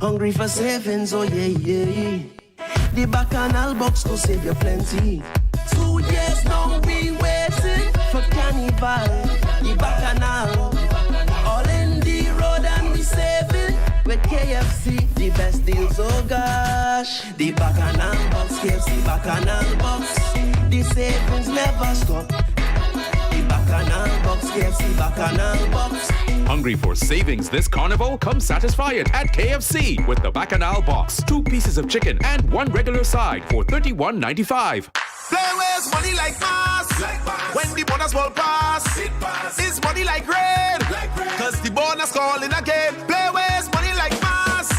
Hungry for savings, oh yeah, yeah. The bacchanal box will save you plenty. 2 years now we waiting for carnival. The bacchanal, all in the road and we saving. With KFC, the best deals, oh gosh. The bacchanal box, KFC bacchanal box. The savings never stop. The bacchanal box, KFC bacchanal box. Hungry for savings this carnival? Come satisfy it at KFC with the Bacchanal box. 2 pieces of chicken and 1 regular side for $31.95. Play with money like mass. When the bonus ball pass, it's money like rain. Cause the bonus calling again. Play with money like mass.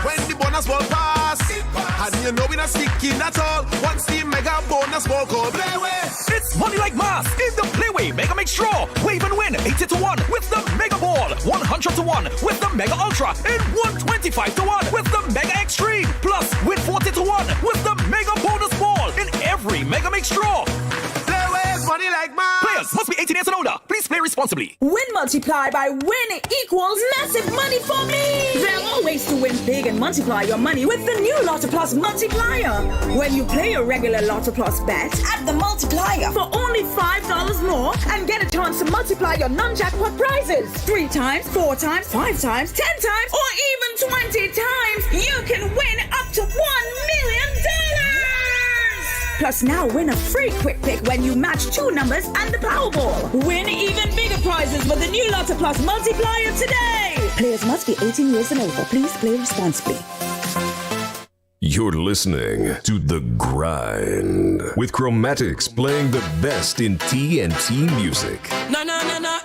When the bonus ball pass, and you know we not sticking at all. Once the mega bonus ball call, play with. It's money like mass in the Playway Mega Mix Draw. Wave and win 80 to 1 with the Mega Ball, 100 to 1 with the Mega Ultra, and 125 to 1 with the Mega Extreme. Plus, win 40 to 1 with the Mega Bonus Ball in every Mega Mix Draw. Play with money like mass. Players must be 18 years and older. Please play responsibly. Win multiplied by win equals massive money for me. There are ways to win big and multiply your money with the new Lotto Plus multiplier. When you play a regular Lotto Plus bet, add the multiplier for only $5 more and get a chance to multiply your non-jackpot prizes. 3 times, 4 times, 5 times, 10 times, or even 20 times. You can win up to $1 million. Plus now win a free quick pick when you match 2 numbers and the Powerball. Win even bigger prizes with the new Lotto Plus multiplier today. Players must be 18 years and over. Please play responsibly. You're listening to The Grind with Chromatics playing the best in TNT music. Na na na na,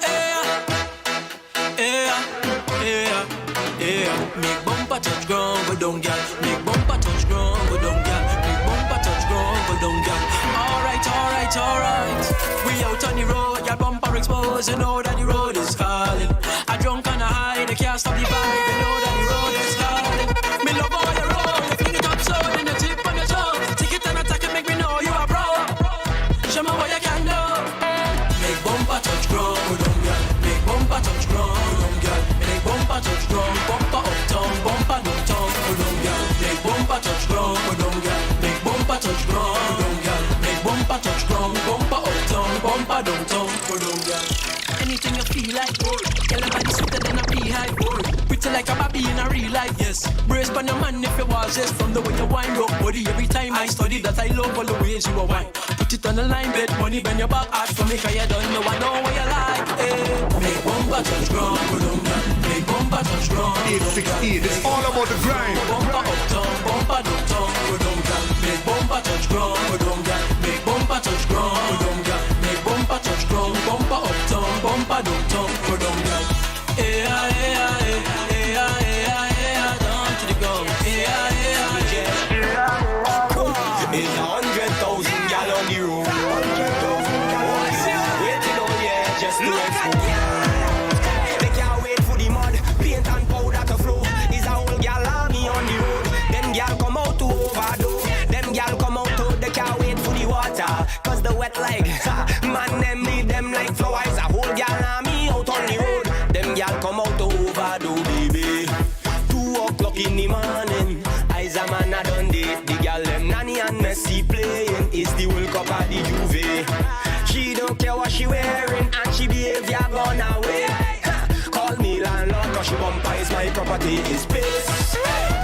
Make bumper touch ground, but don't get. Make bumper touch ground, but don't get. Make bumper touch ground, but don't get. Alright. We out on the road, your bumper exposed. You know that the road is calling. I drunk and I high, they can't stop the vibe. You know that the road is calling. Me love all your road, you fling it up so in the tip on your toe. Take it and attack it, make me know you are pro. Show me what you can do. Make bumper touch ground, but don't get. Make bumper touch ground, but don't get. Make bumper touch ground, bumper uptown, bumper downtown, but don't get. Make bumper touch ground, but don't get. Make bumper touch ground, but don't get. Make bumper touch ground, bumper uptown, bumper downtown, but don't get. Anything you feel like, tell them body sweeter than a beehive. Pretty like a baby in a real life, yes. Brace on your man if you was just from the way you wind up body. Every time I study that I love all the ways you are wine. Put it on the line, bet money bend your back hard for me, cause you don't know I know what you like. Make bumper touch ground, but don't get. Make bumper touch ground. 868, it's all about the grind. Bumper uptown, bumper downtown, but don't get. Make bumper touch ground, but don't get. Make bumper touch ground, but don't get. Make bumper touch ground, bumper uptown, bumper downtown, but don't get. Down to the ground. It's 100,000 gal on the road. Waiting on yeah, just to explode. They can't wait for the mud, paint and powder to flow. Is a whole gal army on the road. Them gal come out to overdo. Them gal come out to, they can't wait for the water. Cause the wet like, man them need them like flowers. A whole gal army out on the road. Them gal come out to overdo, baby. 2 o'clock in the morning, I's a man a done date. The gal them Nanny and Messi playing. It's the World Cup at the Juve. She don't care what she wearing and she behavior gone away. Call me landlord cause she bumper is my property is space.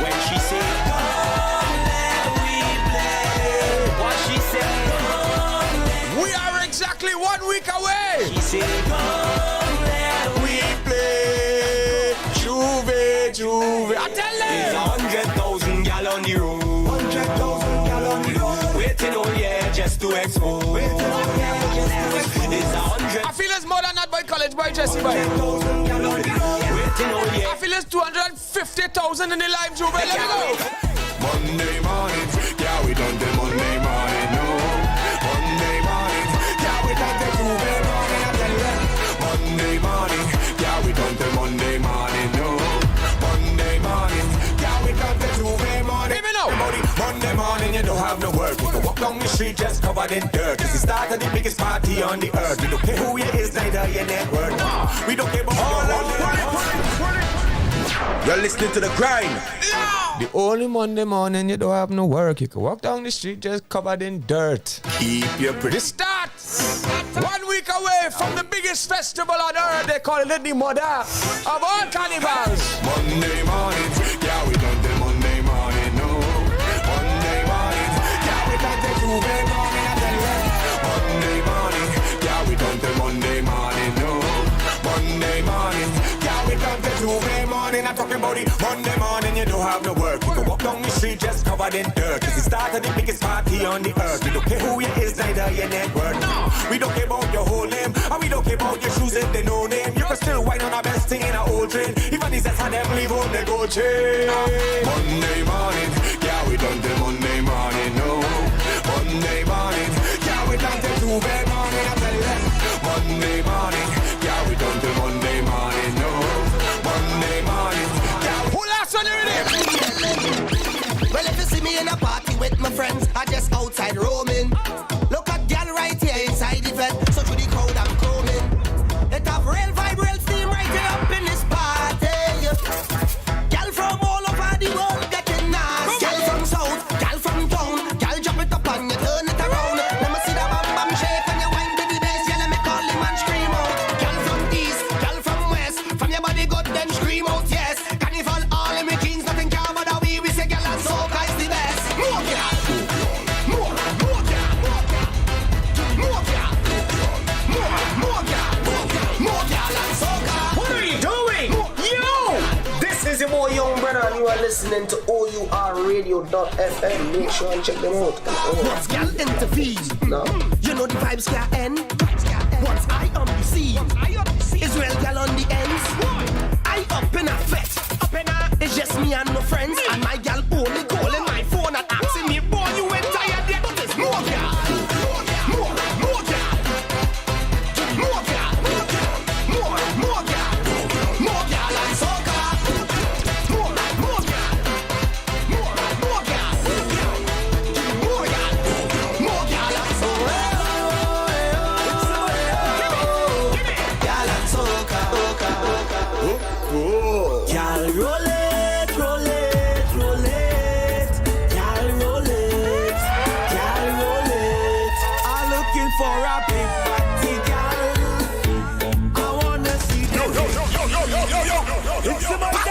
When she say come let we play, what she say We are exactly 1 week away. she say come let we play. Juve. I tell It's them. 100,000 gal on the road. 100,000 gal on the road. Waiting all year just to expose. Waiting all year just to expose. It's 100. I feel it's more than that by college boy Jesse boy. 100,000 gal on the road. Waiting all year. I feel it's 250,000 in the lime Juve. Let me go. Monday morning, yeah, we done the Monday morning, no. Monday morning, yeah, we done the Tuesday morning, I tell you. Monday morning, yeah, we done the Monday morning, no. Monday morning, yeah, we done the Tuesday morning. Let me know. Monday morning, you don't have no work. You can walk down the street just covered in dirt. It's the start of the biggest party on the earth. We don't care who you is, neither your network. We don't care about all You're listening to the grind. The only Monday morning you don't have no work. You can walk down the street just covered in dirt. Keep your pretty. It starts 1 week away from the biggest festival on earth. They call it the mother of all carnivals. Monday morning, yeah, we done the Monday morning, no. Monday morning, yeah, we done the Tuesday morning, I tell you. Monday morning, yeah, we done the Monday morning, no. Monday morning, yeah, we done the Tuesday morning. I'm talking about it. Monday morning, you don't have no work. You can walk down the street just covered in dirt. Cause it started the biggest party on the earth. We don't care who you is, neither your network. No, we don't care about your whole name, and we don't care about your shoes if they no name. You can still whine on our best thing in a old train. Even these that's how them leave home, they go change. Monday morning, yeah, we done the Monday morning, no. Monday morning, yeah, we done the Tuesday morning, I tell you. Monday morning, yeah, we done the Monday morning, no. Monday morning, yeah. Who last one already? Well, if you see me in a party with my friends, I just outside roaming. Look at girl right here inside the vet, so through the crowd I'm combing. It have real vibe, real steam right here up in this party. Girl from all over the world getting nice. Girl from south, girl from town, girl drop it up and you turn it around. Let me see the bam bam shake and you wind to the bass. Yeah, let me call him and scream out. Girl from east, girl from west, from your body good then scream out yes. Carnival all in my jeans, nothing can bother we. We say girl and soca is the best. More girl, more girl, more girl, more girl and soca. What are you doing? Yo! This is your boy Young Brother and you are listening to O.U.R radio.fm. Make sure and check them out. Once girl intervene, No? you know the vibes can't end. Once I on the scene, Israel girl on the ends. I up in a fet, it's just me and my friends. And my girl only calling my phone and asking me, boy, you ain't tired yet, but it's more girl. More girl. More girl. More girl. More girl and soca. More girl. More girl. More girl and soca. Girl and soca. Girl roll it, roll it, roll it. Girl roll it, girl roll it. I'm looking for a big party girl. I wanna see them. It's my day.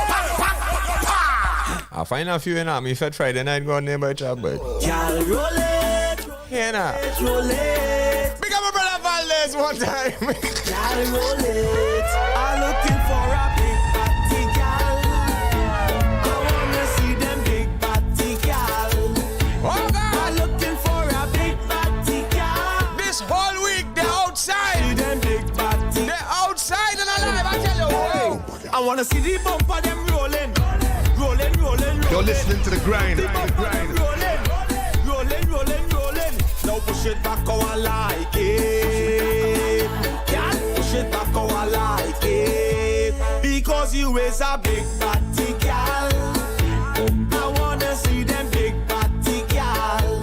I find a few in me fed Friday night going there by job, but Girl roll it, here now. roll it. Big up my brother Valdez one time. Girl roll it. I'm looking for a big party girl. I wanna see them big party girl. Oh God. I'm looking for a big party girl. This whole week they're outside. See them big party. They're outside and alive, I tell you. Whoa. I wanna see the bumper them rolling. Rolling, rolling, rolling. You're listening to the grind. The bumper them rolling. Rolling, rolling, rolling. Now push it back how I like it. Girl, push it back how I like it. Because you is a big party girl. I wanna see them big party girl.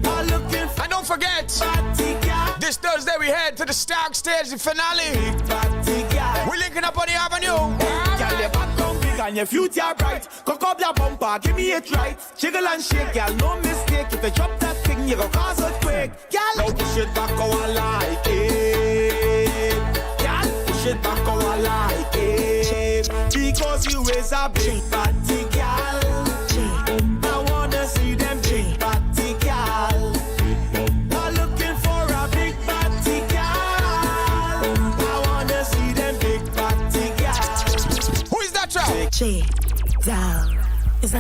I'm looking for And don't forget, party girl. this Thursday we head to the Stark Stage, the finale. Big party girl. We're linking up on the avenue. Girl, your background big and your future bright. Cock up your bumper, give me it right. Jiggle and shake, girl, no mistake. If you drop that thing, you gon' cause earthquake. Girl, now push it back how I like it. Girl, push it back how I like it. Because you is a big party girl. I wanna see them big party girl. I'm looking for a big party girl. I wanna see them big party girl. Who is that child? She, down. Is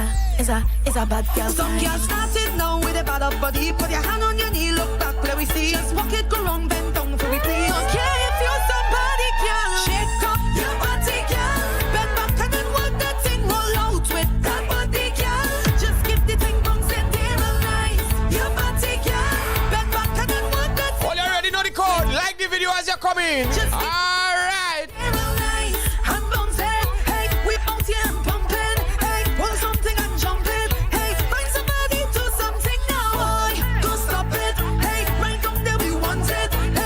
a bad girl. Some girls started now with a bad up body. Put your hand on your knee, look back, let me see. Just walk it, go wrong, bend down for me, please. Don't care if you're somebody, girl. Shake up your body, girl. Bend back and then work that thing, roll out with that body, girl. Just give the thing bounce and nice. Your body, girl. Bend back and then work that thing. All you already know the code. Like the video as you come in. Just All right. nice. And bounce it. Hey, we bounce here and pumping. Hey, pull something and jump it. Hey, find somebody, do something now. Boy, don't stop it. Hey, right up there we want it. Hey,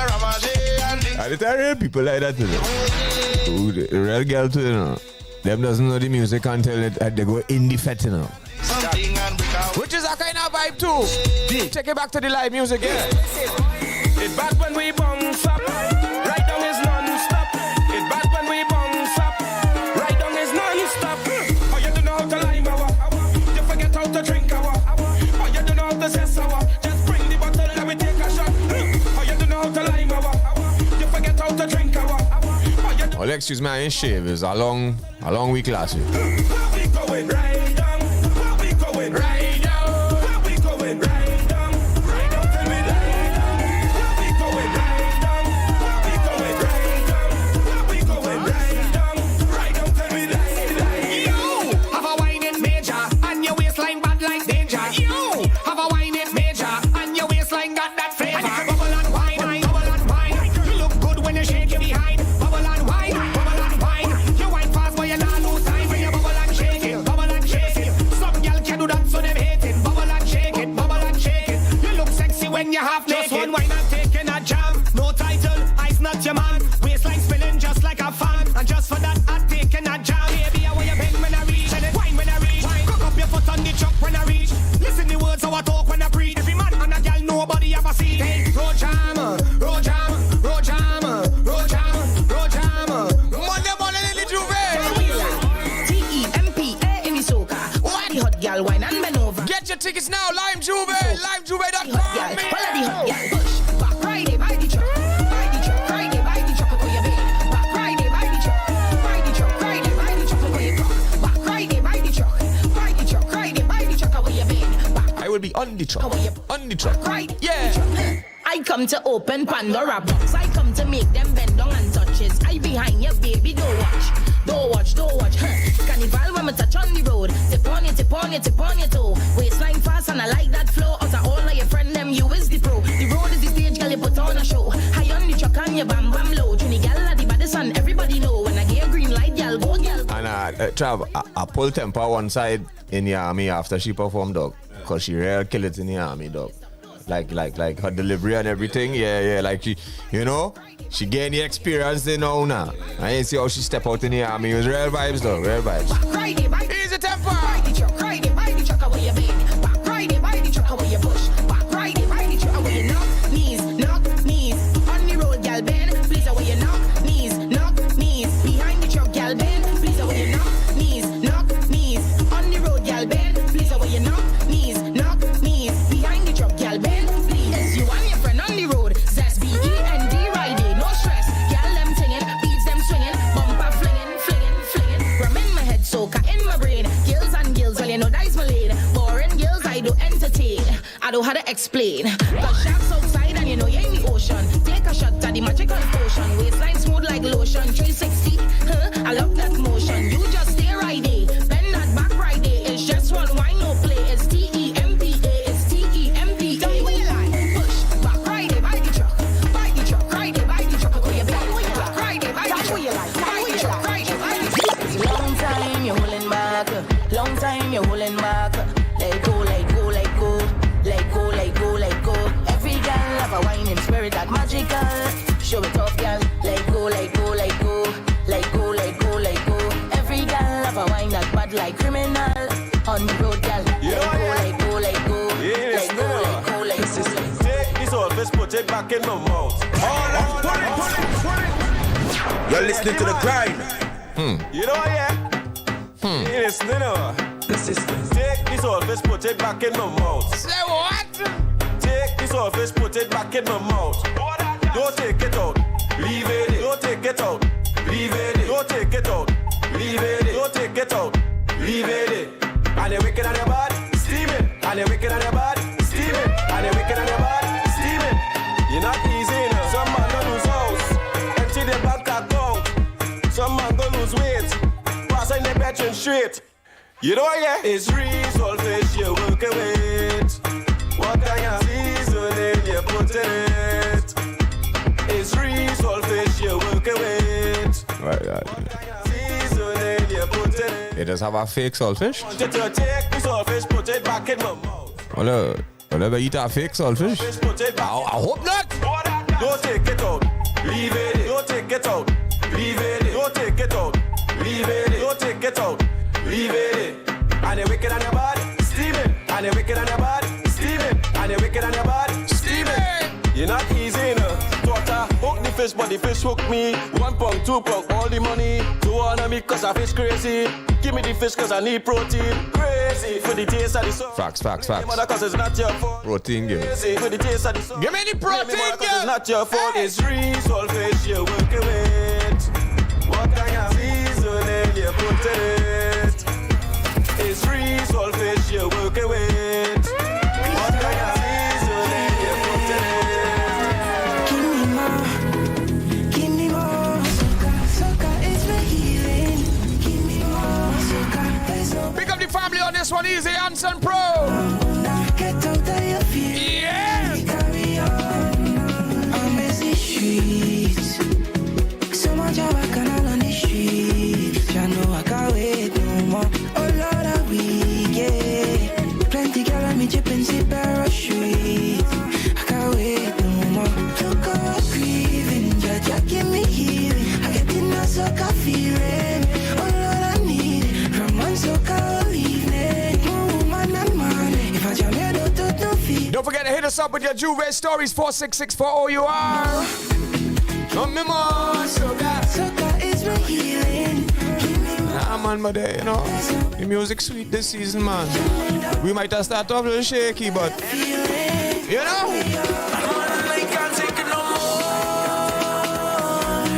It's real people like that, you know. The real girl too, you know. Them doesn't know the music until they go indie fete, you know. Which is a kind of vibe too. Take it back to the live music, yeah. It back when we bounce up. Right down is non-stop. It back when we bounce up. Right down is non-stop. Oh, you don't know how to lime our. You forget how to drink our. Oh, you don't know how to zest our. Just bring the bottle and we take a shot. Oh, you don't know how to lime our. You forget how to drink our. Oh, excuse me, I ain't shave. It's a long week last week. We going right down. We going right down. We going right down. Right down till we lie down. We going right down. We going right down. We going right down. Right down till we lie down. You have a wine in major and your waistline bad like danger. You have a wine in major and your waistline got that flavor. Bubble and wine, bubble and wine. You look good when you shake it behind. Bubble and wine, bubble and wine. You wine fast but you not lose time when you bubble and shake it, bubble and shake it. Some girl can do that so them hate it. Bubble and shake it, bubble and shake it. You look sexy when you half naked. Just one wine and taking a jam. No title, I's not your man. Waistline spinning just like a fan. And just for that I'm taking a jam. Baby, I want you bend when I reach. And then wine when I reach. Cock up your foot on the chuck when I reach. Listen the words how I talk when I preach. Every man and a girl nobody ever see. Hey, road jammer, road jammer, road jammer, road jammer, road jammer. Monday morning in the Juve. T-E-M-P-A in the soca. Why the hot girl wine and bend over? Get your tickets now, limejuve, limejuve.com. Well, the hot girl push back Friday by the truck. By the truck, Friday by the truck. Go your bed. Back Friday by the truck. By the truck, Friday by the truck. Go your truck. Back Friday by the truck. By the truck, Friday by the truck. Go your bed. I will be on the truck. On the truck. Right. Yeah. I come to open Pandora box. I come to make them bend down and touches. I behind you, baby. Don't watch. Don't watch, don't watch. Carnival when me touch on the road. Tip on you, tip on you, tip on your toe. Waistline fast and I like that flow. Out of all of your friend them, you is the pro. The road is the stage, girl, you put on a show. High on the truck and you bam bam low. Trinidad gal the baddest and everybody know. When I get a green light, girl, go girl. And Trav, I pull Temper one side in the army after she performed, dog. Cause she real kill it in the army, dog. Like her delivery and everything, yeah, like she, you know, she gained the experience they know now. I ain't see how she step out in the army. It was real vibes though, real vibes. Easy Temper. By the truck, Friday by the truck, away your bed. Back Friday by the truck, away your push. Back Friday by the truck, away your knock knees on the road, gal bend. Please away your knock knees behind the truck, gal bend. Please away your knock knees on the road, gal bend. Please away your knock knees behind the truck, gal bend. Please, you and your friend on the road. Zest B-E-N-D riding, no stress. Gal them singing, beats them swinging, bumper flinging. Rum in my head, soca in my brain. Gills and gills, well you know that's my lane. Boring gills, I do entertain. I don't how to explain. Got sharks outside and you know you're in the ocean. Take a shot at the magical potion. Waistline smooth like lotion. 360, I love that motion. You just stay right there. Bend that back right there. It's just one wine, no play. It's T-E-M-P-A. It's T-E-M-P-A. Tell me what you like. Push back right there by the truck. By the truck, right there by the truck. Go your back. Back right there by the truck. By the truck, right there by the truck. It's a long time you're holding back. Long time you're holding back. Let go, let go, let go. Let go, let go, let go. Every girl have a whining spirit that magical. Show it off, girl. Let go, let go, let go. Let go, let go, let go. Every girl have a wine that bad like criminal. On the road, girl. Let go, let go, let go. Let go, let go, let go. Take this old fish, put it back in my mouth. All right, pull it. You're listening to the grind. You know what, yeah? You're listening, the system. Take this old fish, put it back in my mouth. Say what? Take this old fish, put it back in my mouth. Don't take it out. Leave it. Don't take it out. Leave it. Don't take it out. Leave it. Don't take it out. Leave it. And you're wicked on your body, steaming. And you're wicked on your body, steaming. And you're wicked on your body, steaming. You're not easy, you know. Some man gonna lose house, empty their bank account. Some man gonna lose weight, passing the bedroom straight. You know what, yeah? It's real fish you're working with. What kind of seasoning you put in it? It's real fish you're working with. Right. Seasoning you put in it. It does have a fake saltfish? Wanted to take this saltfish, put it back in my mouth. Well, ever eat a fake saltfish? Put it back. I hope not. Don't take it out. leave it. Don't take it out, leave it. Don't take it out, leave it. Don't take it out, leave it. And you wicked on your body, steaming. And you wicked on your body, steaming. And you wicked on your body, steaming. You're not easy, no. Daughter, hook the fish, but the fish hook me. 1 pound, 2 pound, all the money. Don't wanna me cause I fish crazy. Give me the fish cause I need protein. Crazy for the taste of the sauce. Facts. Mother cause it's not your fault. Protein, girl. Crazy for the taste of the sauce. Give me the protein, Mother cause girl. it's not your fault. It's resolve fish you're working with. What kind of seasoning you put in it? It's resolve fish you're working with. What kind of seasoning you put in it? Give me more. Soca is my healing. Give me more. Soca, there's no Pick up the family on this one, Easy Hanson Pro. get out of your feet. Yeah. Carry on. I'm busy streets. So much I can all on the street. I know I can't wait no more. Oh Lord, I weak, yeah. Plenty girl on me chipping, see parachute. I can't wait no more. Look how I'm grieving. Jaja give me healing. I get in a soca feeling. Oh Lord, I need it. From one soca all evening. Woman and man. If I jam your don't no feet. Don't forget to hit us up with your Juve stories, 466 for O.U.R. No me more, Soca is my healing. Nah, man, but you know, the music sweet this season, man. We might have started off a little shaky, but you know.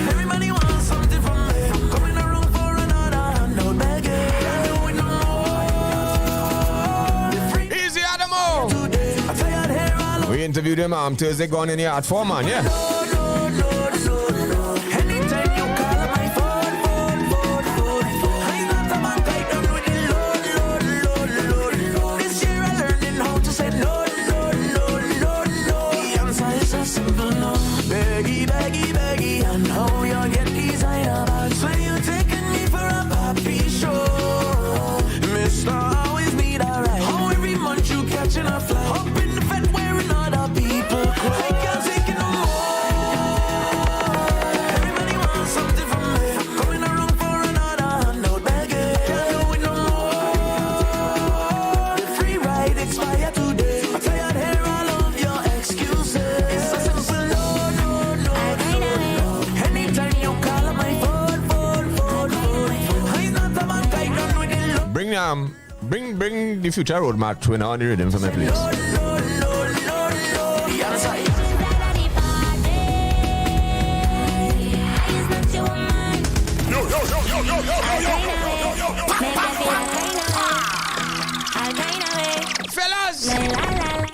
Everybody wants something from me. Coming around for another, no begging. Easy Adamo. We interviewed him Thursday gone in the art form, man, yeah. Anytime you call my phone. I'm not a man tied down with the load. This year I'm learning how to say no. The answer is so simple, no. Beggy, I know you get designer bags. So you taking me for a papi show. Mr. Always need a ride. How every month you catching a flight. Up in the bed wearing other people clothes. I can't take it no more. Everybody wants something from me. Coming around for another handout begging. Can't do it no more. The free ride expire today. I'm tired here all of your excuses. It's so simple, no. Anytime you call on my phone. I'm not a man tied down with the load. Bring the future road march when on the rhythm for me, please. The answer is Fellas,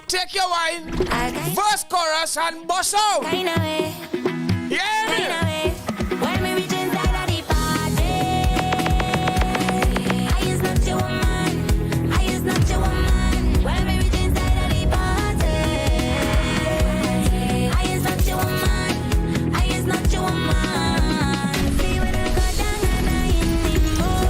take your wine, verse, chorus, and bust out. Yeah. When we reach inside of the party, I is not your woman. I is not your woman. When we reach inside of the party, I is not your woman. I is not your woman. See when I go down and I in the mood.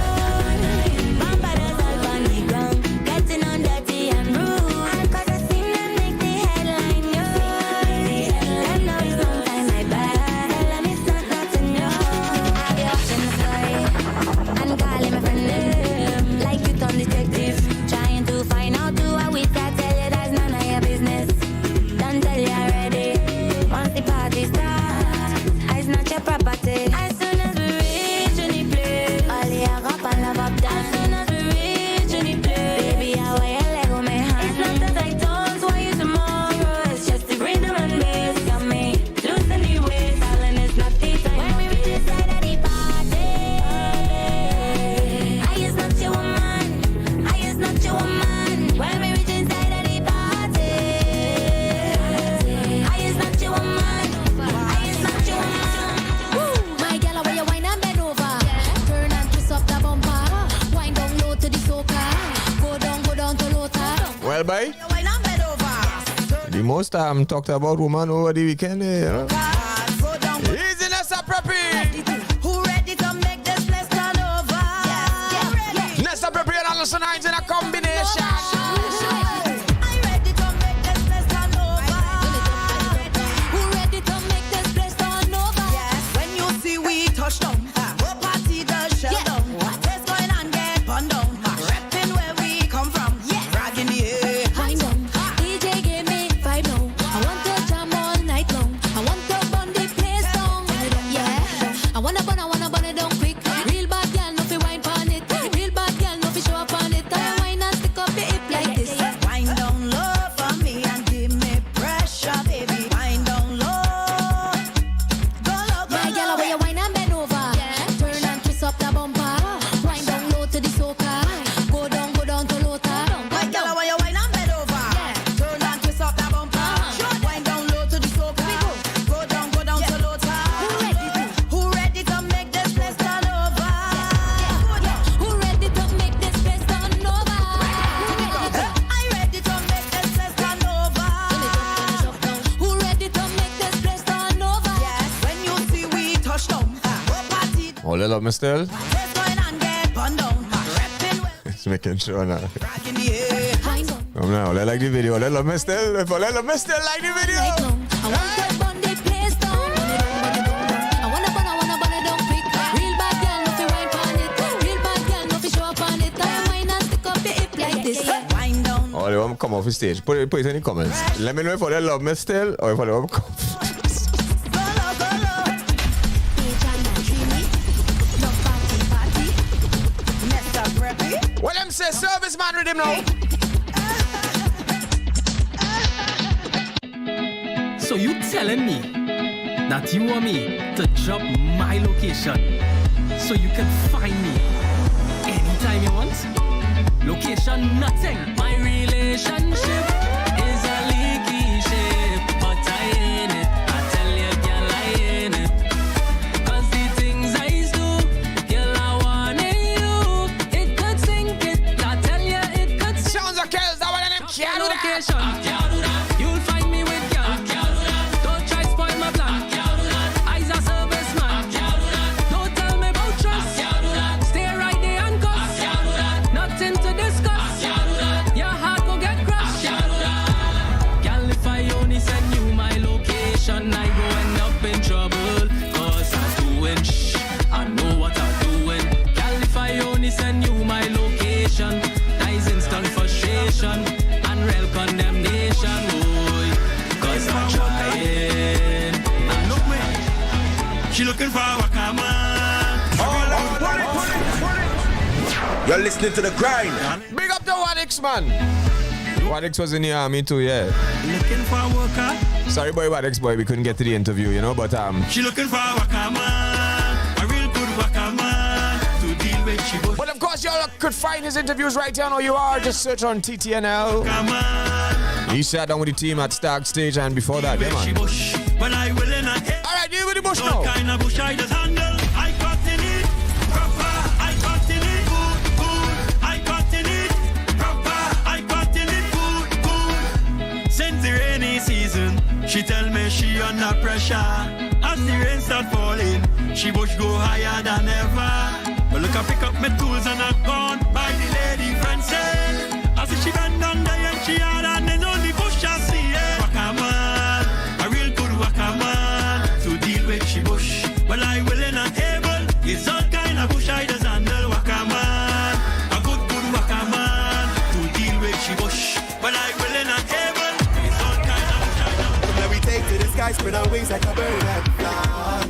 Vampires all on the ground, getting on dirty and rude. And 'cause I seen them make the headline news. Them know it's long time I bad. Tell them it's not nothing new. I be watching the sky and calling my friend them like you done detective, trying to find out who are we. I tell you that's none of your business. Don't tell you already. Once the party starts, it's not your property. As soon as we reach in the place, all the up and love up down. As soon as we reach in the place, baby, I wear your leg on my hand. It's not that I don't want you tomorrow. It's just the rhythm and bass got me losing the weight. Darling, it's not the time. When we reach inside of the party, I is not your woman. I is not your woman. When we reach inside of the party, I is not your woman. I is not your woman. Woo! My girl, where you wine and bend over, turn and twist up the bumper, wind down low to the soca, go down to lota. Well, bye. You wine and bend over. The most talked about woman over the weekend, you know. Go down. Easy, Nessa Preppy. Who ready to make this place turn over? Yeah. Nessa Preppy and Allison Hines in a combination. I'm ready to make this place turn over. Who ready to make this place turn over? Hold it up, me still. What's going on, get bun down. Reppin' well. It's making sure now. Rock in the air. Find out. Come now, let like the video. Let me still. If I let me still like the video. Like no. I want to bun the place down. Bun it down. I wanna bun it down quick. Real bad girl, no fi wine pon it. Real bad girl, no fi show up on it. Come wine and stick up your hip like this. Wind down. Oh, they want to come off the stage. Put it in the comments. Let me know if they love me still or if they want to come. What them say, service man with him now. So you telling me that you want me to drop my location so you can find me anytime you want? Location nothing. My relationship is a leaky ship, but I ain't it. I tell you, girl, I ain't it. 'Cause the things I do, girl, I want you. It could sink it. I tell you, it could sink. Sounds like girls that one of them can't do that. You'll find me with girl. Don't try spoil my plan. I's a serviceman. Don't tell me about trust. Stay right there and cuss. Nothing to discuss. Your heart go get crushed. Girl, if I only send you my location, I go end up in trouble. 'Cause I'm doing I know what I'm doing. Girl, if I only send you my location, that is instant frustration and real condemnation. Boy, 'cause I'm trying. And look me, she looking for a wakaman. You're listening to the grind. Big up the Wadix, man. Wadix was in the army too, yeah. Looking for a worker. Sorry, boy, Wadix boy, we couldn't get to the interview, you know, but She looking for a wakaman, a real good wakaman to deal with. She But of course, y'all could find his interviews right here on O.U.R. Just search on TTNL. he sat down with the team at Stag Stage and before that, yeah, man. But I will in a head. All right, deal with the bush What now. kind of bush I just handle? I got in it, proper. I got in it, good. I got in it, proper. I got in it, good. Since the rainy season, she tell me she under pressure. As the rain start falling, she bush go higher than ever. But look, I pick up my tools and I gone by the lady friend said. As if she bend down there and she hard and then only bush I see it. Wakaman, a real good wakaman to deal with she bush. Well, I willing and able. It's all kind of bush I just handle wakaman. A good wakaman to deal with she bush. Well, I willing and able. It's all kind of bush I just handle. Let me take to the sky, spread our wings like a bird and fly.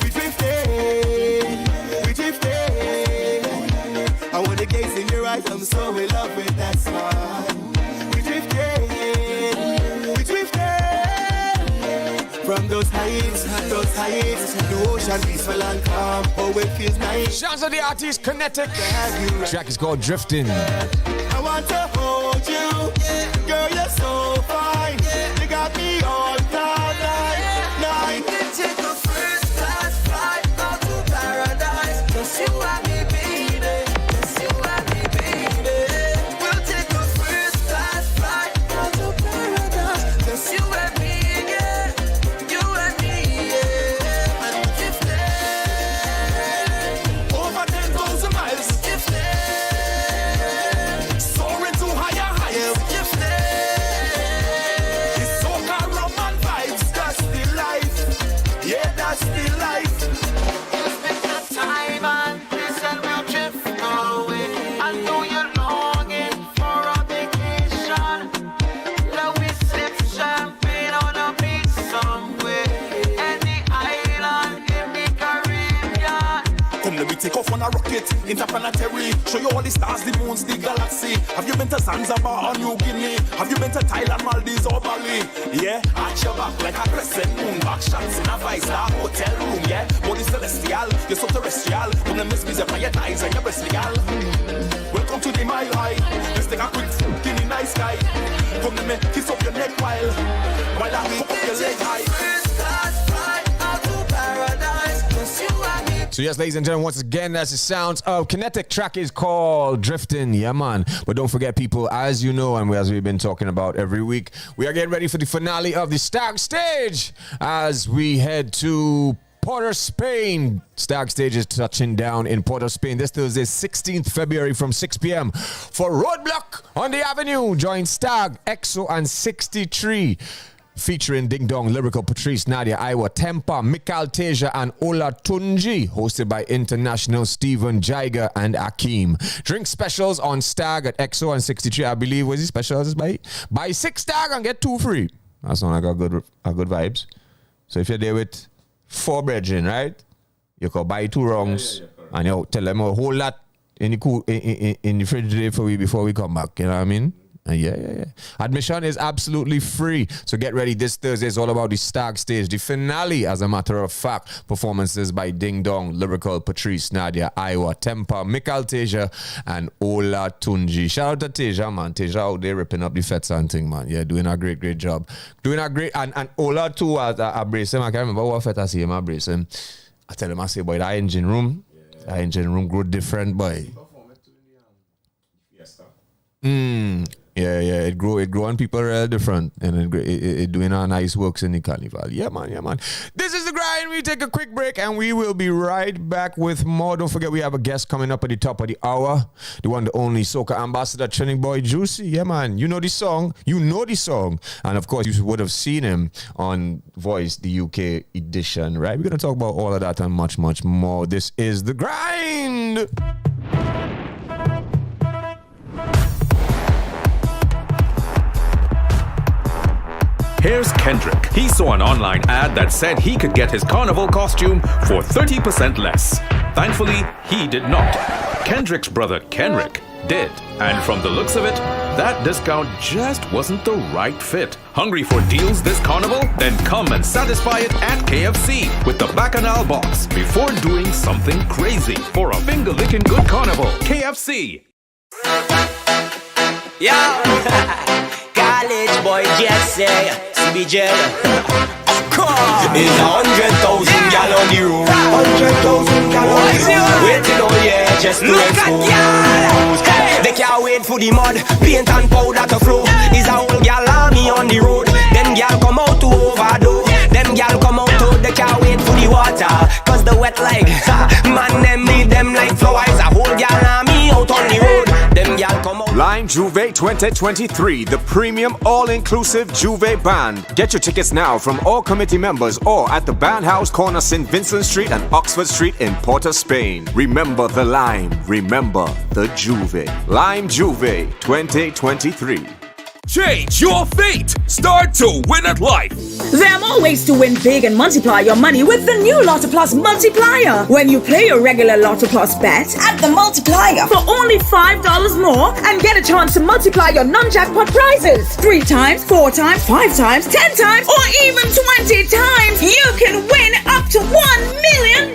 We drifting, we drifting. I wanna gaze in your eyes, I'm so in love with that smile. We drifting, we drifting. From those heights, the ocean peaceful and calm. Oh, it feels nice. Sounds of the artist Kinetic. The track is called Drifting. I want to hold you, girl, you're so fine. You got me all time, night. Take a first class flight out to paradise. Just you and me, baby. Just you and me, baby. We'll take a first class flight out to paradise. Just you and me, yeah. You and me, yeah. And if over 10,000 miles. If soaring to higher heights. If it's soca rum and vibes. That's the life. Yeah, that's the life. It's been the time and place and we'll drift away. I know you're longing for a vacation. Now we sip champagne on a beach somewhere. Any island in the Caribbean. Come, let me take off on a rocket, interplanetary. Show you all the stars, the moons, the galaxy. Have you been to Zanzibar or New Guinea? Have you been to Thailand, Maldives or Bali? Yeah, arch your back like a crescent moon. Back shots in a five-star hotel room, yeah. Body celestial, you're so terrestrial. Come and miss me, by your thighs and your breast legal. Welcome to the Mile High. Let's take a quick in the night sky. Come let me kiss up your neck while I hook up your leg high. First class flight out to paradise. Cause you and me. So yes, ladies and gentlemen, once again, that's the sounds of Kinetic. Track is called Drifting. Yeah, man. But don't forget, people, as you know, and as we've been talking about every week, we are getting ready for the finale of the Stag Stage as we head to Port of Spain. Stag Stage is touching down in Port of Spain this Thursday, 16th February from 6 p.m. For Roadblock on the Avenue. Join Stag, EXO, and 63. Featuring Ding Dong, Lyrical, Patrice, Nadia, Iowa, Tempa, Mikal Teja, and Ola Tunji. Hosted by international Steven Jaiger and Akeem. Drink specials on Stag at EXO and 63. I believe, was the specials buy 6 Stag and get 2 free. That sounds like a good vibes. So if you're there with 4 brethren, right? You can buy 2 wrongs and you tell them a whole lot in the refrigerator for we before we come back. You know what I mean? Yeah. Admission is absolutely free. So get ready. This Thursday is all about the Stag Stage. The finale, as a matter of fact. Performances by Ding Dong, Lyrical, Patrice, Nadia, Iowa, Tempa, Mikal Teja, and Ola Tunji. Shout out to Teja, man. Teja out there ripping up the fets and thing, man. Yeah, doing a great job. Doing a great, and Ola too, I brace him. I can't remember what fet I see him, I brace him. I tell him, I say, boy, that engine room grow different, boy. Yeah, it grow on people real different, and it doing a nice works in the carnival. Yeah, man. This is The Grind. We take a quick break, and we will be right back with more. Don't forget, we have a guest coming up at the top of the hour, the one, the only soca ambassador, Triniboi Joocie. Yeah, man, you know the song, and of course, you would have seen him on Voice, the UK edition, right? We're gonna talk about all of that and much more. This is The Grind. Here's Kendrick. He saw an online ad that said he could get his carnival costume for 30% less. Thankfully, he did not. Kendrick's brother, Kenrick, did. And from the looks of it, that discount just wasn't the right fit. Hungry for deals this carnival? Then come and satisfy it at KFC with the Bacchanal box before doing something crazy for a finger-licking good carnival. KFC. Yeah. College boy Jesse, CBJ. There's 100,000 gal on the road. 100,000 gal on the road. Waiting all year just to expose. They can't wait for the mud, paint and powder to flow. Is a whole gal army on the road. Them gal come out to overdose. Them gal come out to, they can't wait for the water. Cause the wet like, man them need them like flowers. A whole gal army out on the road. Them gal come out. Lime Juve 2023, the premium all-inclusive Juve band. Get your tickets now from all committee members or at the Band House, corner St. Vincent Street and Oxford Street in Port of Spain. Remember the Lime, remember the Juve. Lime Juve 2023. Change your fate. Start to win at life. There are more ways to win big and multiply your money with the new Lotto Plus multiplier. When you play your regular Lotto Plus bet, add the multiplier for only $5 more and get a chance to multiply your non-jackpot prizes. 3 times, 4 times, 5 times, 10 times, or even 20 times. You can win up to $1 million.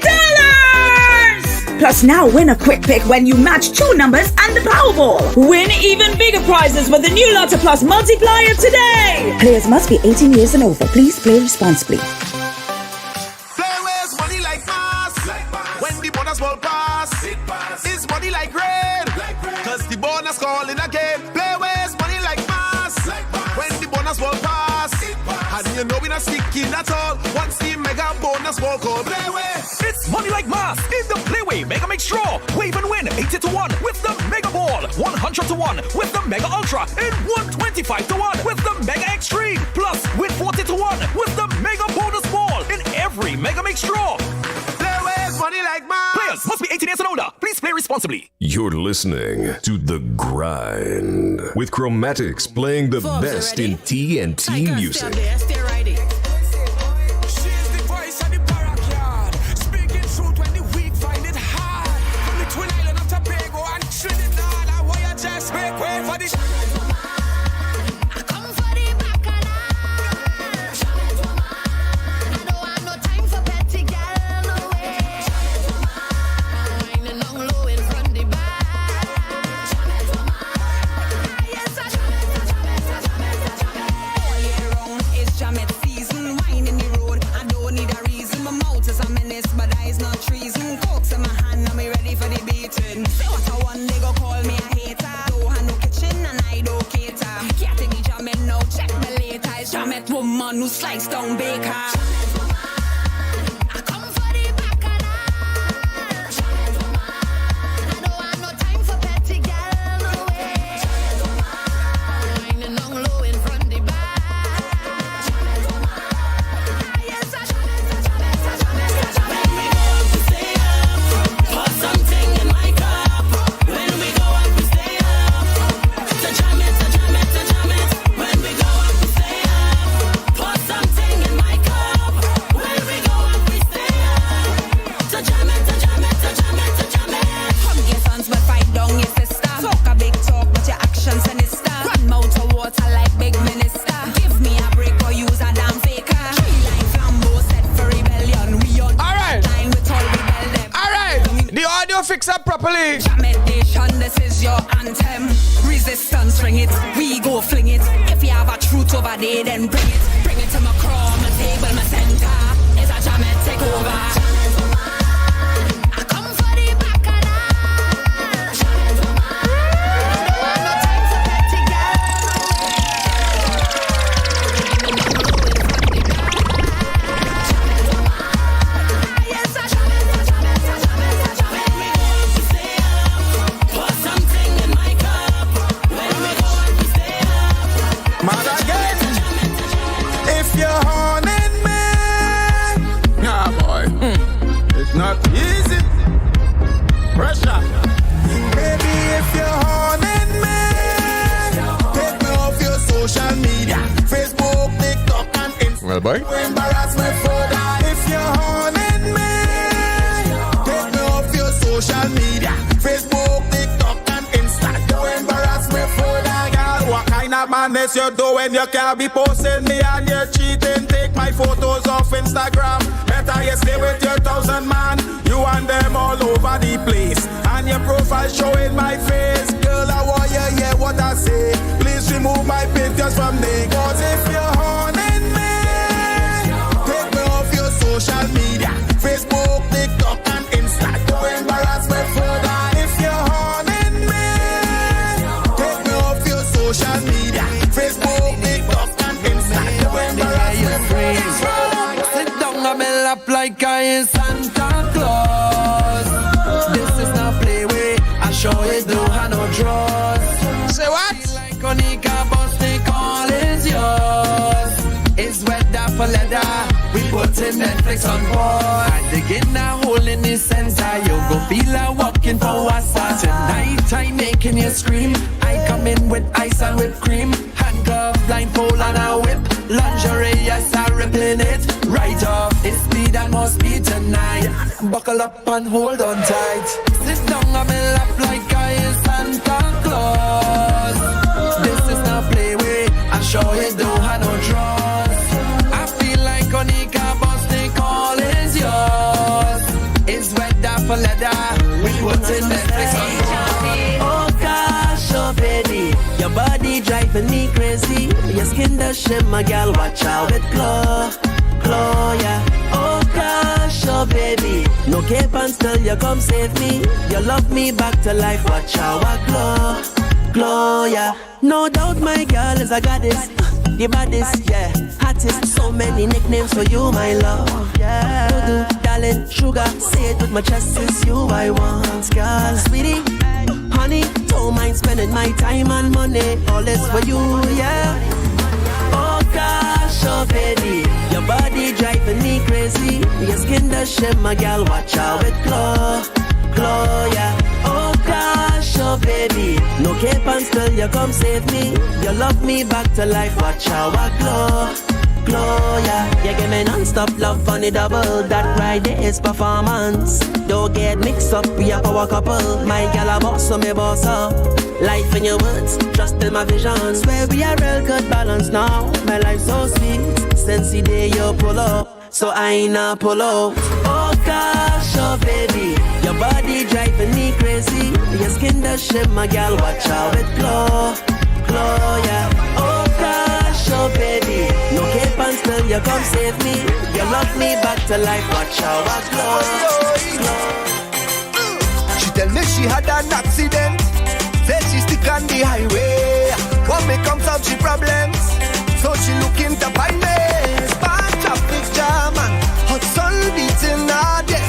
Plus now win a quick pick when you match 2 numbers and the Powerball. Win even bigger prizes with the new Lotto Plus multiplier today. Players must be 18 years and over. Please play responsibly. Play with money like mass. When the bonus will pass. It's money like rain. Cause the bonus calling again. Play with money like mass. When the bonus will pass. And you know we're not sticking at all. Once the mega bonus will call. Play with. It's money like mass in the Playway Mega Mix Draw. Wave and win 80-1 with the Mega Ball, 100-1 with the Mega Ultra, and 125-1 with the Mega Extreme. Plus, win 40-1 with the Mega Bonus Ball in every Mega Mix Draw. Playway's money like mass. Players must be 18 years and older. Please play responsibly. You're listening to The Grind with Chromatics playing the best in TNT music. Woman who slice down baker. I come for properly. Jamaican nation, this is your anthem. Resistance, ring it, we go fling it. If you have a truth over there, then bring it. Bring it to my crown, my table, my center. It's a Jamaican takeover. I come for the bacchanal. No time for petty Yes, I put something in my cup. When we go and we stay up. Man again, if you're haunting me, nah boy, it's not easy. Pressure. Baby, if you're haunting me, take me off your social media, Facebook, TikTok, and Instagram. Well, boy. Don't embarrass me further. If you're haunting me, take me off your social media, Facebook, TikTok, and Instagram. Don't embarrass me further, girl. What kind of madness you doing? You can't be posting me and you're cheating. Take my photos off Instagram. Better you stay with your 1,000 man. You and them all over the place, and your profile showing my face. Girl, I want you hear what I say. Please remove my pictures from there. Cause if you're haunting me, take me off your social media, Facebook, TikTok, and Insta. Don't embarrass me further. If you're haunting me, take me off your social media, Facebook, TikTok, and Insta. Don't embarrass me further. Sit down on my lap like I am Santa Claus. This is not play way. I show you do have no draws. Say what? Like Onika, boss, they call is yours. It's weather for leather. We put in Netflix on board. I dig in a hole in the center. You go feel like walking for Wassa. Tonight I'm making you scream. I come in with ice and whipped cream. Handcuff, blindfold and a whip. Lingerie, yes, I'm ripping it right off. It's speed and more speed tonight. Buckle up and hold on tight. Sit down on my lap like I am Santa Claus. This is not play way. I show you don't have no draws. I feel like Onika, boss, they call is yours. It's weather for leather. We put in Netflix on board. Oh gosh, oh baby, your body driving me crazy. Your skin does shimmer, girl, watch out with claw, yeah. Oh gosh, oh baby, no cape and still you come save me. You love me back to life, watch out with glow, yeah. No doubt my girl is a goddess, the baddest, yeah, hottest. So many nicknames for you, my love, yeah. Doodoo, darling, sugar, say it with my chest, it's you I want, girl. Sweetie, honey, don't mind spending my time and money. All is for you, yeah. Oh gosh, oh baby, your body driving me crazy. Your skin does shimmer, girl, watch out with claw, yeah. Oh gosh, oh baby, no cape and still you come save me. You love me back to life, watch out with glow, yeah. You give me non-stop love on the double. That right there is performance. Don't get mixed up, we are power couple. My gal a boss, so me boss up. Life in your words, trust in my vision. Swear we are real good balance now. My life so sweet, since the day you pull up, so I ain't a pull out. Oh gosh, oh baby, your body driving me crazy. Your skin does shimmer, girl, watch out with claw, yeah. Oh gosh, oh baby, no cape and still you come save me. You love me back to life, watch out with claw. She tell me she had an accident. Said she stick on the highway. What may come solve she problems? So she looking to find me. Bad traffic jam and hot sun beating her day.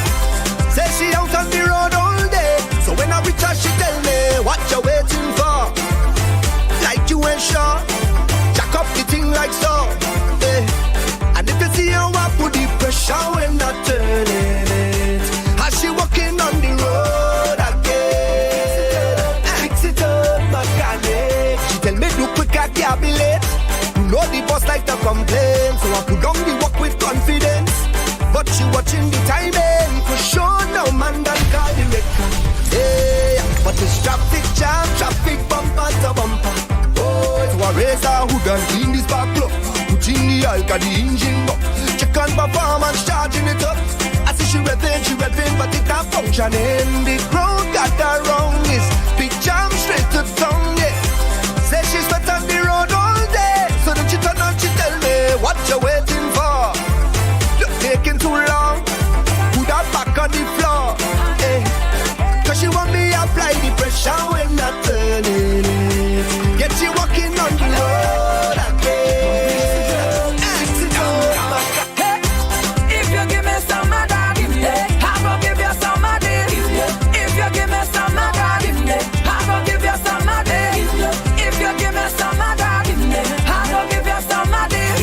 Say she out on the road all day. So when I reach her she tell me, what you waiting for? Like you ain't sure. Jack up the thing like so, yeah. And if you see how I put the pressure when I turn it, as she walking on the road again. Fix it up, mechanic. She tell me do quick, I can't be late. You know the boss like to complain, so I put on the walk with confidence. But she watching the timing, for sure no man done call the record. Hey, but it's traffic jam, traffic bumper to bumper. Oh, it's a racer who done clean this back block. Put in the alka, the engine up. Check on performance, charging it up. I see she revving, but it can't function in the crowd. Got her wrong, is big jam straight to tongue, yeah. Say she's wet on the road all day, so then she turn on, she tell me, what you waiting for? You're taking too long, put her back on the floor, eh. Cause she want me apply the pressure when I'm turning it. Get you walking on the road again. If you give me some of that, I gon' give you some of this. If you give me some of that, I gon' give you some of this. If you give me some of that, I gon' give you some of this.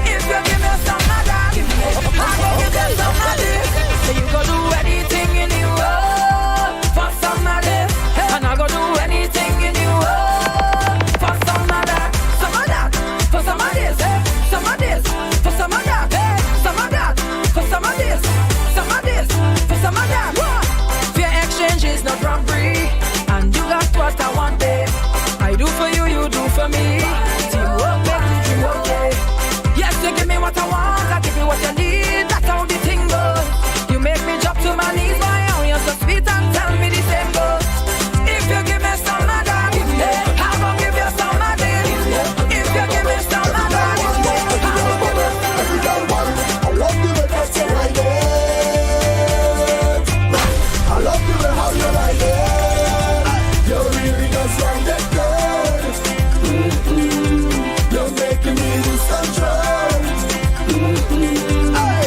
If you give me some of that, I gon' give you some of this. So you go do anything in the world for some of this, and I go do anything in the world for some of that, for some of this, some of this, for some of that, some of that, for some of this, some of this, for some of that. Fair exchange is not robbery, and you got what I want, babe. I do for you, you do for me. Teamwork makes the dream work, yeah. Yes, you give me what I want, I give you what you need. That's how the thing goes. You make me drop to my knees, boy. Oh, you're so sweet and tell me the same goes. If you give me some of that, I gon' give you some of this. If you give me some of that, I gon' give you some of this. Every girl want, I love the way that you ride it. I love the way how you ride it. You really just ride it good. You're making me lose control.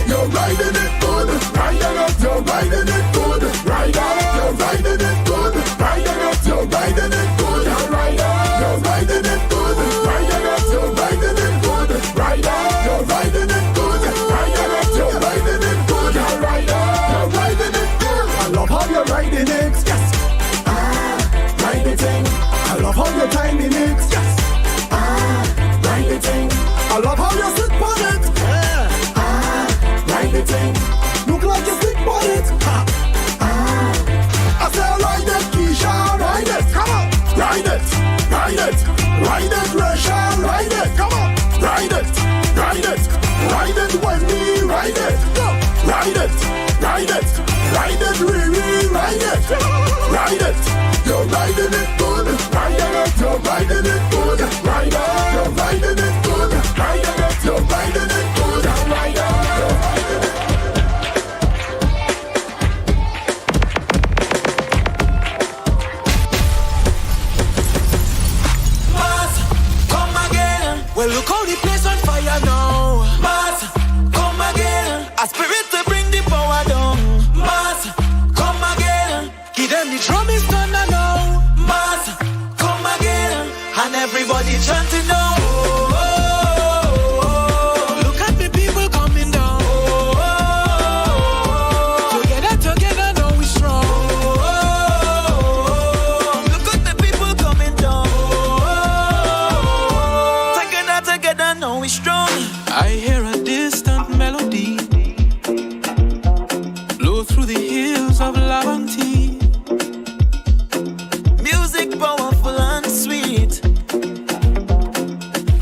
You're riding it good, riding up. You're riding it good, ride up. You're riding it good, riding up. You're riding it good, ride up. You're riding it good, riding up. You're riding it good, ride up. You're riding it good, riding up. You're riding it good, ride up. You're riding it good. I love how you're riding it, yes. Ride the thing. I love how you're timing it, yes. Ride the thing. I love how you sit on it, ride the thing. Look like you stick on it. I say ride it, Keisha, ride it. Come on, ride it, ride it, ride it, Resha, ride it. Come on, ride it, ride it, ride it, Wendy, ride it. Go, ride it, ride it, ride it, Riri, ride it, ride it. You're riding it good, riding it. You're riding it good, ride it. You're riding it good, riding it. You're riding it good, ride it. You're riding it. Well, look how the place on fire now. Mass, come again. A spirit to bring the power down. Mass, come again. Give them the drum is done now. Mass, come again. And everybody chanting now. Look at the people coming down. Together, together, now we strong. Look at the people coming down. Together, now we strong. I hear a distant melody blow through the hills of Lavanti. Music powerful and sweet,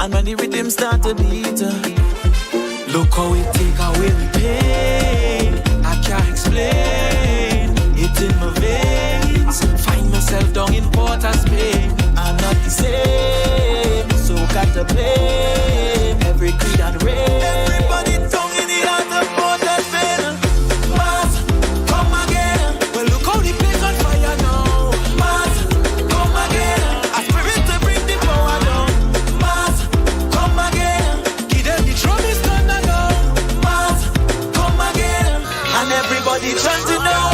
and when the rhythm start to beat, look how it take away the pain. I can't explain it in my veins. Find myself down in Port of Spain. I'm not the same, so got to blame every creed and race. Everybody tongue in the heart of Port of Spain. Mass, come again. Well, look how the place on fire now. Mass, come again. A spirit to bring the power down. Mass, come again. Give them the drum is done now. Mass, come again. And everybody chanting now.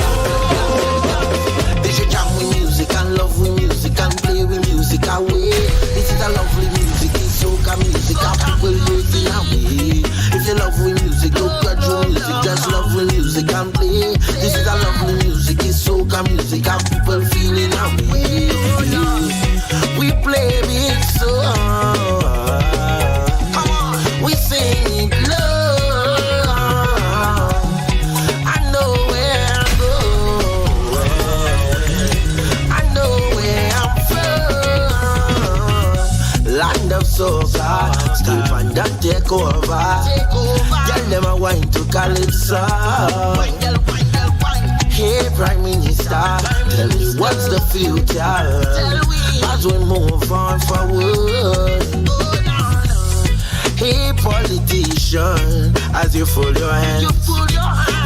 They should jam with music and love with music and play with music away. This is a lovely music, it's soca music, and people making away. If you love with music, don't grudge with music, just love with music and play. This is a lovely music, it's soca music, and people feeling away. We play big song, we sing it low. I know where I'm going, I know where I'm from. Land of soca, Still find that take over. Girl, them a wine to calypso. Hey, Prime Minister, tell me what's the future as we move on forward. Hey, politician, as you fold your hands,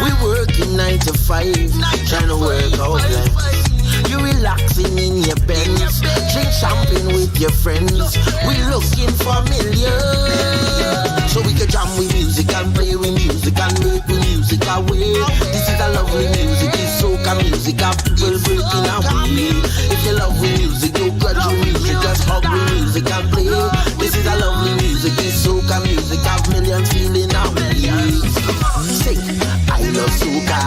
we working 9 to 5, trying to work out plans. You relaxing in your Benz, drink champagne with your friends. We looking for millions, so we can jam with music and play with music and work with music away. This is a lovely music, it's soca music, and people breaking away. If you love with music, you grudge with music, just hug with music and play. This is a lovely music, it's soca music, have millions feeling away. Sing, I love soca,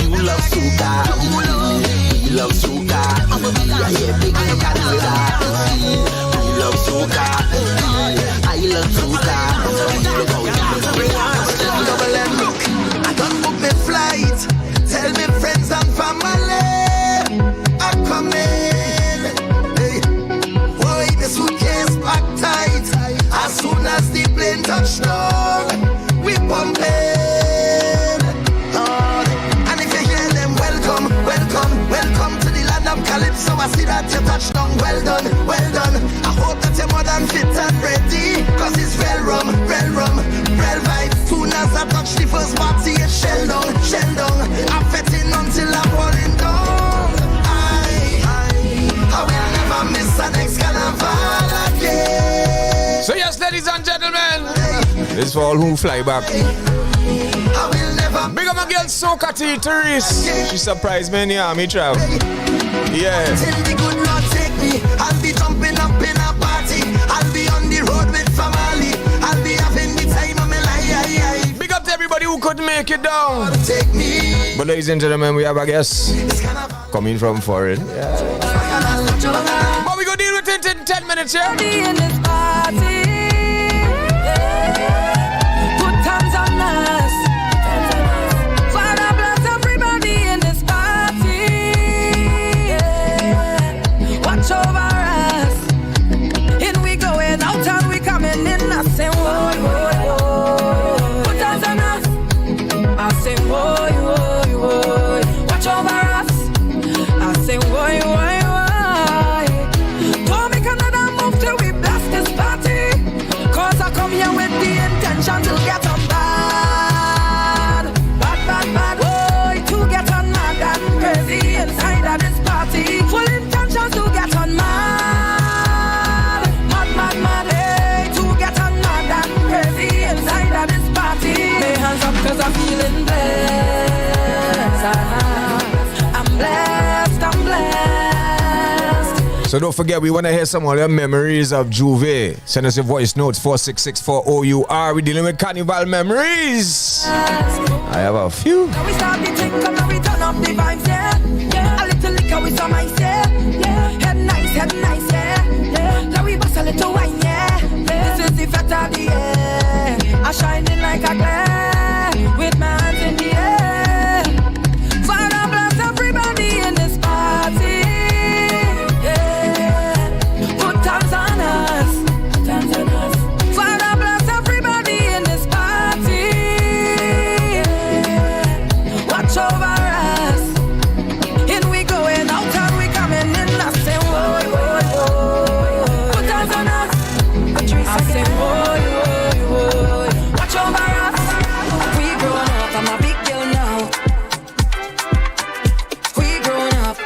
you love soca, we love soca, yeah, big in Canada. We love soca, I love soca. I don't book my flight, tell me friends and family are coming. Hey, boy, the suitcase packed tight. As soon as the plane touch down, we pumping. And if you hear them, welcome, welcome, welcome to the land of Calypso. I see that you touched down, well done, well done. I hope that you're more than fit and ready, cause it's real rum, real vibe. Soon as I touch the first party, it's shell down. I'm fetting until I'm falling down. I will never miss the next carnival again. So yes, ladies and gentlemen, this is for all who fly back. Big up my girl Soca T, Therese. She surprised me in the army travel. Yeah. Till the good Lord take me, I'll be jumping up in a party. I'll be on the road with family. I'll be having the time of my life. Big up to everybody who couldn't make it down. Take me. But ladies and gentlemen, we have a guest coming from foreign. Yeah. But we gonna deal with it in 10 minutes, yeah? In this party, put hands on us. Father bless everybody in this party. Watch over us. In we going out and we coming in. I say, whoa, whoa, whoa. Put hands on us. I say, whoa, whoa, whoa. Watch over us. I say, whoa, whoa, whoa. Don't make another move till we blast this party. Cause I come here with the intention to get on bad. Bad. Boy, to get on mad and crazy inside of this party. Full intention to get on mad. Mad. Hey, to get on mad and crazy inside of this party. Lay hands up cause I'm feeling blessed. I'm blessed. So don't forget, we want to hear some of your memories of Juve. Send us your voice notes, 4664 O.U.R. We're dealing with carnival memories. I have a few. Now we start the drink, come and we turn up the vibes, yeah. A little liquor with some ice, yeah. Head nice, yeah. Now we bust a little wine, yeah. This is the fat of the year. I'm shining like a glare with my hands in the air. Father bless everybody in this party. Father bless everybody in this party. Watch over us. In we going out and we coming in. I say whoa, whoa, whoa. Put hands on us. I say whoa, whoa, whoa. Watch over us. We grown up, I'm a big girl now. We grown up.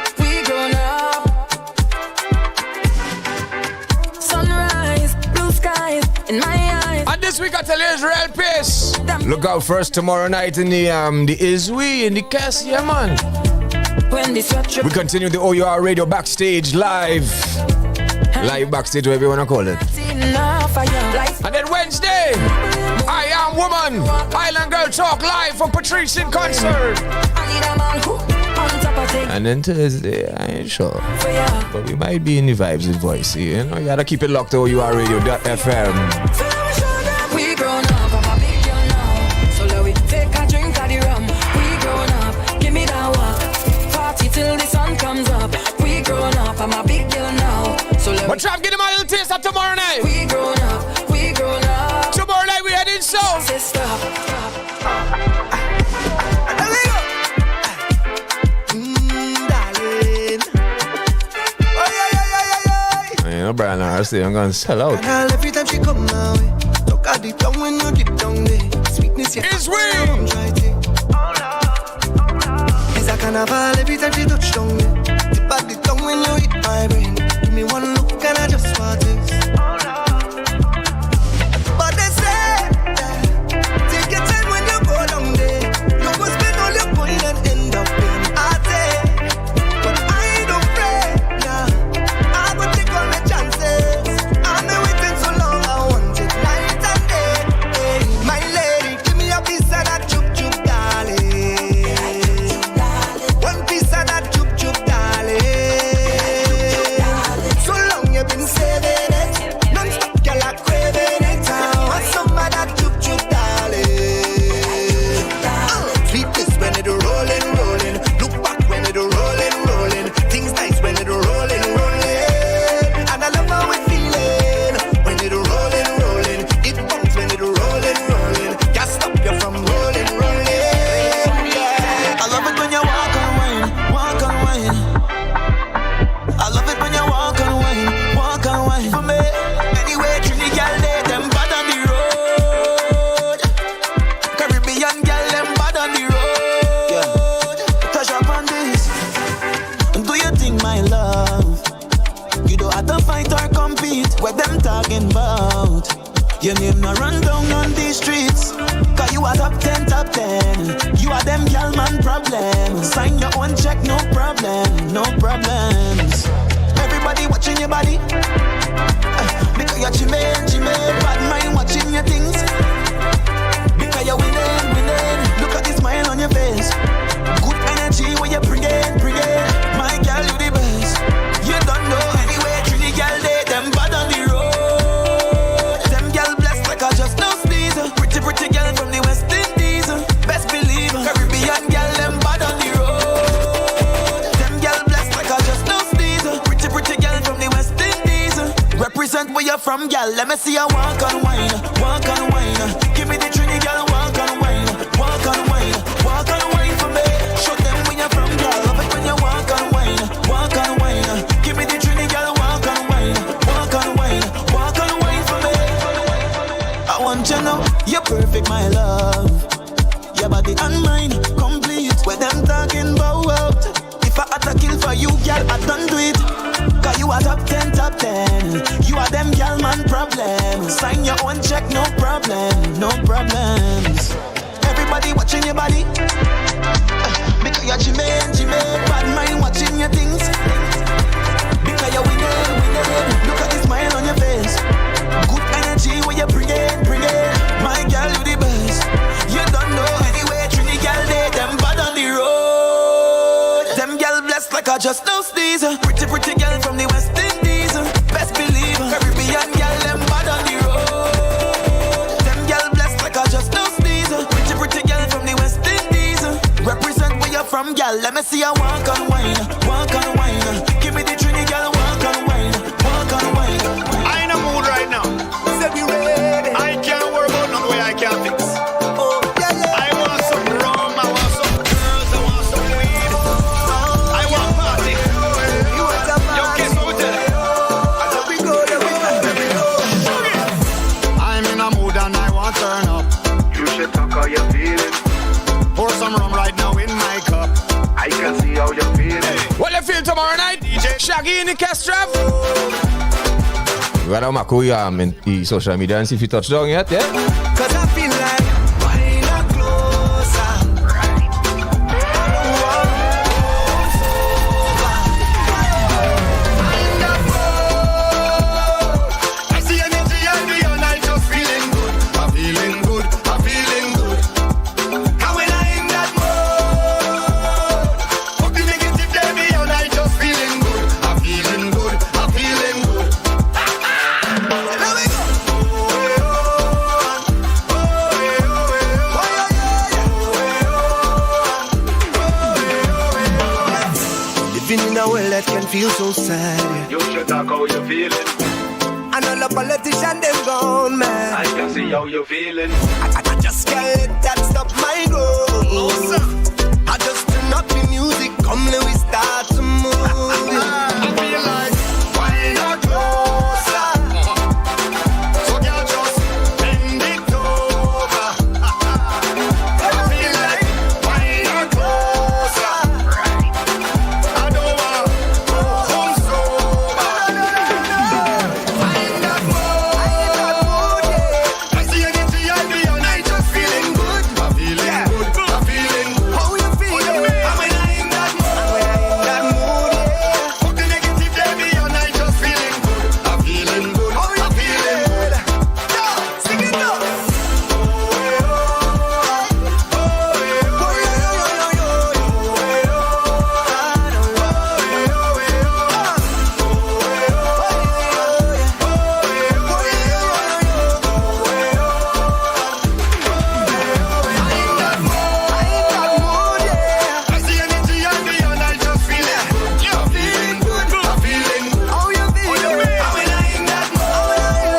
Sunrise, blue skies in my eyes. And this week I tell you it's real pace. Look out first tomorrow night in the Iswi in the Cass, yeah man. We continue the O.U.R. radio backstage live backstage, whatever you wanna call it. And then Wednesday, I Am Woman, Island Girl Talk live from Patrice in concert. And then Thursday, I ain't sure, but we might be in the vibes with voice, you know. You gotta keep it locked to O.U.R. radio.fm. We grown up, I'm a big girl now. So let we take a drink of the rum. We grown up, give me that one. Party till the sun comes up. We grown up, I'm a big girl now. So let but Trav, give them a little taste of tomorrow night. We grown up, we sound. Sister. You know, Brian Harsley, I'm gonna sell out. And every time she come my way, look at the down when you dip down there. Sweetness, yeah. It's way. It's a carnival every time she touch down there. Tip at the tongue when you hit my brain. Give me one look and I just want this. But they say, take your time when you go down there. You go spend all your coin and end up in a day. But I don't pray, nah. I go take all my chances. I've been waiting so long, I want it night and day. Hey, my lady, give me a piece of that chup chup, darling. One piece of that chup chup, darling. So long you've been saving it, non-stop girl are craving it. I want some of that chup chup, darling. Sweetness when it rolling, rolling. Look back when it rolling, rolling. Things nice when it rolling, rolling. And I love how it feeling when it rolling, rolling. It bounce when it rolling, rolling. Can't stop you from rolling, rolling. I love it when you walk and wine, walk and wine. I love it when you walk and wine for me. Anyway, Trinidad girl, they them bad on the road. Caribbean girl, them bad on the road. Touch up on this. Do you think, my love, you don't have to fight or compete? What them talking about? Your name no run down on these streets. Cause you are top 10, top 10. You are them girl man problem. Sign your own check, no problem, no problems. Everybody watching your body. Because you're chimay. Bad mind watching your things. Because you're winning. Look at the smile on your face. Good energy when you bring it. My girl, you the best. You don't know anyway, Trinity girl, they them bad on the road. Them girl blessed like I just no sneeze. Pretty girl from the West Indies. Best believe Caribbean girl, them bad on the road. Them girl blessed like I just no sneeze. Pretty girl from the West Indies. Represent where you're from, girl. Let me see you walk and wine. Give me the Trinity girl, walk and wine for me. Show them where you're from, girl. Love it when you walk and wine. Give me the Trinity girl, walk and wine for me. I want you know you're perfect, my love. Your body and mine complete. Where them talking about? If I had to kill for you, girl, I done do it. Cause you are top 10, top 10. You are them girl man problem. Sign your own check, no problem, no problems. Everybody watching your body. Because you're chimay. Bad mind watching your things. Because you're winning. Look at the smile on your face. Good energy when you bring it. My girl, you the best. You don't know anyway, Trinity girl, they them bad on the road. Them girl blessed like I just no sneeze. Pretty girl from the West Indies. Best believe Caribbean girl, them bad on the road. Them girl blessed like I just no sneeze. Pretty girl from the West Indies. Represent where you're from, girl. Let me see you walk and wine. Give me the Trinity girl, walk and wine. I in a mood right now. Said we ready. I can't worry about nothing way I can't fix. I want some rum, I want some girls, I want some weed. I want party. You want a Yo, guess what we tell you? we go. I'm in a mood and I want turn up. You should talk how you're feeling. Pour some rum right now in my cup. I can see how you're feeling. What you feel tomorrow night? Shaggy in the Castrap. We gaan maken in die social media en see if you touch down yet, yeah? Cause I feel like why not closer. I see energy on me and I just feeling good. I'm feeling good. And when I in that mode, fuck the negative day me and I just feeling good. I'm feeling good. Let me go. Living in a world that can feel so sad. You should talk how you're feeling. I And all the politicians, them gone, man. I can see how you're feeling. I just can't let that stop my growth. No, sir. I just turn up the music, come let we start to move. I feel like, why not closer? So girl, just bend it over. I feel like, why not closer? I don't want to go home sober. Find that mood, yeah. I see energy, I be and I just feeling good. I'm feeling good, I'm feeling good. How you feeling? I'm in that mood, yeah. Fuck the negative, baby, and I just feeling good. I'm feeling good, I'm feeling good. Yo, sing it up. I see energy, I be and I just feeling good. I'm feeling good, I'm feeling good. How you feeling? I'm in that mood, yeah.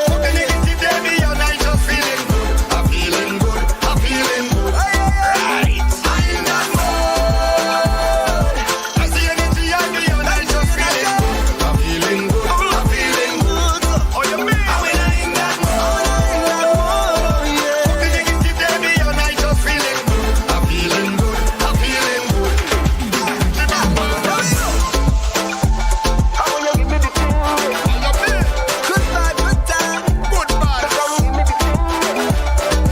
Fuck the negative, baby, and I just feeling good. I'm feeling good, I'm feeling good. Right, I'm in that mood. I see energy, I be and I just feeling good. I'm feeling good, I'm feeling good. Oh, you mean? I'm in that mood, yeah. Fuck the negative, baby, and I just feeling good. I'm feeling good, I'm feeling good. How you give me the thing? Good vibe, good time. Good vibes. Give me the thing.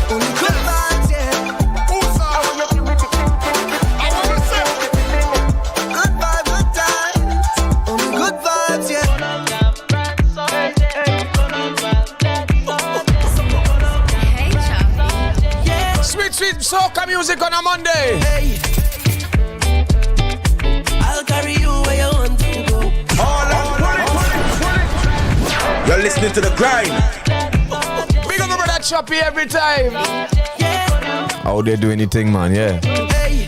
Only good vibes, yeah. How you give me the thing? I want to say good vibe, good time. Only good vibes, yeah. Sweet, sweet soca music on a Monday. Hey, I'll carry you where you want to go. You're listening to the grind. Big up that choppy every time. How they do anything, man, yeah. Hey,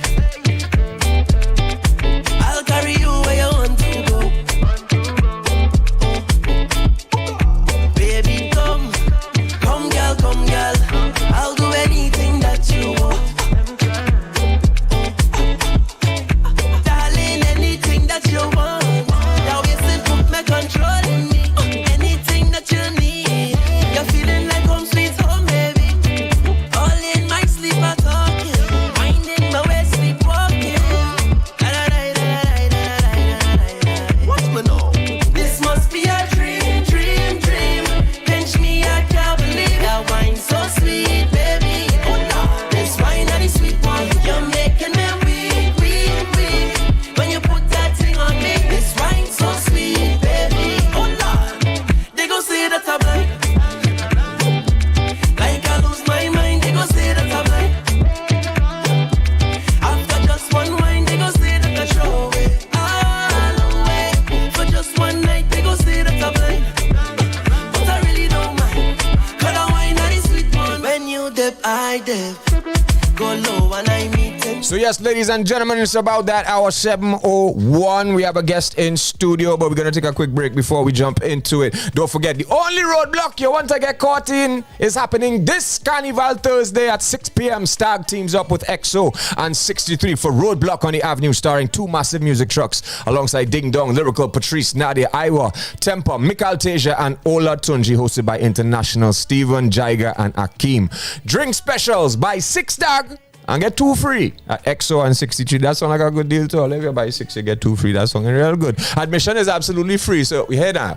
I'll carry you where you want to go. Baby, come, come, girl. I'll do anything that you want. Darling, anything that you want. Now you put my control in me. Anything that you need. You're feeling like home sweet home, baby. All in my sleep, I talking. Minding my way, sleepwalking. Watch me now. This must be a dream, dream, dream. Pinch me, I can't believe that wine so sweet, baby. Oh no, this wine are the sweet one. You're making me weak, weak, weak. When you put that thing on me, this wine so sweet, baby. Oh no, they gon' say that I'm blind. Like I lose my mind, they gon' say that I'm blind. After just one wine, they gon' say that I throw away all away. For just one night, they gon' say that I'm blind. But I really don't mind, 'cause the wine are the sweet one. When you dip, I dip. Go low and I meet him. So yes, ladies and gentlemen, it's about that hour 7:01. We have a guest in studio, but we're going to take a quick break before we jump into it. Don't forget, the only roadblock you want to get caught in is happening this Carnival Thursday at 6 p.m. Stag teams up with XO and 63 for Roadblock on the Avenue, starring two massive music trucks alongside Ding Dong, Lyrical, Patrice, Nadia, Iowa, Temper, Mikal Teja, and Ola Tunji, hosted by International, Steven, Jaiga, and Akeem. Drink specials by 6 Stag and get 2 free at XO and 63. That sounds like a good deal too. If you buy 6, you get 2 free. That sounds real good. Admission is absolutely free, so we head on.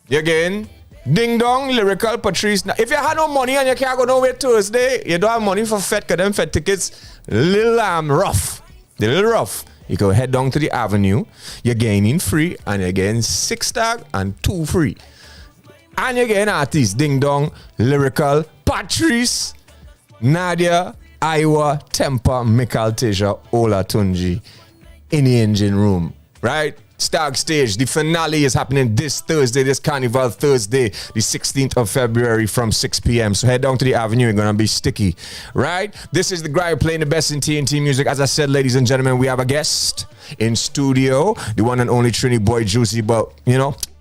Again, Ding Dong, Lyrical, Patrice. Now, if you have no money and you can't go nowhere Thursday, you don't have money for Fed, because them Fed tickets little rough. They're a little rough. You go head down to the Avenue, you're gaining free, and you're getting 6 Stag and 2 free. And you're getting artists, Ding Dong, Lyrical, Patrice, Nadia, Iowa, Temper, Mikal Teja, Ola Tunji in the engine room, right? Stag Stage. The finale is happening this Thursday, this Carnival Thursday, the 16th of February from 6 p.m. So head down to the Avenue. You're going to be sticky, right? This is the Grind playing the best in TNT music. As I said, ladies and gentlemen, we have a guest in studio, the one and only Triniboi Joocie. But, you know,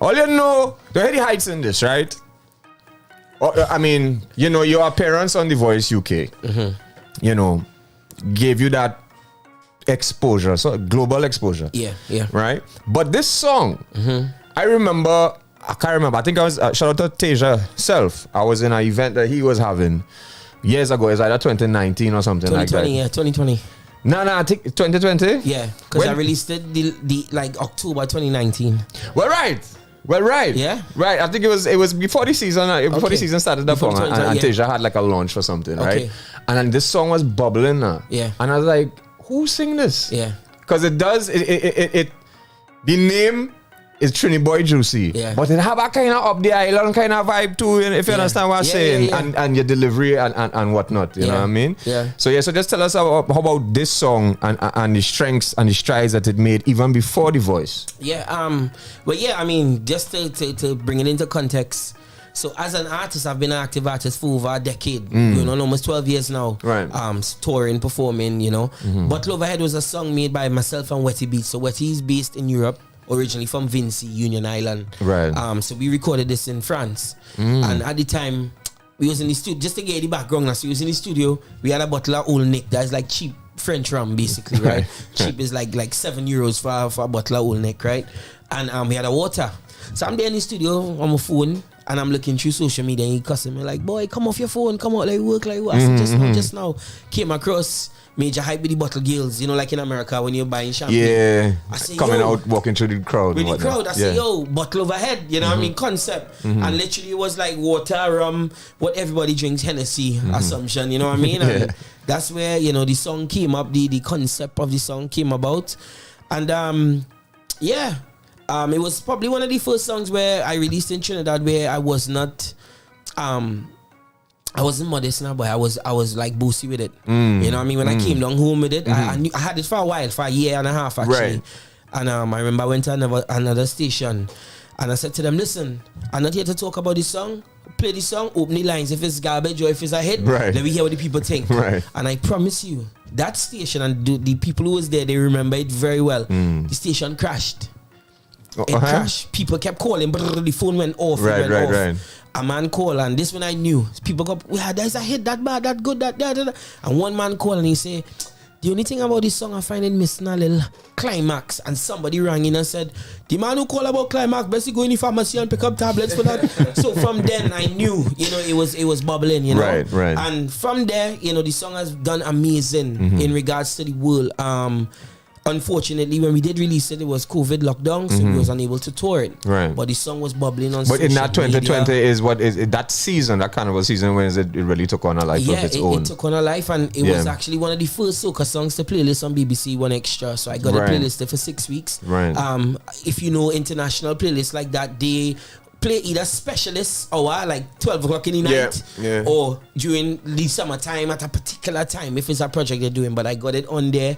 All you know, the Heady Heights in this, right? I mean, you know, your appearance on The Voice UK, you know, gave you that exposure, so global exposure. Yeah. Right? But this song, I can't remember. I think I was, shout out to Tasia Self. I was in an event that he was having years ago. It's either 2019 or something like that. 2020. No, I think 2020? Yeah, because I released it the like October 2019. Well, right. Yeah. Right. I think it was before the season. Before the season started up, and Tasia had like a launch or something, right? And then this song was bubbling. Yeah. And I was like, who sing this? Yeah. Because it the name is Triniboi Joocie, but it have a kind of up the island kind of vibe too, if you understand what I'm saying, and your delivery and whatnot, you know what I mean? Yeah. So just tell us how about this song and the strengths and the strides that it made even before The Voice. Yeah. But yeah, I mean, just to bring it into context. So as an artist, I've been an active artist for over a decade. You know, almost 12 years now. Right. Touring, performing, you know. Bottle Overhead was a song made by myself and Wetty Beats. So Wetty is based in Europe, originally from Vinci, Union Island. Right. So we recorded this in France. And at the time, we was in the studio, just to get the background now. So we was in the studio, we had a bottle of Old Nick that's like cheap French rum, basically, right? Cheap is like €7 for a bottle of Old Nick, right? And we had a water. So I'm there in the studio on my phone, and I'm looking through social media, and he cussing me like, boy, come off your phone, come out, like work like what? I said, just now, came across major hype with the bottle girls, you know, like in America when you're buying champagne. Yeah, I say, coming out, walking through the crowd. With the crowd, I say, bottle overhead, you know what I mean, concept. And literally it was like water, rum, what everybody drinks, Hennessy, assumption, you know what I mean? And that's where, you know, the song came up, the concept of the song came about. And it was probably one of the first songs where I released in Trinidad where I was not, I wasn't modest now, but I was like boosty with it. You know what I mean? When I came down home with it, I had it for a while, for a year and a half actually. Right. And I remember I went to another station, and I said to them, listen, I'm not here to talk about this song. Play the song, open the lines. If it's garbage or if it's a hit, let me hear what the people think. Right. And I promise you, that station and the people who was there, they remember it very well. The station crashed. It crashed. People kept calling, but the phone went off. Right. A man called, and this when I knew. People go, there's a hit, that bad, that good, that. And one man called and he say, the only thing about this song I find it missing a little climax. And somebody rang in and said, the man who called about climax, best go in the pharmacy and pick up tablets for that. So from then I knew, you know, it was bubbling, you know. Right. And from there, you know, the song has done amazing in regards to the world. Unfortunately, when we did release it, it was COVID lockdown, so we was unable to tour it. Right. But the song was bubbling on. But in that 2020 media. is what is it, that season, that carnival season, when it really took on a life of its own. It took on a life, and it was actually one of the first soca songs to playlist on BBC One Extra. So I got a playlist there for 6 weeks. Right. If you know international playlists like that, they play either specialist hour like 12 o'clock in the night or during the summertime at a particular time if it's a project they're doing. But I got it on there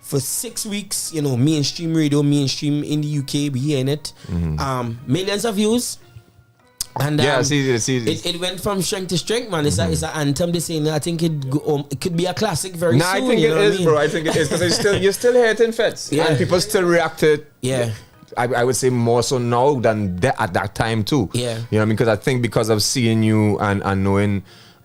for 6 weeks, you know, mainstream radio, mainstream in the UK, we hearing it. Millions of views. And it went from strength to strength, man. It's an anthem. They saying I think it could be a classic very soon. I think it is, bro. I think it is because you're still hitting fits, and people still react to it. Yeah. I would say more so now than at that time too. Yeah. You know what I mean? Because I think because of seeing you and knowing,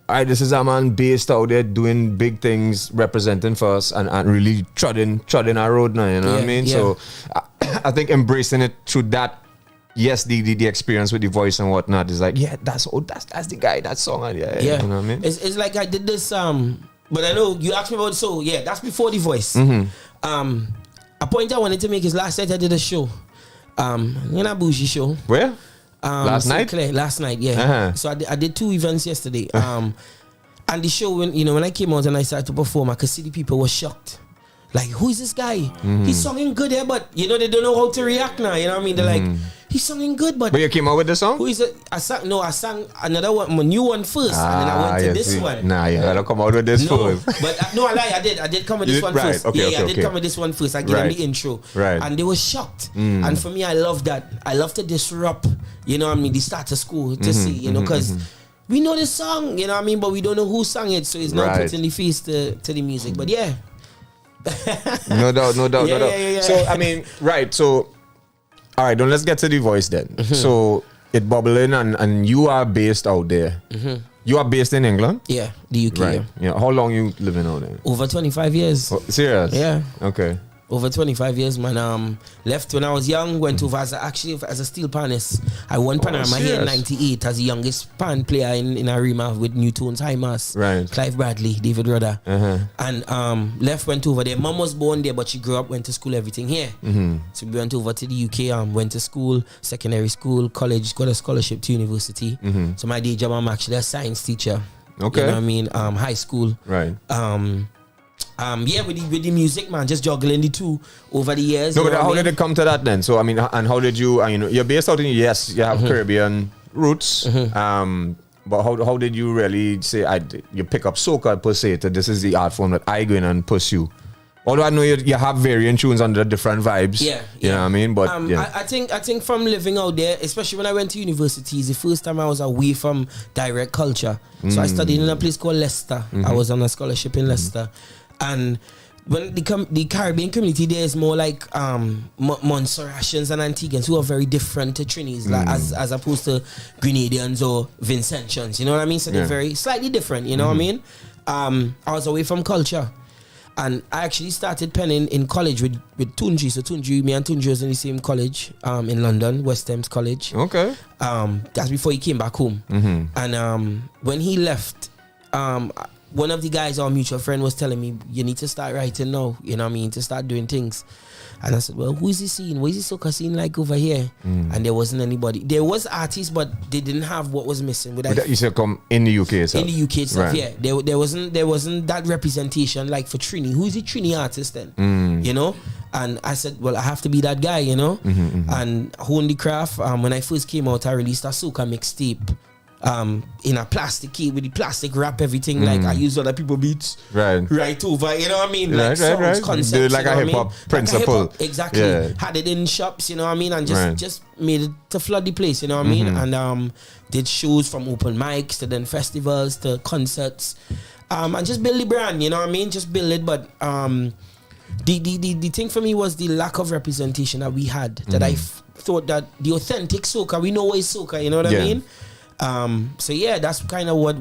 this is a man based out there doing big things, representing for us and really treading our road now, you know what I mean? So I think embracing it through that, yes, the experience with the voice and whatnot is like, that's the guy, that song. Yeah. You know what I mean? It's like I did this, but I know you asked me about it, that's before the voice. A point I wanted to make is last night I did a show. A bougie show. Where? Last night? Last night, So I did 2 events yesterday. And the show, when I came out and I started to perform, I could see the people were shocked. Like, who is this guy? He's singing good here, but they don't know how to react now. You know what I mean? They're like, he's singing good, but you came out with the song? Who is it? I sang another one, my new one first, and then I went to this one. Nah, you gotta come out with this first. But I lie. I did come with this one first. Okay, I did come with this one first. I gave them the intro, and they were shocked. And for me, I love that. I love to disrupt, you know what I mean, the status quo to see, because we know the song, you know what I mean, but we don't know who sang it, so it's not putting the face to the music. But no doubt. Yeah. So I mean, so All right, then let's get to the voice then. So it bubbling and you are based out there. You are based in England? Yeah, the UK. Right. Yeah. How long you living out there? Over 25 years. Oh, serious? Yeah. Okay. Over 25 years, man. Left when I was young, went over as a steel panist. I won Panorama here in 98 as the youngest pan player in Arima with Newton's High Mass. Right. Clive Bradley, David Rudder. And left, went over there. Mom was born there, but she grew up, went to school, everything here. So we went over to the UK, went to school, secondary school, college, got a scholarship to university. So my day job, I'm actually a science teacher. Okay. You know what I mean? High school. Right. Yeah, with the music, man, just juggling the two over the years. No, but how did it come to that then? So I mean, and how did you? You're based out in you have Caribbean roots. But how did you really say you pick up soca per se? That this is the art form that I go in and pursue. Although I know you have varying tunes under different vibes. Yeah, you know what I mean. But I think from living out there, especially when I went to university, it's the first time I was away from direct culture. So I studied in a place called Leicester. I was on a scholarship in Leicester. And when the Caribbean community there is more like Montserratians and Antiguans who are very different to Trinis, like as opposed to Grenadians or Vincentians, you know what I mean? So they're very slightly different, you know what I mean? I was away from culture. And I actually started penning in college with Tunji. So me and Tunji was in the same college in London, West Thames College. Okay. That's before he came back home. And when he left, one of the guys, our mutual friend, was telling me, you need to start writing now, you know what I mean, to start doing things. And I said, well, who is the scene? What is the soca scene like over here? And there wasn't anybody. There was artists, but they didn't have what was missing. But that used to come in the UK itself? In the UK itself, right. Yeah. There wasn't that representation like for Trini. Who's the Trini artist then? You know? And I said, well, I have to be that guy, you know? And honed the craft. When I first came out, I released a soca mixtape. In a plastic key with the plastic wrap, everything like I use other people beats right over, you know what I mean? Like songs, concepts, do like a hip hop principle. Like exactly. Yeah. Had it in shops, you know what I mean? And just made it to flood the place, you know what I mean? And did shows from open mics to then festivals to concerts. And just build the brand, you know what I mean? Just build it, but the thing for me was the lack of representation that we had. That I thought that the authentic soca, we know what is soca, you know what I mean? So yeah, that's kind of what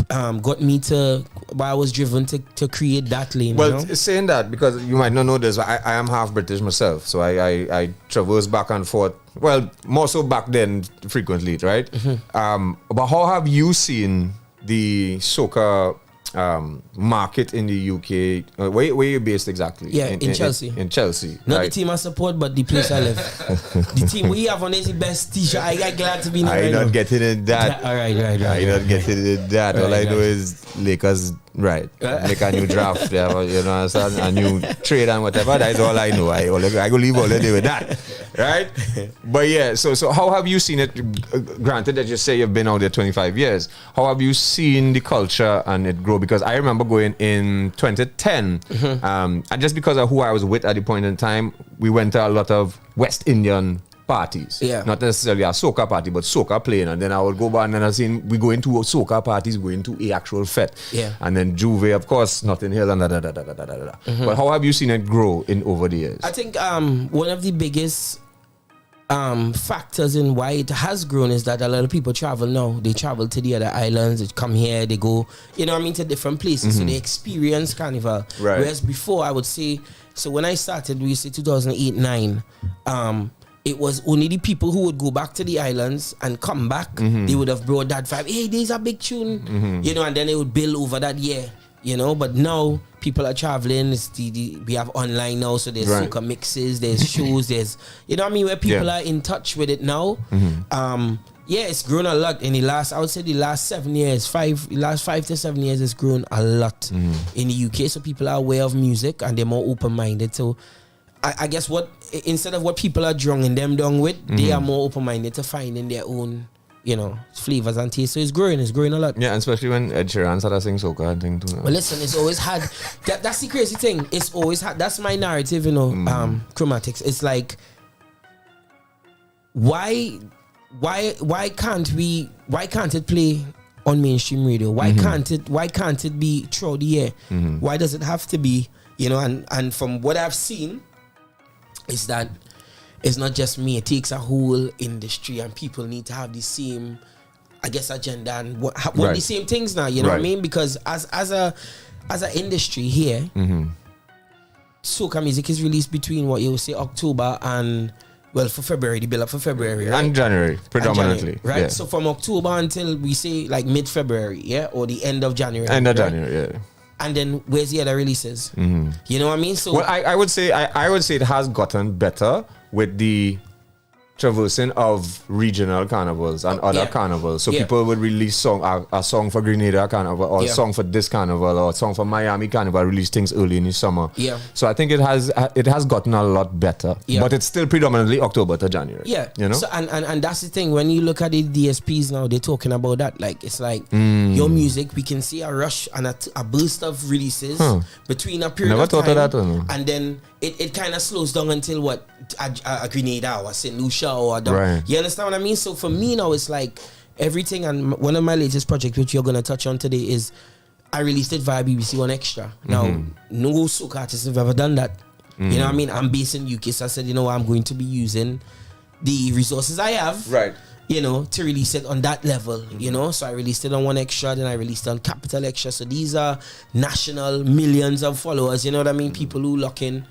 got me to why I was driven to create that lane. Well, you know? Saying that, because you might not know this, I am half British myself, so I traverse back and forth. Well, more so back then, frequently, right? But how have you seen the soca market in the UK? Where are you based exactly? Yeah, in Chelsea. In Chelsea. Not right. the team I support, but the place I live. The team we have on is the best t-shirt. I glad to be in it. I'm not getting in that. All right. I'm not getting in that. All I know is Lakers, right. Make a new draft, you know, understand? A new trade and whatever. That's all I know. I go leave all the day with that. Right? But yeah, so how have you seen it? Granted that you say you've been out there 25 years. How have you seen the culture and it grow? Because I remember going in 2010, and just because of who I was with at the point in time, we went to a lot of West Indian parties. Yeah. Not necessarily a soca party, but soca playing. And then I would go back and I seen we go into soca parties, going to a actual fete. Yeah. And then Juve, of course, Notting Hill and But how have you seen it grow in over the years? I think one of the biggest factors in why it has grown is that a lot of people travel now. They travel to the other islands, they come here, they go, you know what I mean, to different places. So they experience carnival. Right. Whereas before, I would say, so when I started, we say 2008-9, it was only the people who would go back to the islands and come back. They would have brought that vibe. Hey, there's a big tune, you know, and then they would build over that year, you know. But now people are traveling. We have online now, so there's soca mixes, there's shows, there's, you know what I mean, where people are in touch with it now. Yeah, it's grown a lot in the last, I would say the last 7 years, last 5 to 7 years, it's grown a lot in the UK. So people are aware of music and they're more open-minded. So I guess instead of what people are drowning them down with, they are more open-minded to finding their own, you know, flavors and tastes. So it's growing a lot. Yeah, and especially when Ed Sheeran started singing soca and thing too. Well, listen, it's always had that's the crazy thing. It's always had, that's my narrative, you know, Chromatics. It's like, why can't it play on mainstream radio? Why can't it be throughout the year? Why does it have to be, you know, and from what I've seen is that it's not just me. It takes a whole industry, and people need to have the same, I guess, agenda and what the same things now. You know what I mean? Because as a industry here, soca music is released between what you would say October and for February, the build up for February, right? And January, predominantly, and January, right? Yeah. So from October until we say like mid-February, or the end of January. End of January, yeah. And then where's the other releases? You know what I mean? So I would say it has gotten better with the traversing of regional carnivals and other carnivals. So people would release a song for Grenada Carnival, or a song for this carnival, or a song for Miami Carnival, release things early in the summer. Yeah. So I think it has gotten a lot better. Yeah. But it's still predominantly October to January. Yeah. You know? So and that's the thing. When you look at the DSPs now, they're talking about that. Like it's like your music, we can see a rush and a burst of releases between a period of time. Never thought of that. And then it kind of slows down until what a Grenada or St. Lucia or you understand what I mean? So for me now, it's like everything. And one of my latest projects, which you're gonna touch on today, is I released it via BBC One Extra. Now, no soca artists have ever done that. You know what I mean? I'm based in UK, so I said, I'm going to be using the resources I have, to release it on that level. So I released it on One Extra, then I released it on Capital Extra. So these are national millions of followers. You know what I mean? People who lock in.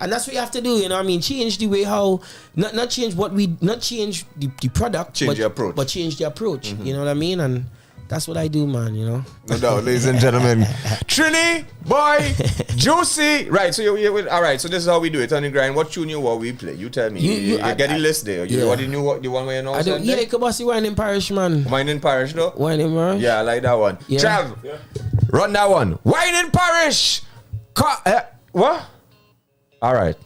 And that's what you have to do, you know what I mean? Change the way how, not change the product, change the approach. But change the approach, you know what I mean? And that's what I do, man, No doubt, ladies and gentlemen. Triniboi Joocie. Right, so all right, so this is how we do it on the grind. What tune we play? You tell me. You get the list there. What do you know? The one where you know? You can see Wine in Parish, man. Wine in Parish, though? Wine in Parish? Yeah, I like that one. Yeah. Trav, run that one. Wine in Parish. What? All right.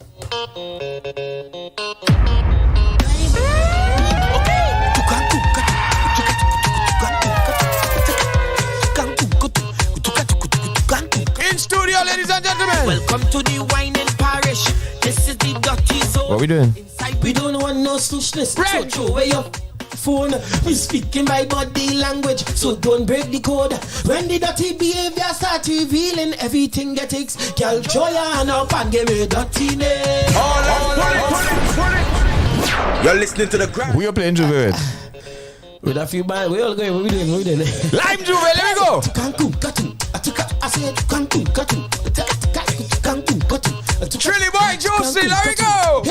In studio, ladies and gentlemen. Welcome to the Wine in Parish. This is the dirty zone. What we doing? We don't want no slushness. So throw away your phone. We speaking by body language, so don't break the code. When the dirty behavior start revealing, everything that takes girl joy and up and give me dirtiness. You're listening to the ground. We are playing Juve. With a few bands, we all going. What we doing? Lime Juve, let me go. Triniboi Joocie, let me go.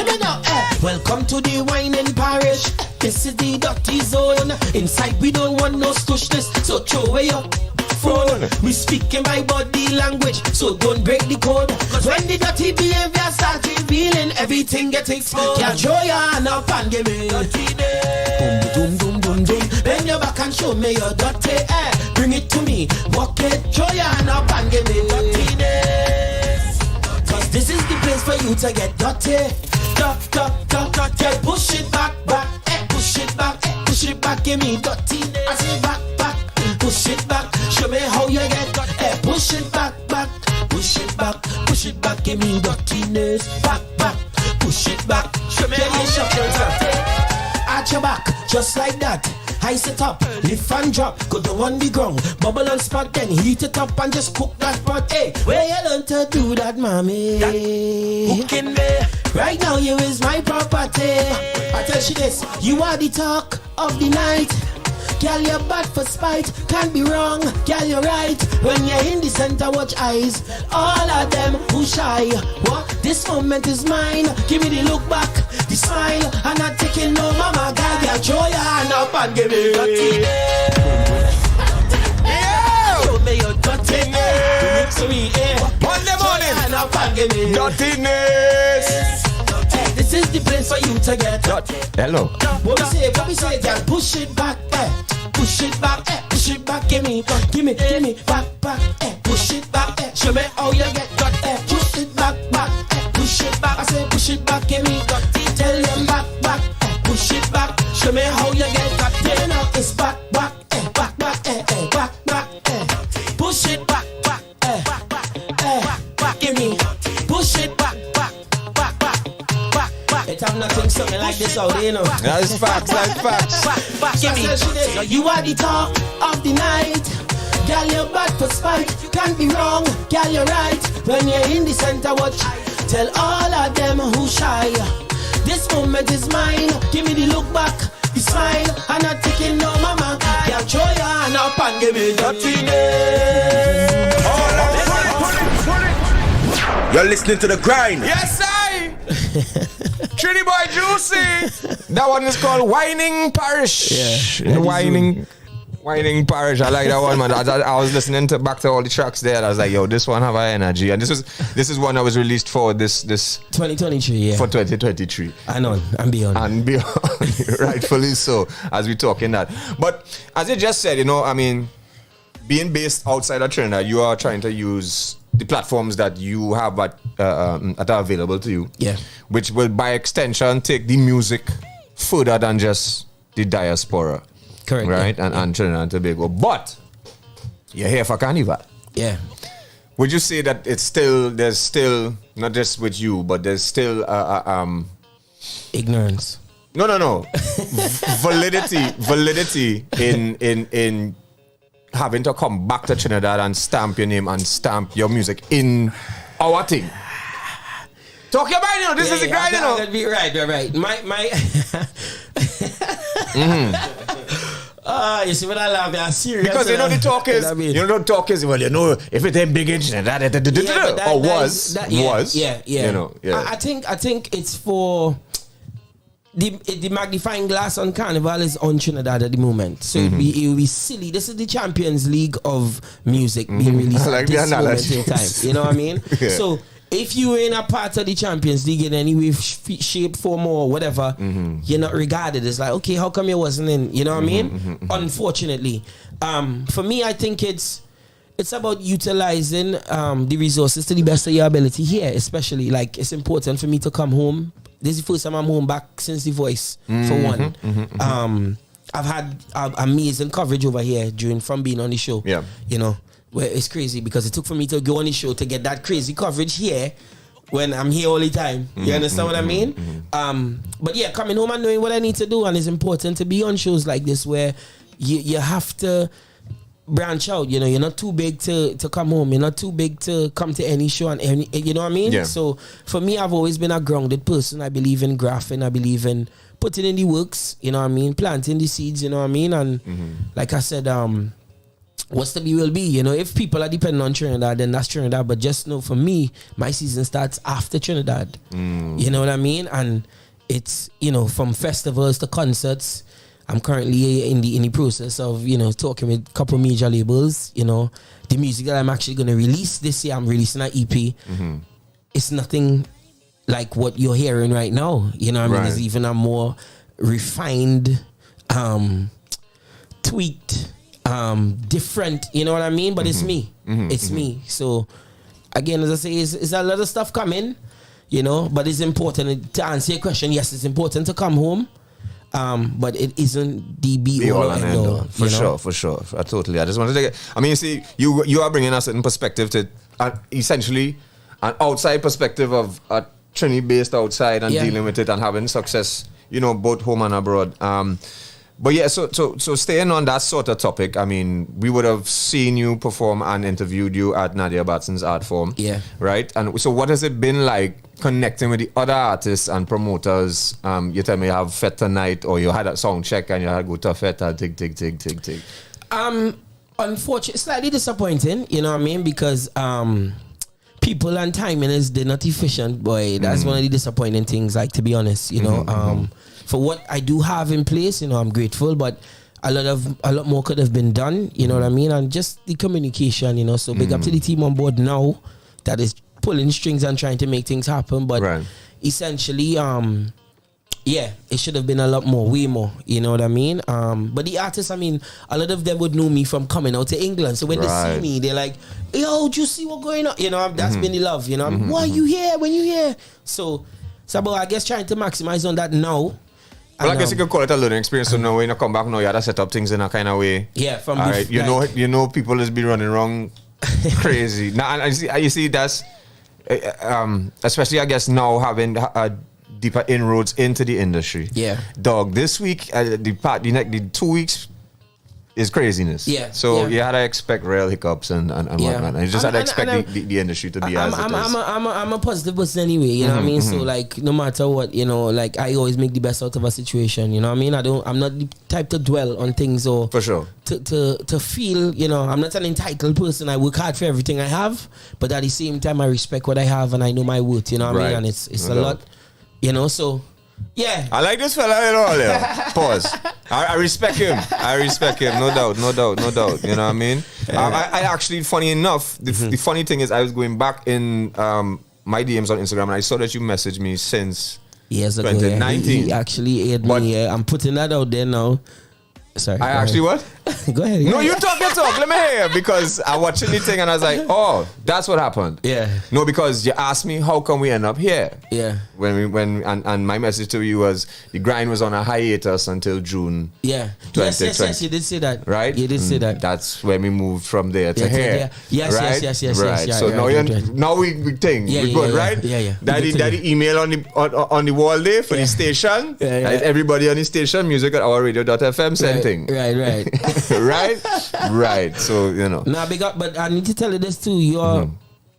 Welcome to the Wine in Parish. This is the dirty zone. Inside we don't want no stushness, so throw away your phone. We speaking by body language, so don't break the code. When the dirty behavior start revealing, everything gets exposed. Yeah, joy and up and give me dirtiness. Boom, boom, boom, boom, boom. Bend your back and show me your dirty air. Bring it to me, walk it, joy and up and give me dirtiness. Cause this is the place for you to get dirty. Dirty. Push it back, push it back, give me dirtiness. I say back, push it back, show me how you get dirty. Push it back, push it back, give me dirtiness. Back, push it back, show me how you get dirty. At your back, just like that. Ice it up, lift and drop, go down on the ground, bubble and spot, then heat it up and just cook that pot. Hey, where you learn to do that, mommy? Cooking me. Right now, you is my property. I tell you this, you are the talk of the night. Girl, you're bad for spite, can't be wrong. Girl, you're right. When you're in the center, watch eyes. All of them who shy. What? This moment is mine. Give me the look back, the smile. I'm not taking no mama. God, your joy and up and give me dirtiness. Show me your dirtiness. So me, Monday morning. And up and give me dirtiness. This is the place for you to get dirty. Hello. What we say, girl, push it back, push it back, give me, back, push it back, show me how you get dirty. Push it back, push it back, I say push it back, give me dirty. Tell them back, push it back, show me how you get dirty. Now it's back, push it back, give me, push it back. It have nothing something like this out there, That's facts. Give me. You are the talk of the night. Girl, you're bad for spite, can't be wrong. Girl, you're right. When you're in the center, watch. Tell all of them who shy. This moment is mine. Give me the look back, the smile. I'm not taking no mama. Girl, throw your hand up and give me dirty name. You're listening to The Grind. Yes, I. Triniboi Joocie. That one is called Whining Parish. Yeah. Whining Parish. I like that one, man. I was listening back to all the tracks there. And I was like, yo, this one have energy. And this is one that was released for this 2023, yeah. For 2023. I know, and beyond. And beyond. Rightfully so, as we talking that. But as you just said, you know, I mean, being based outside of Trinidad, you are trying to use the platforms that you have that are available to you. Yeah. Which will, by extension, take the music further than just the diaspora. Correct. Right? Yeah. And Trinidad and Tobago. But you're here for Carnival. Yeah. Would you say that there's still, not just with you, but there's still ignorance? No. validity in having to come back to Trinidad and stamp your name and stamp your music in our thing. Talk your mind, you know. This is the grind, you know. Right. My you see what I love, I'm serious. Because you know the talk is, well, you know, if it ain't big in Trinidad, was. Yeah. You know, yeah. I think it's for the magnifying glass on Carnival is on Trinidad at the moment. So it will be silly. This is the Champions League of music being released like at this moment in time. You know what I mean? Yeah. So if you're in a part of the Champions League in any way, shape, form, or whatever, you're not regarded. It's like, okay, how come you wasn't in? You know what I mean? Unfortunately. For me, I think it's about utilizing the resources to the best of your ability here, especially. Like, it's important for me to come home. This is the first time I'm home back since The Voice, for one. I've had amazing coverage over here from being on the show. Yeah. You know, where it's crazy because it took for me to go on the show to get that crazy coverage here when I'm here all the time. You understand what I mean? But yeah, coming home and knowing what I need to do, and it's important to be on shows like this where you have to branch out. You know, you're not too big to come home. You're not too big to come to any show and any, you know what I mean? Yeah. So for me, I've always been a grounded person. I believe in graphing. I believe in putting in the works, you know what I mean? Planting the seeds, you know what I mean? And like I said, what's to be will be. You know, if people are depending on Trinidad, then that's Trinidad. But just know, for me, my season starts after Trinidad. You know what I mean? And it's, you know, from festivals to concerts. I'm currently in the process of, you know, talking with a couple major labels. You know, the music that I'm actually going to release this year, I'm releasing an EP. It's nothing like what you're hearing right now. You know what I mean? It's even a more refined, tweaked, different, you know what I mean? But it's me. It's me. So again, as I say, it's a lot of stuff coming, you know, but it's important to answer your question. Yes, it's important to come home. But it isn't the be all and end all. For sure. I just wanted to get, I mean, you see, you are bringing a certain perspective to essentially an outside perspective of a Trini based outside and dealing with it and having success, you know, both home and abroad. But yeah, so staying on that sort of topic, I mean, we would have seen you perform and interviewed you at Nadia Batson's art form. Yeah. Right? And so what has it been like connecting with the other artists and promoters? You tell me you have fete tonight, or you had a sound check and you had to go to a fete and tig. Unfortunately, slightly disappointing, you know what I mean? Because people and timing they're not efficient, boy. That's one of the disappointing things, like, to be honest, you know. For what I do have in place, you know, I'm grateful, but a lot more could have been done, you know what I mean? And just the communication, you know. So big up to the team on board now that is pulling strings and trying to make things happen. But essentially, it should have been a lot more, way more, you know what I mean? But the artists, I mean, a lot of them would know me from coming out to England. So when they see me, they're like, yo, do you see what's going on? You know, that's been the love, you know. Why are you here when you here? So but I guess trying to maximize on that now. Well, I guess you could call it a learning experience. So now when you come back now, you had to set up things in a kind of way. Yeah, from all right, you know, people just be running wrong, crazy. Now, and you see that's especially, I guess, now having deeper inroads into the industry. Yeah, dog. This week, the 2 weeks is craziness. Yeah. So yeah. you had to expect real hiccups and whatnot. And you just had to expect the industry to be as it is. I'm a positive person anyway, you know what I mean? So like no matter what, you know, like I always make the best out of a situation, you know what I mean? I'm not the type to dwell on things or for sure. To feel, you know, I'm not an entitled person. I work hard for everything I have, but at the same time I respect what I have and I know my worth, you know what I mean? And it's a lot, you know, so yeah. I like this fella at all, yeah. Pause. I respect him. No doubt. You know what I mean? I actually, funny enough, the funny thing is I was going back in my DMs on Instagram and I saw that you messaged me since years ago. 2019. He actually aired me. Yeah. I'm putting that out there now. Sorry. I actually what? Go ahead. No, you talk. Let me hear, because I watched the thing and I was like, oh, that's what happened. Yeah. No, because you asked me how come we end up here. Yeah. And my message to you was the grind was on a hiatus until June. Yeah. Yes, you did say that. Right? You did say that. That's when we moved from there to here. Yes, right? yes. Right. So now we think we're good, right? Yeah. Daddy email on the wall there for the station. Yeah. Everybody on the station, music at ourradio.fm, same thing. Right. right. So you know. Nah, big up, but I need to tell you this too. You're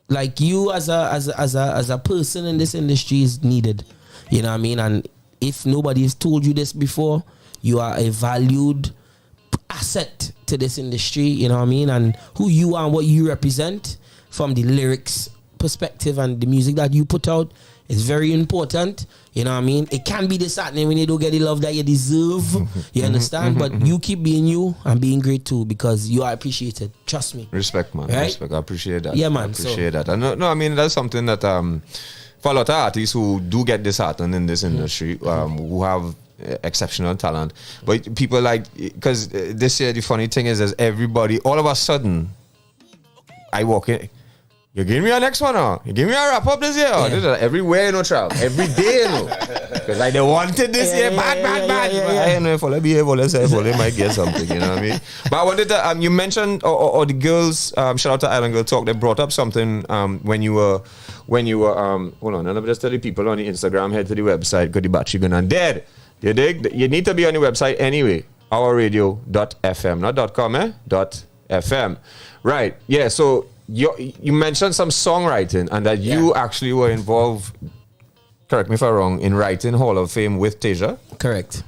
like you as a person in this industry is needed. You know what I mean? And if nobody has told you this before, you are a valued asset to this industry. You know what I mean? And who you are and what you represent from the lyrics perspective and the music that you put out is very important. You know what I mean? It can be disheartening when you don't get the love that you deserve. You understand? But you keep being you and being great too, because you are appreciated. Trust me. Respect, man. Right? Respect. I appreciate that. Yeah, man. I appreciate that. And no, I mean, that's something that for a lot of artists who do get disheartened in this industry, who have exceptional talent, but people like, because this year the funny thing is everybody, all of a sudden, I walk in. You give me a next one, or you give me a wrap up this year. Everywhere, you know, Trav. Every day, you know. Because I don't wanted this year, bad. I know if I behave, let's say, I might get something, you know what I mean? But I wanted to, you mentioned, or the girls, shout out to Island Girl Talk, they brought up something when you were, hold on, let me just tell the people on the Instagram, head to the website, because the battery gonna dead. You dig? You need to be on the website anyway. Ourradio.fm, not .com, .fm. Right, yeah, so you mentioned some songwriting and that you actually were involved, correct me if I'm wrong, in writing Hall of Fame with Tasia. Correct.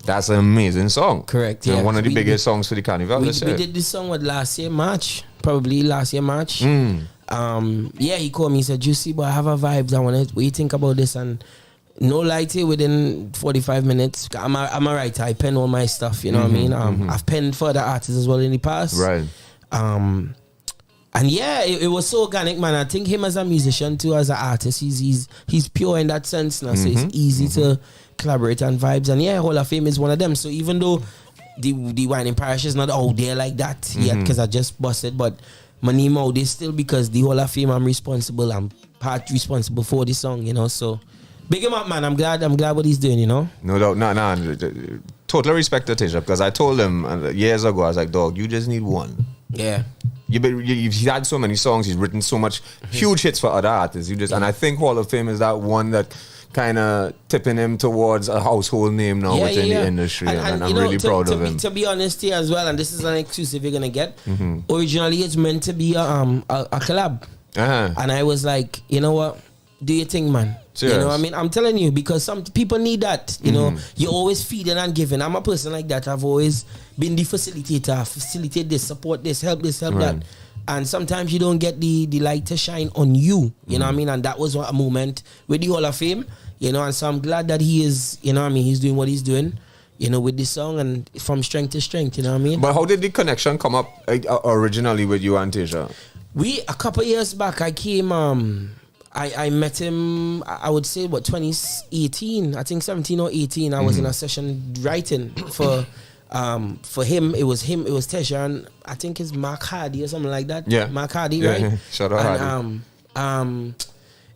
That's an amazing song. Correct, yeah. One of the biggest songs for the carnival. We did this song last year, March. Yeah, he called me, he said, Joocie, but I have a vibes. What do you think about this? And no lie to you, within 45 minutes, I'm a writer. I pen all my stuff, you know what I mean? I've penned for other artists as well in the past. Right. And yeah, it was so organic, man. I think him as a musician too, as an artist, he's pure in that sense now. So it's easy to collaborate and vibes. And yeah, Hall of Fame is one of them. So even though the Winding Parish is not out there like that yet, because I just busted, but my name out there still because the Hall of Fame, I'm part responsible for the song, you know. So big him up, man. I'm glad what he's doing, you know. No doubt, no. Totally respect the Tasia, because I told him years ago, I was like, dog, you just need one. Yeah. You've had so many songs, he's written so much huge hits for other artists. And I think Hall of Fame is that one that kind of tipping him towards a household name now within the industry. And I'm really proud of him. To be honest here as well, and this is an exclusive you're gonna get. Originally it's meant to be a collab. And I was like, you know what? Do your thing, man. Serious? You know what I mean? I'm telling you, because some people need that. You know, you're always feeding and giving. I'm a person like that. I've always been the facilitator. Facilitate this, support this, help that. And sometimes you don't get the light to shine on you. You know what I mean? And that was a moment with the Hall of Fame. You know, and so I'm glad that he is, you know what I mean, he's doing what he's doing, you know, with this song and from strength to strength, you know what I mean? But how did the connection come up originally with you and Tasia? A couple years back, I came, I met him, I would say, 2018, I think 17 or 18. I was in a session writing for him. It was Tasia, and I think it's Mark Hardy or something like that. Yeah. Mark Hardy, right? Yeah. Shout out Hardy.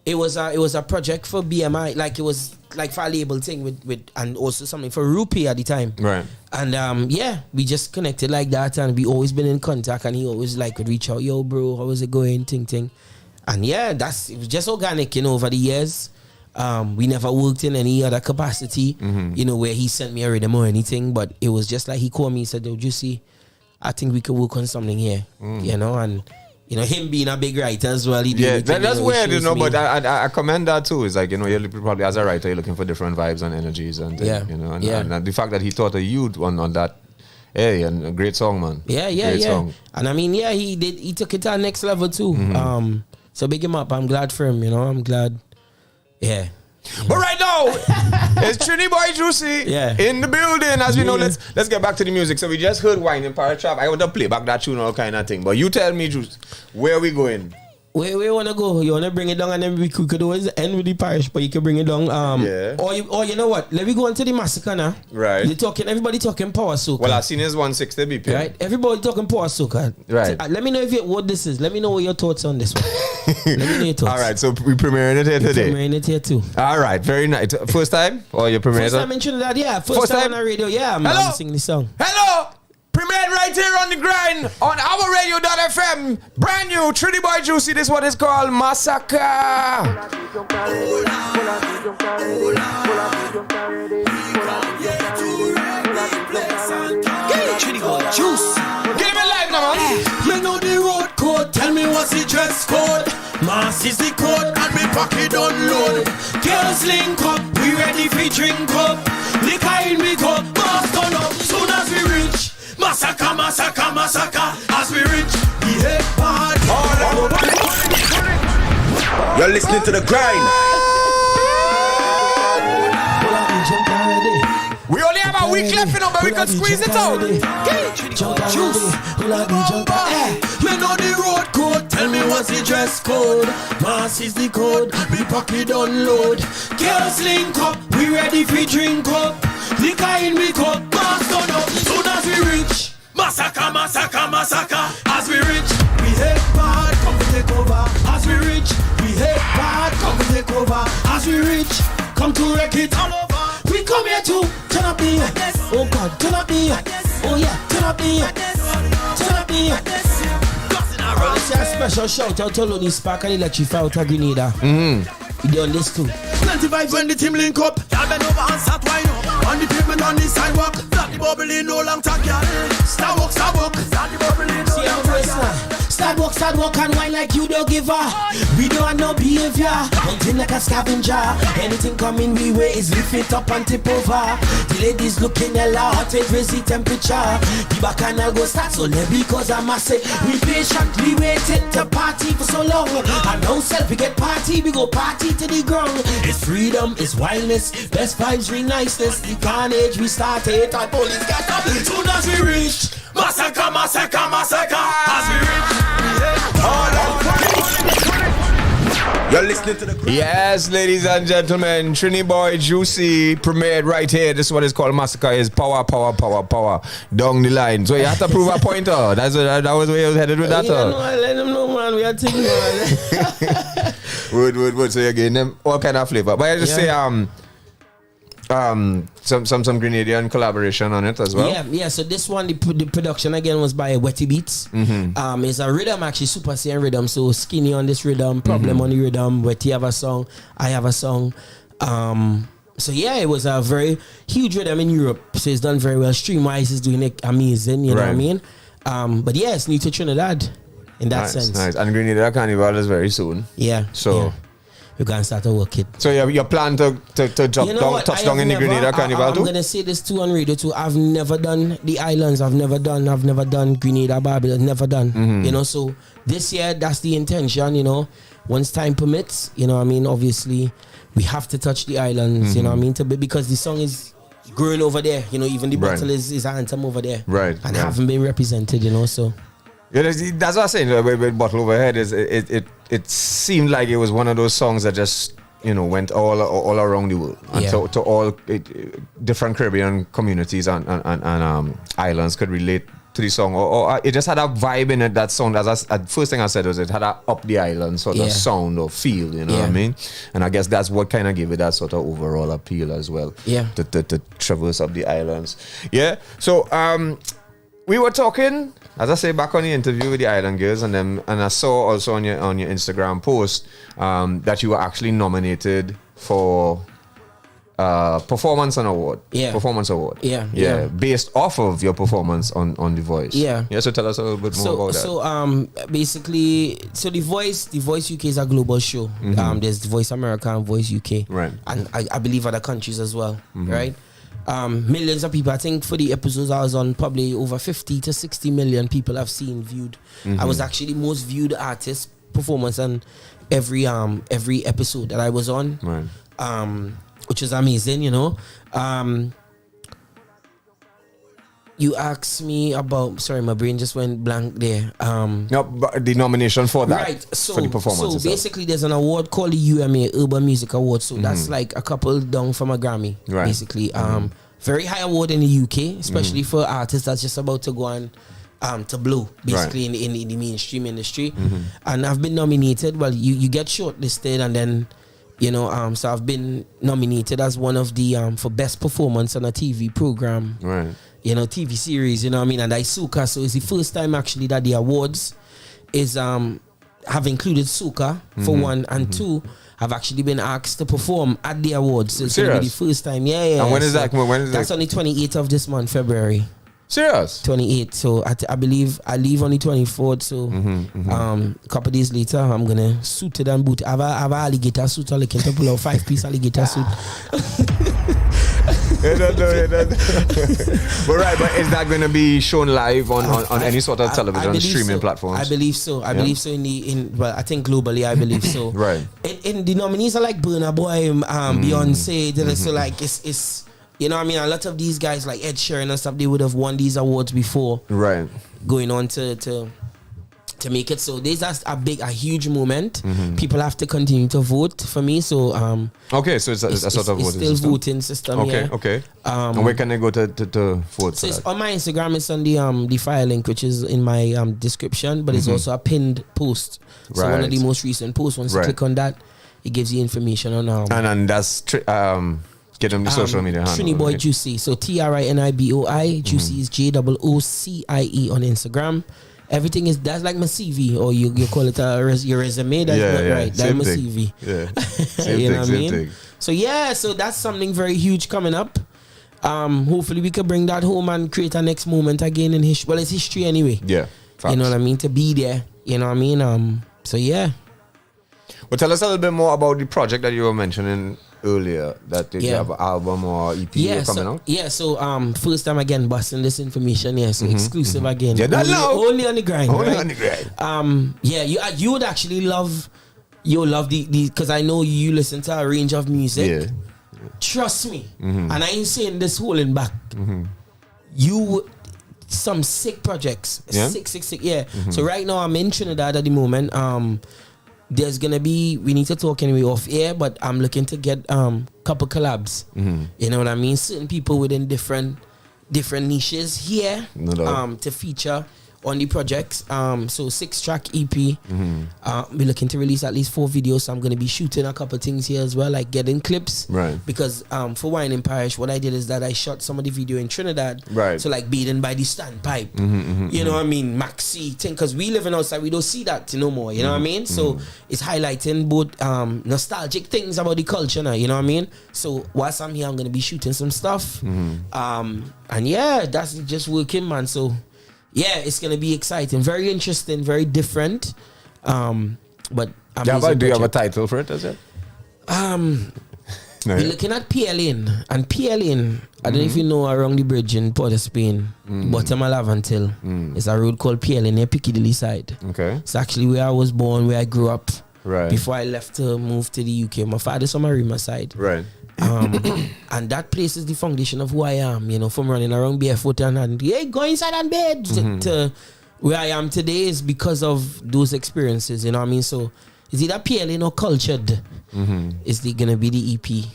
It was a project for BMI, like it was like for a label thing with and also something for Rupee at the time. Right. And we just connected like that, and we always been in contact, and he always would reach out, yo bro, how is it going, ting. And yeah, it was just organic, you know, over the years. We never worked in any other capacity, you know, where he sent me a rhythm or anything, but it was just like he called me, he said, yo, Joocie, I think we could work on something here, you know, and him being a big writer as well. That's weird, but I commend that too. It's like, you're probably as a writer, you're looking for different vibes and energies and and the fact that he thought of you on that. Hey, and a great song, man. Great song. And I mean, he took it to the next level too. So big him up. I'm glad for him, I'm glad. Yeah. But right now, it's Triniboi Joocie in the building. As we know, let's get back to the music. So we just heard Wine in Pirate Trap. I want to play back that tune, all kind of thing. But you tell me, Juice, where are we going? Where you want to go? You want to bring it down and then we could always end with the parish, but you can bring it down. Or you know what? Let me go into the massacre now. Right. Everybody talking power soca. Well, I've seen is 160 BPM. Right. Everybody talking power soca. Right. Let me know what this is. Let me know what your thoughts on this one. Let me know your thoughts. All right. So we premiering it here today. Premiering it here too. All right. Very nice. First time? Or you premiering it? First time in Trinidad. Yeah. First time on the radio. Yeah. I'm singing this song. Hello. Premiered right here on the grind on our radio.fm. Brand new Triniboi Joocie. This is what is called Massacre. Triniboi Joocie. Give me live now, man. You know the road code. Tell me what's the dress code. Mass is the code and me pocket unload. Girls link up. We ready for drink up. Liquor in me cup. Mass turn up. Soon as we reach. Massacre, massacre, massacre. As we reach, we head hard. You're listening to the grind. We only have a week left, but we can squeeze it out. Juice. You know the road code. Tell me what's the dress code. Mass is the code. We pocket unload. Girls link up. We ready for drink up. Liquor in me cup. Mass turn up. Soon as we reach. Massacre, massacre, massacre. As we reach, we head bad, come to take over. As we reach, we head bad, come to take over. As we reach, come to wreck it all over. We come here to turn up the oh God, turn up the oh yeah, turn up the turn up the. Let's say a special shout out to Lonnie Spark and Electrify out of Grenada. We done this too. Plenty vibes when the team link up. Y'all bend over and start wine up. On the pavement, on the sidewalk. Start the bubbling, no long talk, y'all. Start walk. Start the bubbling, no long talk. Start walk and wine like you don't give a. We don't have no behavior. Hunting like a scavenger. Anything coming we way is lift it up and tip over. The ladies looking hella hot, it raise the temperature. The bacchanal go start so late because I must say we patiently waited to party for so long. And now self we get party, we go party to the ground. It's freedom, it's wildness, best vibes, real niceness. The carnage we started, our police got up. Soon as we reach, massacre, massacre, massacre. As we reach, you're listening to the Yes, ladies and gentlemen, Triniboi Joocie premiered right here. This is what is called Massacre. Is power down the line. So you have to prove a pointer. That was where you was headed with that. Yeah, no, I let them know, man. We are taking Wood. So you're getting them all kind of flavor. But I just say some Grenadian collaboration on it as well. Yeah. So this one, the production again was by Wetty Beats. It's a rhythm, actually, Super Saiyan rhythm. So Skinny on this rhythm, Problem on the rhythm. Wetty have a song, I have a song. So yeah, it was a very huge rhythm in Europe. So it's done very well. Streamwise is doing it amazing. You know what I mean? But yeah, it's new to Trinidad in that sense. Nice. And Grenada Carnival is very soon. Yeah. So. We're going to start to work it. So you plan to touch down in the Grenada Carnival too? I'm going to say this too on radio too. I've never done the islands. I've never done Grenada, Barbados. Never done. You know, so this year, that's the intention, Once time permits, obviously, we have to touch the islands, because the song is growing over there. Even the bottle is an anthem over there. Right. And haven't been represented, so... Yeah, that's what I'm saying. With Bottle Overhead, it seemed like it was one of those songs that just went all around the world, and to all different Caribbean communities and islands could relate to the song, or it just had a vibe in it that sound. First thing I said was it had a up the island sort of sound or feel. You know what I mean? And I guess that's what kind of gave it that sort of overall appeal as well. Yeah, to traverse up the islands. Yeah. So we were talking, as I say, back on the interview with the Island Girls, and I saw also on your Instagram post that you were actually nominated for performance and award. Yeah. Performance award. Yeah. Based off of your performance on The Voice. Yeah. Yeah, so tell us a little bit more about that. So basically, The Voice UK is a global show. There's The Voice America and Voice UK. Right. And I believe other countries as well. Right. Millions of people. I think for the episodes I was on, probably over 50 to 60 million people have viewed. I was actually the most viewed artist performance on every episode that I was on. Right. Which is amazing, you know. You asked me about, sorry, my brain just went blank there. No, but the nomination for that. Right. So, for the performance so itself. basically there's an award called the UMA Urban Music Award. So that's like a couple down from a Grammy. Right. Basically. Very high award in the UK, especially for artists that's just about to go on to blow, basically, in the mainstream industry. And I've been nominated. Well, you get shortlisted, and then you know, so I've been nominated as one of the for best performance on a TV program. Right. You know, TV series, you know what I mean? And soca, so it's the first time actually that the awards is have included soca for one, and two, I've actually been asked to perform at the awards. So it's going to be the first time. Yeah. And when is that? When is that's that? on the 28th of this month, February. Serious? 28th. So I believe I leave on the 24th. So a couple of days later, I'm gonna suit it and boot. I have a alligator suit. I'm looking to pull out 5-piece alligator suit. But is that going to be shown live on any sort of television streaming platforms? I believe so. I believe so. I think globally, I believe so. Right. In the nominees are like Burna Boy, Beyonce. So like it's. You know what I mean? A lot of these guys like Ed Sheeran and stuff, they would have won these awards before. Right. Going on to make it. So there's a huge moment. People have to continue to vote for me. So okay, so it's a sort of voting still system. Voting system. Okay. And where can they go to vote? So it's on my Instagram. It's on the file link, which is in my description, but it's also a pinned post. So one of the most recent posts. Once you click on that, it gives you information on and that's get them the social media handle. Triniboi Joocie. So Triniboi. Joocie is JOOCIE on Instagram. Everything that's like my CV, or you call it your resume. That's not right. That's my CV. Yeah. Same you know what I mean? thing. So that's something very huge coming up. Hopefully we can bring that home and create a next moment again in history. Well, it's history anyway. Yeah. Facts. You know what I mean? To be there. You know what I mean? So yeah. Well, tell us a little bit more about the project that you were mentioning earlier, that you have an album or EP coming out. Yeah, so first time again busting this information, so exclusive again. Yeah, only on the grind. Only right? on the grind. You would actually love the because I know you listen to a range of music. Yeah. Trust me, and I ain't saying this holding back. You some sick projects. Yeah? Sick. So right now I'm in Trinidad at the moment. There's gonna be, we need to talk anyway off air, but I'm looking to get couple collabs. You know what I mean? Certain people within different niches here to feature on the projects. So 6-track EP. We're looking to release at least 4 videos. So I'm gonna be shooting a couple things here as well, like getting clips. Right. Because for Wine in Parish, what I did is that I shot some of the video in Trinidad. Right. So like Bathing by the Standpipe. You know what I mean? Maxi thing, because we living outside, we don't see that no more. You know what I mean? So it's highlighting both nostalgic things about the culture now. You know what I mean? So whilst I'm here, I'm gonna be shooting some stuff. And yeah, that's just working, man. So yeah, it's gonna be exciting, very interesting, very different. But do you have a title for it? Is it? We're looking at PLN, and PLN, I don't know if you know, around the bridge in Port of Spain, bottom of Lavantil, it's a road called PLN near Piccadilly side. Okay. It's actually where I was born, where I grew up. Right. Before I left to move to the UK, my father's from Arima side. Right. And that place is the foundation of who I am, you know, from running around barefoot and go inside and bed to where I am today is because of those experiences, you know what I mean? So is it a PLN or cultured? Is it gonna be the EP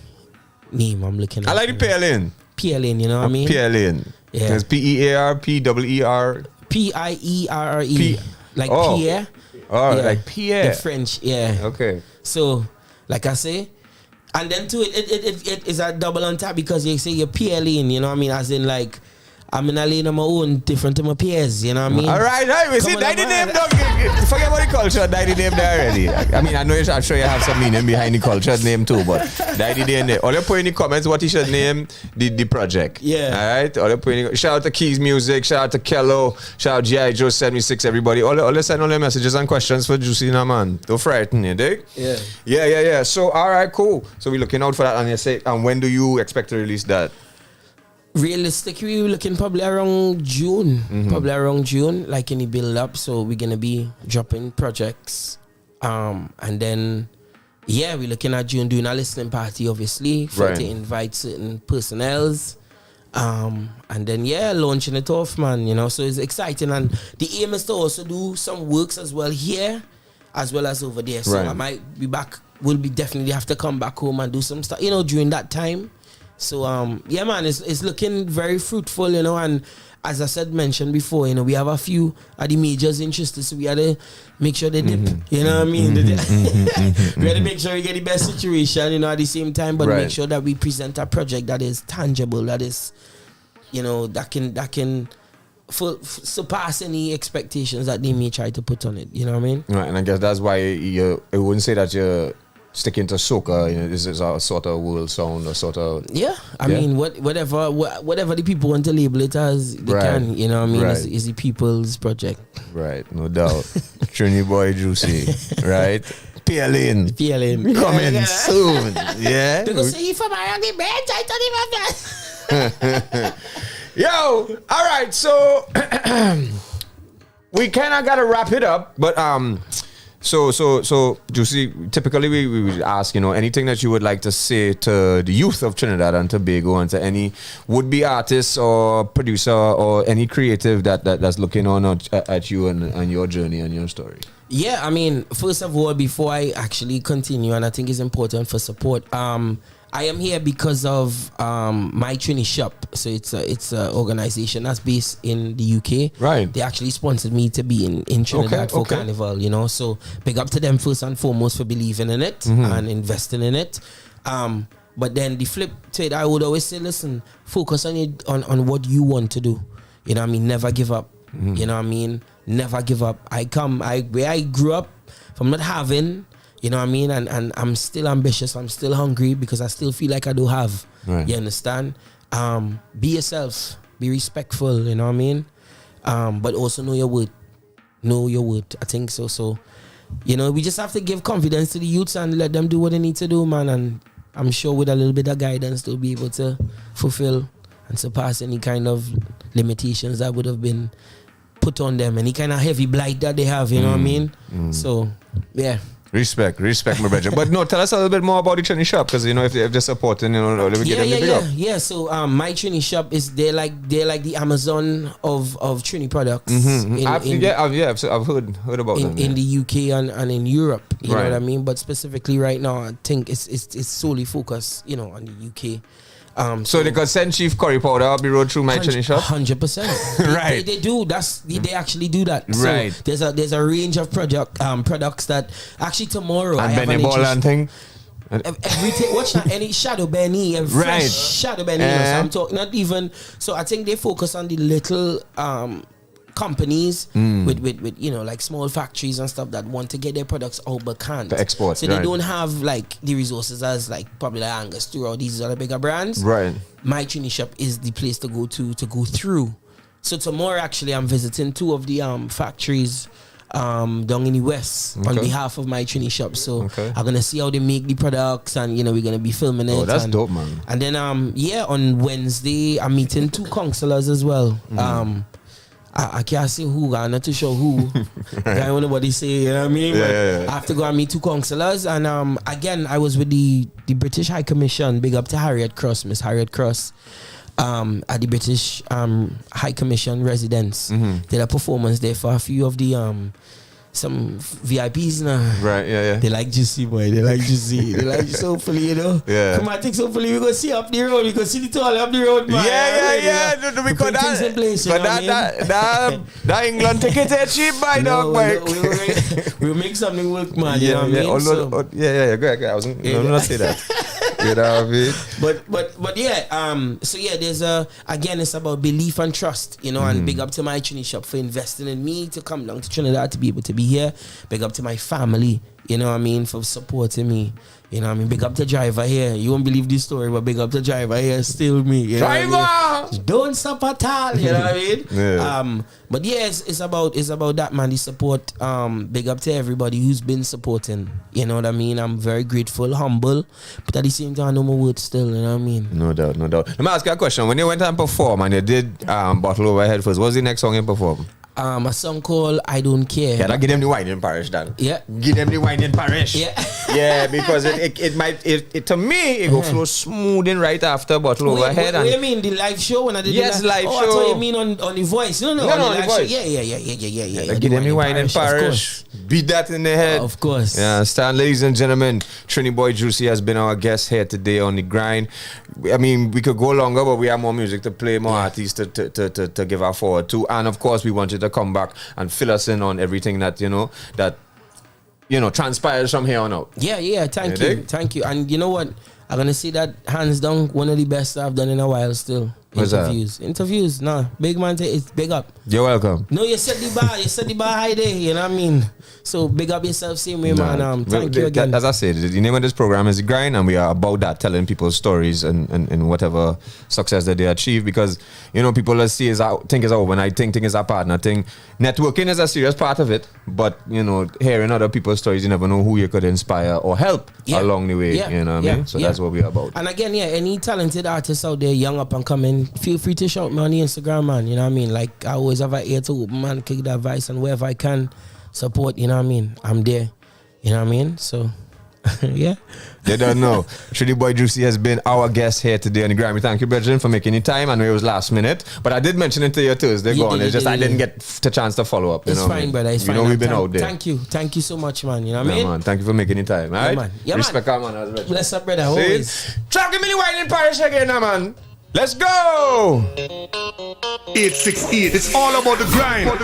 name I'm looking at? I like the PLN. PLN, you know what I mean? PLN. Yeah. It's PEAR, PEER. PIERRE. Like Pierre. Oh, like Pierre. The French, yeah. Okay. So, like I say, and then too, it is a double on top because you say you're PLN, you know what I mean? As in like, I'm in a lane on my own, different to my peers, you know what I mean? All right. We see, die the name, don't forget about the culture, die the name there already. I mean, I'm sure you have some meaning behind the culture name too, but die the name there. All you put in the comments what you should name the project. Yeah. All right? All you put in, shout out to Keys Music, shout out to Kello, shout out G.I. Joe 76, everybody. All you send all your messages and questions for Joocie, now, man. Don't frighten you, dig? Yeah. Yeah. So, all right, cool. So, we're looking out for that, and you say, and when do you expect to release that? Realistically, we're looking probably around June. Like in the build up. So we're gonna be dropping projects. And then we're looking at June doing a listening party, obviously, to invite certain personnels. And then launching it off, man, you know. So it's exciting, and the aim is to also do some works as well here as well as over there. So I might be back. We'll be definitely have to come back home and do some stuff, you know, during that time. So man, it's looking very fruitful, you know, and as I mentioned before, you know, we have a few of the majors interested, so we had to make sure they dip, you know what I mean? We had to make sure we get the best situation, you know, at the same time, but make sure that we present a project that is tangible, that is, you know, that can surpass any expectations that they may try to put on it, you know what I mean? Right, and I guess that's why I wouldn't say that you're sticking to soca, you know, this is a sort of world sound, a sort of... I mean, whatever the people want to label it as, they can, you know what I mean? It's the people's project. Right, no doubt. Triniboi Joocie, right? PLN. Coming soon, yeah? They go say, if I'm around the bench, I don't even... Yo, all right, so... we kind of got to wrap it up, but... So, Joocie, typically we would ask, you know, anything that you would like to say to the youth of Trinidad and Tobago and to any would-be artist or producer or any creative that's looking on at you and your journey and your story. Yeah, I mean, first of all, before I actually continue, and I think it's important for support, I am here because of My Trini Shop. So it's a organization that's based in the UK. Right. They actually sponsored me to be in Trinidad for Carnival, you know. So big up to them first and foremost for believing in it and investing in it. But then the flip to it, I would always say, listen, focus on what you want to do. You know what I mean? Never give up. You know what I mean? Never give up. Where I grew up from not having... You know what I mean? And I'm still ambitious. I'm still hungry because I still feel like I do have. Right. You understand? Be yourself. Be respectful. You know what I mean? But also know your worth. Know your worth. I think so. So, you know, we just have to give confidence to the youths and let them do what they need to do, man. And I'm sure with a little bit of guidance, they'll be able to fulfill and surpass any kind of limitations that would have been put on them. Any kind of heavy blight that they have. You know what I mean? So, yeah. Respect, my brother. But no, tell us a little bit more about the Trini Shop, because you know if they're supporting, you know, let me get them big up. Yeah. So My Trini Shop is they're like the Amazon of Trini products. I've heard about them in the UK and in Europe. You know what I mean? But specifically right now, I think it's solely focused, you know, on the UK. So they could send Chief Curry Powder up the road through My Trini Shop? 100%. Right. They do. They actually do that. Right. So there's a range of products that actually tomorrow and I have Benny Ball and thing. Everything, watch that, any shadow Benny, fresh shadow Benny. So I'm talking not even. So I think they focus on the little companies with you know, like small factories and stuff that want to get their products out but can't to export. So they don't have like the resources as like probably like Angus or these other bigger brands. Right. My Trini Shop is the place to go through. So tomorrow actually I'm visiting two of the factories down in the west on behalf of My Trini Shop. So I'm gonna see how they make the products, and you know, we're gonna be filming it. Oh, that's dope, man. And then on Wednesday I'm meeting two counselors as well. I can't say who, I'm not too sure who. I don't want nobody say, you know what I mean? I have to go and meet two counselors. And again, I was with the British High Commission. Big up to Miss Harriet Cross, at the British High Commission residence. Did a performance there for a few of the some VIPs now. Right, yeah. They like Joocie, boy. They like Joocie. They like Joocie, hopefully, you know. Yeah. Come on, I think hopefully we go see up the road. We go see the toilet up the road, man. Yeah. Because that England ticket is cheap, by dog, boy. We'll make something work, man. You know what I mean? Go ahead. I wasn't going to say that. You know what I mean? But yeah, so yeah, there's again, it's about belief and trust, you know, and big up to my Trini shop for investing in me to come down to Trinidad to be able to be here. Big up to my family, you know what I mean, for supporting me. You know what I mean? Big up the driver here. You won't believe this story, but big up the driver here. Still me. You know what I mean? Don't stop at all. You know what I mean? Yeah. But yeah, it's about that, man. The support. Big up to everybody who's been supporting. You know what I mean? I'm very grateful, humble, but at the same time, I know my words still. You know what I mean? No doubt. Let me ask you a question. When you went and perform and you did Bottle Over Head first, what's the next song you perform? A song called I Don't Care. Yeah, give them the wine in Parish, Dan. Yeah. Give them the wine in Parish. Yeah. Yeah, because it might to me it go flow smooth in right after Bottle Over Head. What do you mean? The live show when I did the live show? I thought you mean on the voice. No, on the live show. Yeah. Give them the wine in Parish. Beat that in the head. Of course. Yeah, stand, ladies and gentlemen. Triniboi Joocie has been our guest here today on The Grind. I mean, we could go longer, but we have more music to play, more artists to give our forward to. And of course, we want you to come back and fill us in on everything that transpires from here on out. Yeah, thank you. And you know what? I'm gonna say that hands down, one of the best I've done in a while still. What's Interviews, nah. Big man, it's big up. You're welcome. No, you set the bar high there, you know what I mean? So big up yourself, same way, man. Thank you again. As I said, the name of this program is The Grind, and we are about that, telling people stories and whatever success that they achieve, because, people let's see think is overnight thing is a partner thing. Networking is a serious part of it, but, hearing other people's stories, you never know who you could inspire or help along the way, you know what I mean? So that's what we're about. And again, any talented artists out there, young up and coming, feel free to shout me on the Instagram, man. You know what I mean? Like, I always have an ear to open, man, kick the advice, and wherever I can support, you know what I mean? I'm there. You know what I mean? So, yeah. They don't know. Triniboi Joocie has been our guest here today on The Grind. Thank you, Brethren, for making your time. I know it was last minute, but I did mention it to you Thursday. It's just I didn't get the chance to follow up. It's fine, brother. It's fine. We've been out there. Thank you so much, man. You know what I mean? Man, thank you for making your time. All right? Man. Respect our man as well. Bless up, brother. Always. Try to give me the wine in Parish again, man. Let's go! 868. It's all about the grind. Okay.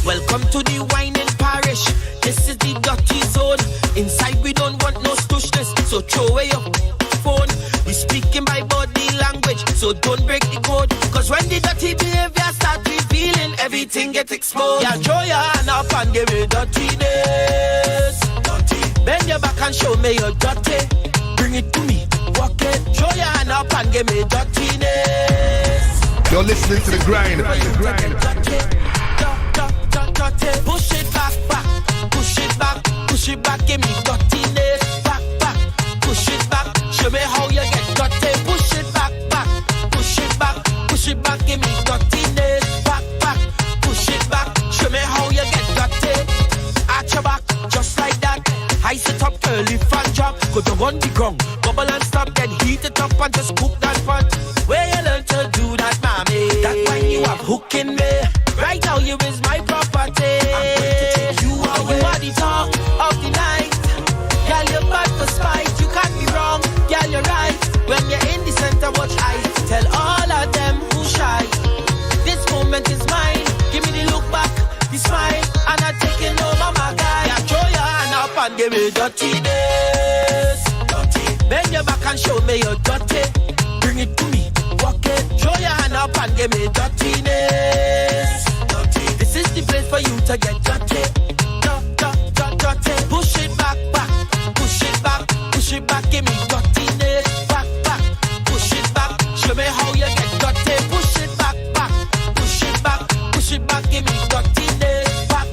Welcome to the whining parish. This is the dirty zone. Inside we don't want no stushness, so throw away your phone. We speaking by body language, so don't break the code. Cause when the dirty behavior start revealing, everything gets exposed. Yeah, throw your hand up and give me dirtiness. Bend your back and show me your dirty. Bring it to me, walk it. Throw your hand up and give me dirtiness. You're listening to The Grind. Push it back, push it back, give me dirtiness. Back, push it back, show me how you get dirty. Push it back, push it back, give me dirtiness. Back, push it back, show me how you get dirty. Arch your back, just like that. Ice it up, curly fan drop. Go to on the ground, bubble and stop, then heat it up and just cook that pot. Where you learn to do that, mommy? That when you are hooking me. Right now you is my property. I'm going to take you away. You are the talk of the night. Girl, you're bad for spite. You can't be wrong. Girl, you're right. When you're in the center, watch eyes. Tell all of them who shy. This moment is mine. Give me the look back, the smile, and I'm taking over my guy. Yeah, throw your hand up and give me dirtiness. Bend your back and show me your dirty. Bring it to me, walk it. Throw your hand up and give me dirtiness. This is the place for you to get dirty. Dirty. Push it back, push it back, give me dirtiness. Back, push it back, show me how you get dirty. Push it back, push it back, give me dirtiness. Back,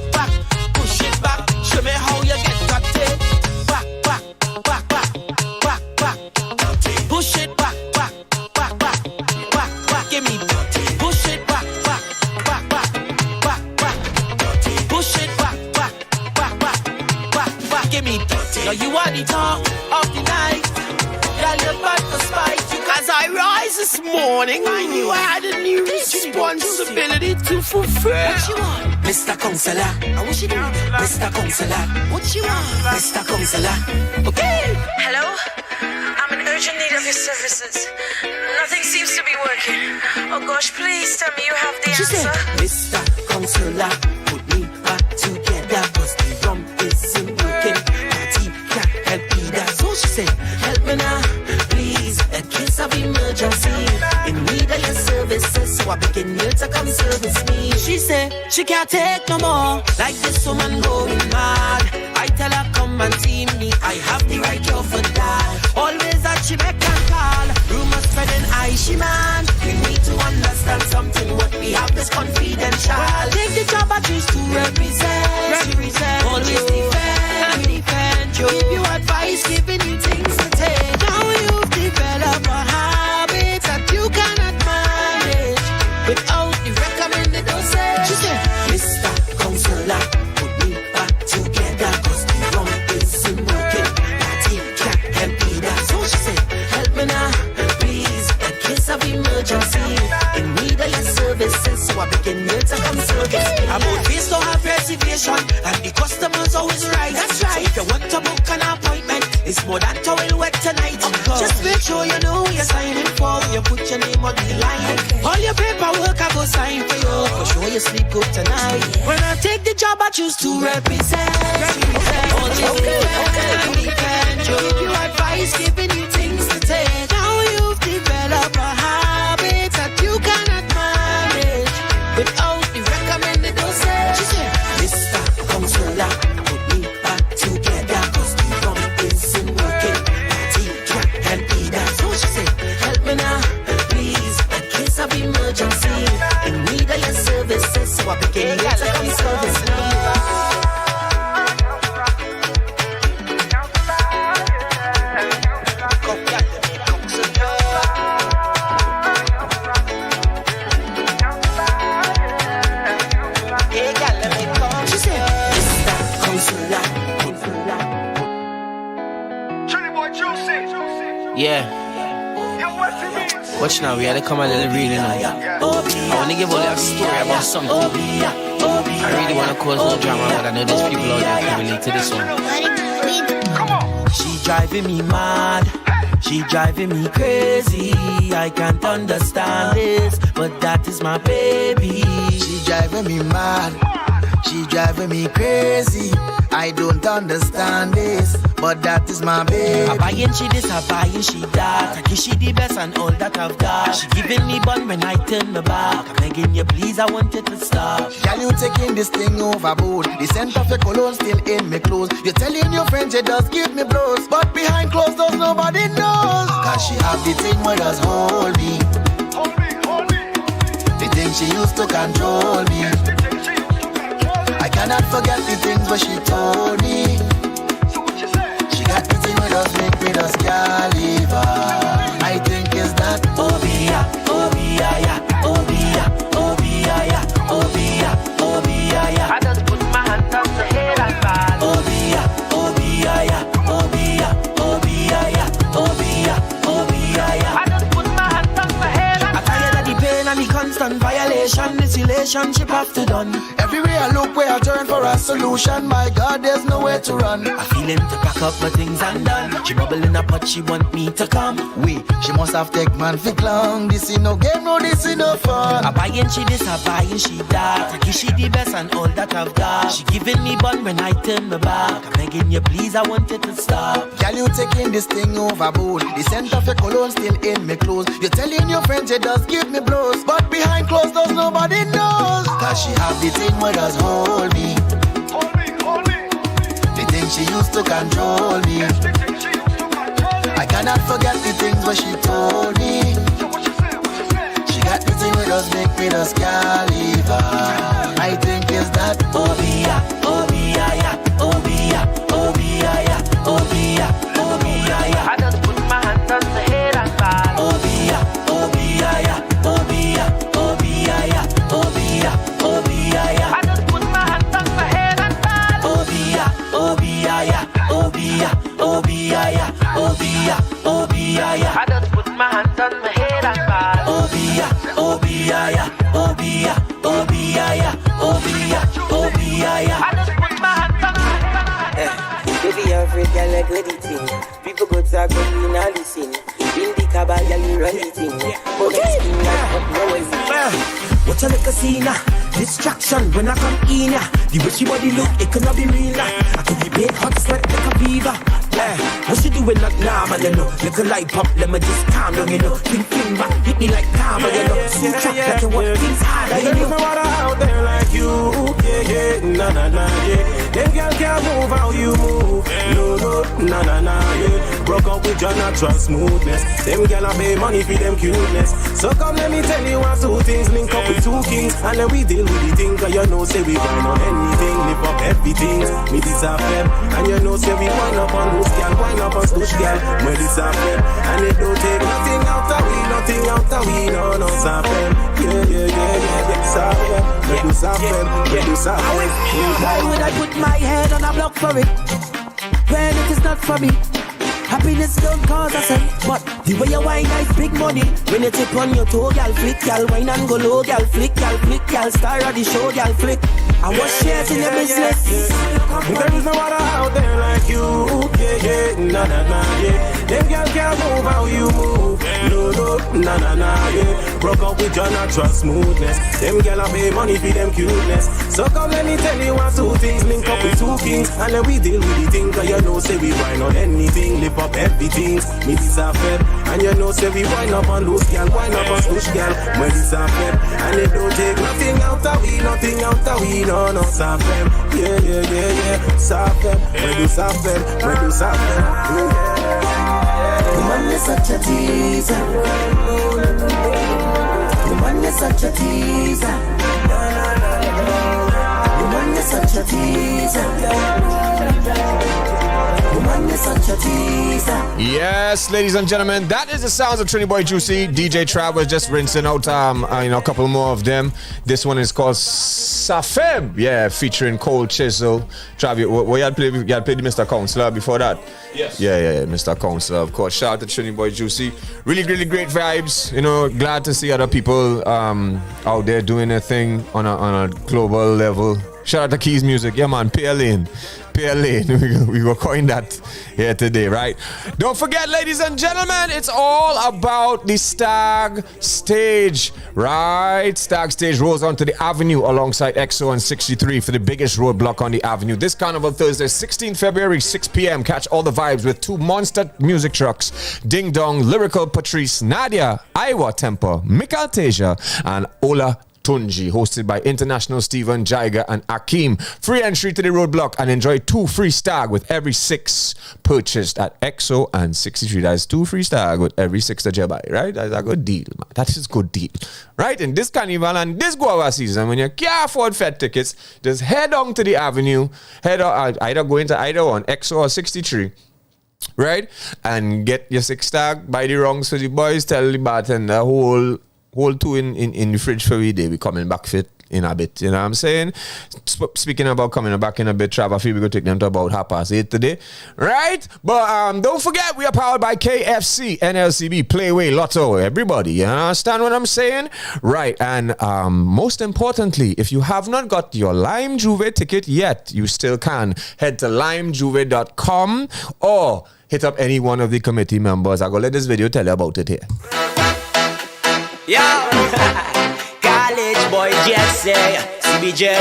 push it back, show me how you get dirty. Back, dirty. Push it back, give me dirty. Push it back. Push it back, give me dirty. Now you are the talk of the night. Girl, you're bad for spite. As I rise this morning, I knew I had a new responsibility to fulfill. What you want? Mr. Counselor. What you doing? Mr. Counselor. What you want? Mr. Counselor. Okay. Hello? I'm in urgent need of your services. Nothing seems to be working. Oh gosh, please tell me you have the She answer. said, Mr. Counselor, put me back together, cause the rum isn't working. Party can't help either. So she said, help me now, please. A case of emergency. In need of your services, so I begin here to come service me. She said, she can't take no more. Like this woman going mad. I tell her, come and see me. I have the right cure for that. Always that she make and call. Rumors spreading, she man. We need to understand something. What we have is confidential. Take the job I choose to represent. Always defend you. Give you advice, giving you things to take. Now you've developed a habit that you cannot manage without the recommended dosage. She said, Mr. Counselor, put me back together, cause the rum isn't working. Party can't help either. So she said, help me now, please. A case of emergency. In need of your services, so I begin here to come service. About this to have reservation, and the customer's always right. That's right. So if you want to book an appointment, it's more than towel wet tonight. Just make sure you know what you're signing for when you put your name on the line. All your paperwork I go sign for you, for sure you sleep good tonight. When I take the job I choose to represent. Defend you. Give you advice, giving you things to take. Now you've developed a habit that you cannot manage without the recommended dosage. She said, Mr. Counselor, put me back together, cause the rum isn't working. Party can't help either. So she said, help me now, please. A case of emergency. In need of your services, so I begin here to come service me. Yeah. Watch now, we had to come a little real now. I want to give all a story about something. I really want to cause no drama, but I know there's people out there who relate to this one. She driving me mad. She driving me crazy. I can't understand this, but that is my baby. She driving me mad. She driving me crazy. I don't understand this, but that is my baby. I buying she this, I buying she that. I give she the best and all that I've got. She giving me bun when I turn my back. I'm begging you please, I want it to stop. Girl, you taking this thing overboard. The scent of your cologne still in me clothes. You're telling your friends you just give me blows, but behind closed doors nobody knows. Cause she have the thing where does hold me. The thing she used to control me. I cannot forget the things where she told me. She got the thing where does make me just can't leave her. I think it's that Obia, Obia, yeah, Obia, Obia, yeah, Obia, Obia, yeah. I just put my hand on the head and fall. Obia, Obia, yeah, Obia, Obia, yeah, Obia, Obia, yeah. I just put my hand on my head and fall. I'm tired of the pain and the constant violation. This relationship have to done. Everywhere I look, where I turn for a solution. My God, there's nowhere to run. I feel him to pack up my things and done. She bubble in a pot, she want me to come. Wait, she must have take man for long. This is no game, no, this is no fun. I buying she this, I buying she that. I give she the best and all that I've got. She giving me bun when I turn my back. I'm begging you please, I want it to stop. Girl, you taking this thing overboard. The scent of your cologne still in me clothes. You're telling your friends you just give me blows, but behind closed doors nobody knows. Cause she have the thing where does hold me. The thing she used to control me. I cannot forget the things where she told me. She got the thing where does make me just can't leave her. I think it's that Obia, Obia, yeah, Obia, Obia, yeah, Obia, Obia, yeah. I just put my hand on the head and fall. Obia, Obia, yeah, Obia, Obia, yeah, Obia, Obia, yeah. I just put my hand on my head and fall. Obia, Obia, yeah, Obia, Obia, yeah, Obia, Obia, yeah. I just put my hand on my head and fall. Obia, Obia, yeah, Obia, Obia, yeah, Obia, Obia, yeah. I just put my hand on my head. Baby, every girl a goodie thing. People go to go in and listen. In buy a little anything. But next thing I no way. Watch a little scene, distraction when I come in. The way she body look, it cannot be real. I could be big, hot sweat like a fever. What she doing not normal, you know? Little light pop, let me just calm down, you know. Think back, hit me like karma, you know. Switch up like you work things harder, you know. There's no one out there like you, yeah, yeah. Them girl can't move how you move, yeah. Broke up with your natural smoothness. Them girl a pay money for them cuteness. So come let me tell you what two things link up with two kings, and then we deal with the thing, cause you know say we grind on anything, lift up everything. Me this a fem, and you know say we wind up on loose girl, wind up on stush girl. Me this a fem, and it don't take nothing out of we, no fem. Yeah, fem. Me do fem. Why would I put my head on a block for it when it is not for me? Happiness don't cause a cent, but the way you wine is big money. When you tip on your toe, girl, flick, girl, wine and go low, girl, flick, girl, star of the show, girl, flick. I was shares in your business. There is no one out there like you, yeah. Them girl can't move how you move, yeah. Broke up with your natural smoothness. Them girl a pay money for them cuteness. So come let me tell you what two things link up with two kings, and then we deal with the thing, cause you know say we grind on anything, lift up everything. Me this a fed, and you know say we wind up on loose girl, wind up on push girl. Me this a fed, and it don't take nothing out of we, no safem. Yeah, safem. Me do safem. Woman is such a teaser. Woman is such a teaser. Woman is such a teaser. Woman is such a teaser. Yes, ladies and gentlemen, that is the sounds of Triniboi Joocie. DJ Trav was just rinsing out a couple more of them. This one is called Safem. Yeah, featuring Cole Chisel. Trav, you had played the Mr. Counselor before that? Yes. Yeah, Mr. Counselor, of course. Shout out to Triniboi Joocie. Really, really great vibes. Glad to see other people out there doing their thing on a global level. Shout out to Keys Music. Yeah, man, pay a lane. We will coin that here today, right? Don't forget, ladies and gentlemen, it's all about the Stag Stage, right? Stag Stage rolls onto the Avenue alongside XO and 63 for the biggest roadblock on the Avenue. This Carnival Thursday, 16 February, 6 p.m. Catch all the vibes with two monster music trucks, Ding Dong, Lyrical Patrice, Nadia, Iowa Temper, Mikael Teja, and Ola Tunji, hosted by International Steven, Jaiga, and Akeem. Free entry to the roadblock and enjoy 2 free stag with every 6 purchased at XO and 63. That's 2 free stag with every 6 that you buy, right? That's a good deal, man. That is a good deal, right? In this carnival and this guava season, when you can't afford Fed tickets, just head on to the Avenue, either go into either one, XO or 63. Right? And get your 6 stag, buy the wrongs for the boys, tell the bartender, hold 2 in the fridge for we day. We coming back fit in a bit, you know what I'm saying? Speaking about coming back in a bit, Trav, I feel we go take them to about 8:30 today, right? But don't forget, we are powered by KFC, NLCB, Playway, Lotto, everybody. You understand what I'm saying? Right, and most importantly, if you have not got your Lime Juve ticket yet, you still can. Head to limejuve.com or hit up any one of the committee members. I'll go let this video tell you about it here. Yo, college boy Jesse, CBJ.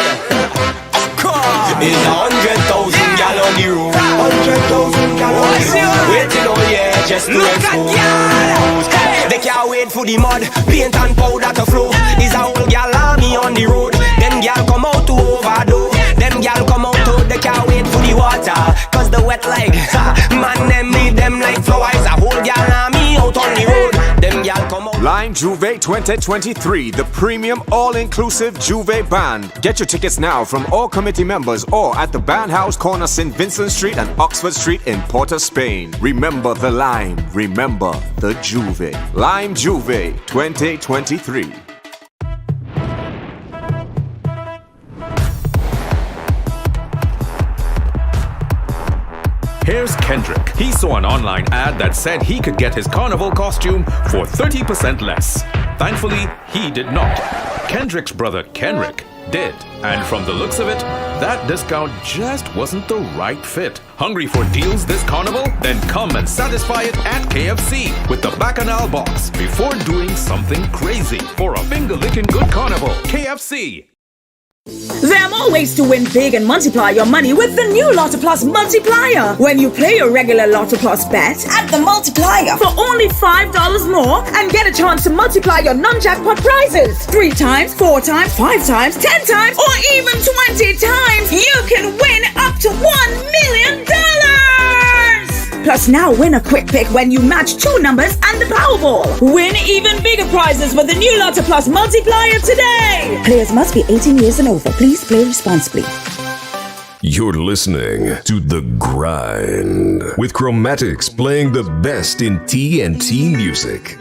Of course, there's 100,000 gal on the road. 100,000 gal on the road. Waiting all year just to expose. They can't wait for the mud, paint and powder to flow. Is a whole gal army on the road. Them gal come out to overdo. Them gal come out to, they can't wait for the water. Cause the wet like, man them lead them like flowers. A whole gal army out on the road. Them gal come out. Lime Juve 2023, the premium all-inclusive Juve band. Get your tickets now from all committee members or at the Band House, corner St. Vincent Street and Oxford Street in Porto, Spain. Remember the Lime, remember the Juve. Lime Juve 2023. Here's Kendrick. He saw an online ad that said he could get his carnival costume for 30% less. Thankfully, he did not. Kendrick's brother Kenrick did. And from the looks of it, that discount just wasn't the right fit. Hungry for deals this carnival? Then come and satisfy it at KFC with the Bacchanal box before doing something crazy for a finger-licking good carnival. KFC. There are more ways to win big and multiply your money with the new Lotto Plus multiplier. When you play your regular Lotto Plus bet, add the multiplier for only $5 more and get a chance to multiply your non-jackpot prizes. 3 times, 4 times, 5 times, 10 times, or even 20 times. You can win up to $1 million. Plus now win a quick pick when you match 2 numbers and the Powerball. Win even bigger prizes with the new Lotto Plus multiplier today. Players must be 18 years and over. Please play responsibly. You're listening to The Grind with Chromatics playing the best in TNT music.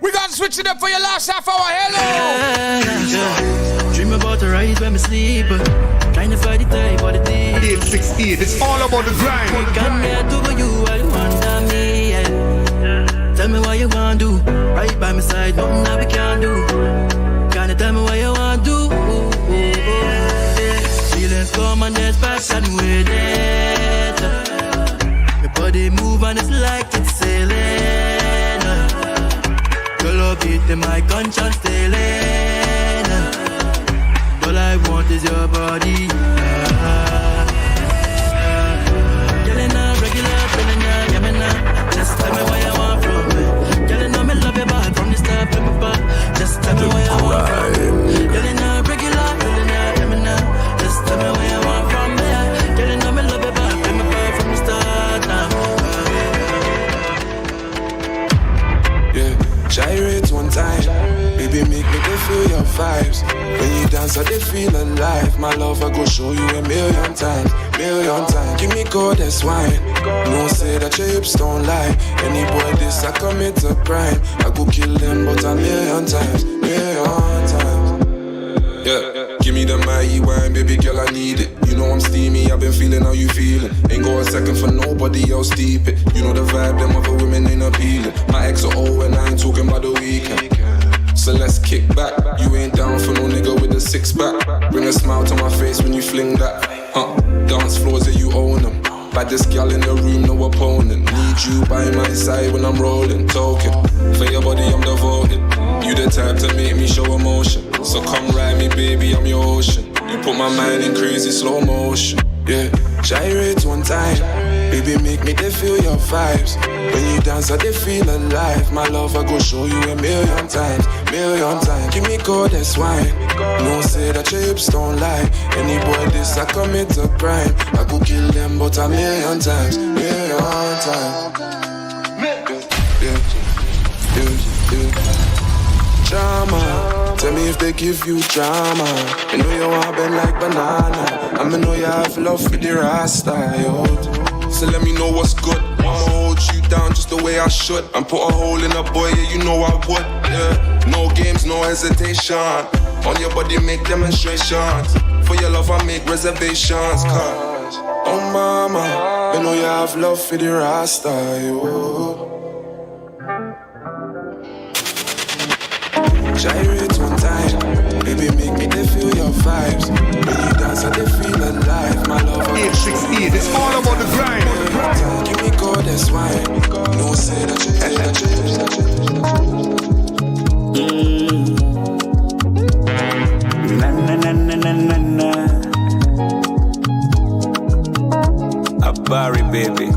We got to switch it up for your last half hour. Hello. Dream about the rise when I sleep. Trying to find the time for the day. 868, it's all about the grind. Come here to you, I wonder me. Yeah. Tell me what you want to do. Right by my side, nothing that we can do. Can you tell me what you want to do? Feelings come and there's passion with it. Your body move and it's like it's sailing. Your love beat in my conscience daily. All I want is your body. Girl, not regular, feeling ya, me now. Just tell me what you want from me. Girl, know me love you bad from the start, from the back. Just tell me what you want from me. Girl, not regular, feeling ya, me now. Just tell me what you want from me. Girl, know me love you bad from the start now. Yeah, gyrate one time. Baby, make me feel your vibes. When you dance, I feel alive. My love, I go show you a million times. Give me goddess wine. No say that your hips don't lie. Any boy this, I commit a crime. I go kill them, but a million times. Yeah, give me the mighty wine, baby girl, I need it. You know I'm steamy, I've been feeling how you feeling. Ain't go a second for nobody else deep it. You know the vibe, them other women ain't appealing. My ex are old and I ain't talking about the weekend. So let's kick back. You ain't down for no nigga with a 6-pack. Bring a smile to my face when you fling that. Dance floors that you own them. Baddest girl in the room, no opponent. Need you by my side when I'm rolling. Token, for your body I'm devoted. You the type to make me show emotion. So come ride me baby, I'm your ocean. You put my mind in crazy slow motion. Yeah, gyrate one time. Baby, make me feel your vibes. When you dance, I feel alive. My love, I go show you a million times. Give me goddess wine. No say that your hips don't lie. Any boy this, I commit a crime. I go kill them, but a million times. Drama. Tell me if they give you drama. I know you want bend like banana. I know you have love for the Rasta, yo. So let me know what's good. I'ma hold you down just the way I should. And put a hole in a boy, yeah, you know I would. Yeah, no games, no hesitation. On your body, make demonstrations. For your love, I make reservations. Cause, oh mama, I know you have love for the Rasta, yo. Gyrate one time, baby, make me feel your vibes. When you dance, I feel alive. My love, 868, it's all about the grind. Give me goddess wine. No say that you Na. Abari, baby,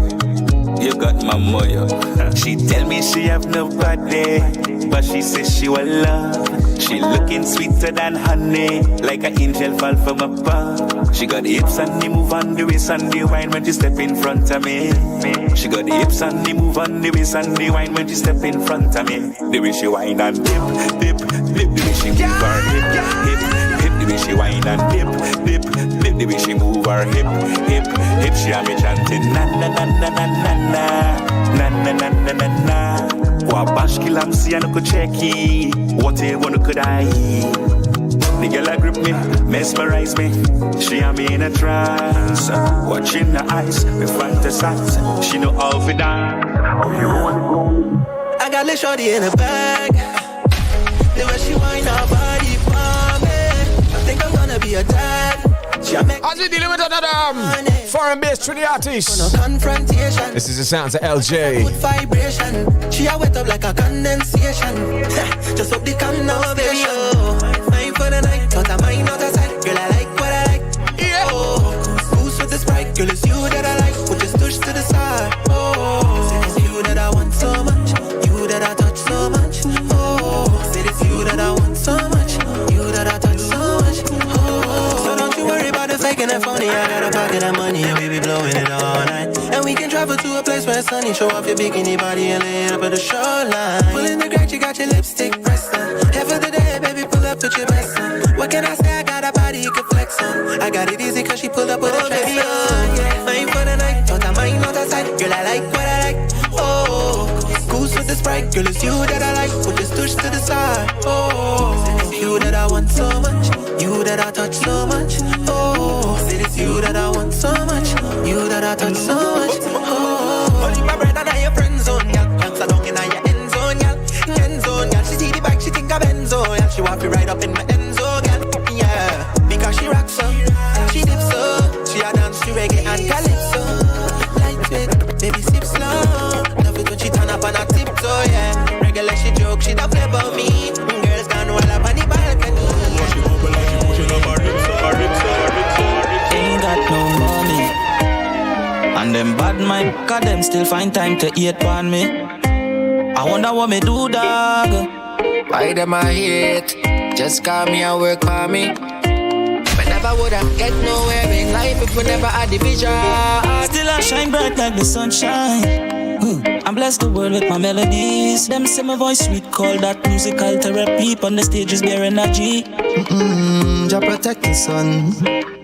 you got my moyo. She tell me she have nobody, but she says she will love. She looking sweeter than honey, like an angel fall from above. She got the hips and the move on the waist and the wine when she step in front of me. She got the hips and the move on the waist and the wine when she step in front of me. The way she wine and dip, the way she move her hip, the way she wine and dip, the way she move her hip. She have me chanting na na na na na na na na na na na na. Wa bash kilamsi anoko cheki, what you wanna could I? The girl a grip me, mesmerize me. She and me in a trance. Watching her eyes, me fantasize. She know how to dance. I got this shorty in a bag. The way she wind her body for me, I think I'm gonna be a dad. As we dealing with another foreign-based Trinidad artist. This is the sounds of LJ. Good vibration. She a wet up like a condensation. Just up the connovation. Fine for the night, but I might not aside. Girl, I like what I like. Yeah. Oh, who's with the sprite? Girl, it's you that I like. Put just touch to the side. Oh, it's you that I want so much. You that I touch so much. Oh, it's you that I want so much. You that I touch so much. Oh, so don't you worry about the fake and the phony. I got a pocket of money and we be blowing it all night. And we can travel to a place where it's sunny. Show off your bikini body and lay it up at the shoreline. Pulling the grass, you got your lipstick pressing. Half of the day, baby, pull up with your best son. What can I say? I got a body you can flex on. I got it easy cause she pulled up with a baby on. Yeah, fine for the night, thought I might not aside. Girl, I like what I like. Oh, goose with the sprite. Girl, it's you that I like. Put this touch to the side. Oh, it's you that I want so much. You that I touch so much. Oh, it's you that I want so much. You that I touch so much. Oh, only my bread and I your friend zone, yeah. So don't get your end zone, yeah. End zone, yeah. She see the bike, she think I'm Benzo, yeah. She want me right up in my end zone, yeah. Yeah, because she rocks so, she dips so. She a dance to reggae and calypso. Lightweight, baby sip slow. Love it when she turn up on a tiptoe, yeah. Regular she joke, she don't play about me. Girls gone all up on the balcony. She bubble like she pushing up her ribs, her ribs, her ribs, her ribs. Ain't got no money. And them bad mind, cause them still find time to eat on me. I wonder what me do, dog. Why them I hate? Just call me and work for me. We never woulda get nowhere in life if we never had the vision. Still I shine bright like the sunshine. I'm blessed the world with my melodies. Them say my voice sweet, call that musical therapy. On the stage is bare energy. Jah protect the son.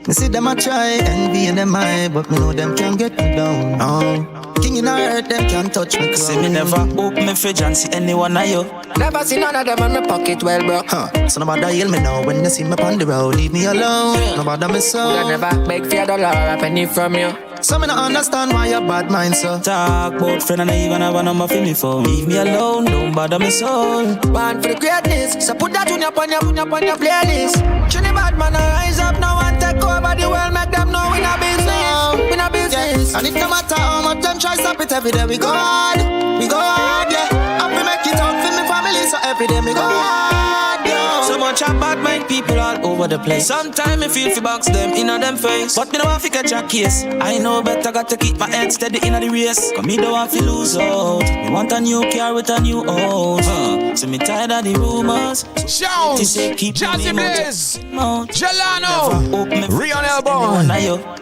Me see them a try, envy in them eye, but me know them can't get me down. Oh, king in the earth, them can't touch me. See me never open my fridge and see anyone of you. Never see none of them in my pocket well, bro. So nobody heal me now when you see me on the road. Leave me alone, nobody me so. I never beg for $1 or a penny from you. So me not understand why your bad mind so. Talk about friend and I even have a number for me phone. Leave me alone, don't bother me soul. Born for the greatness, so put that on your playlist. Trinidad man rise up now and take over the world. Make them know we not business, we not business. And it no matter how much them try stop it, every day we go hard, yeah. And we make it out for me family, so every day we go hard, yo. So much of bad mind people all over the place. Sometimes me feel fi box them in a them face, but me don't want fi catch a case. I know better, got to keep my head steady in the race. Cause me don't want fi lose out. Me want a new car with a new house. So me tired of the rumors. Shouts, Jazzy Blaze, Jelano, Rion Elbow.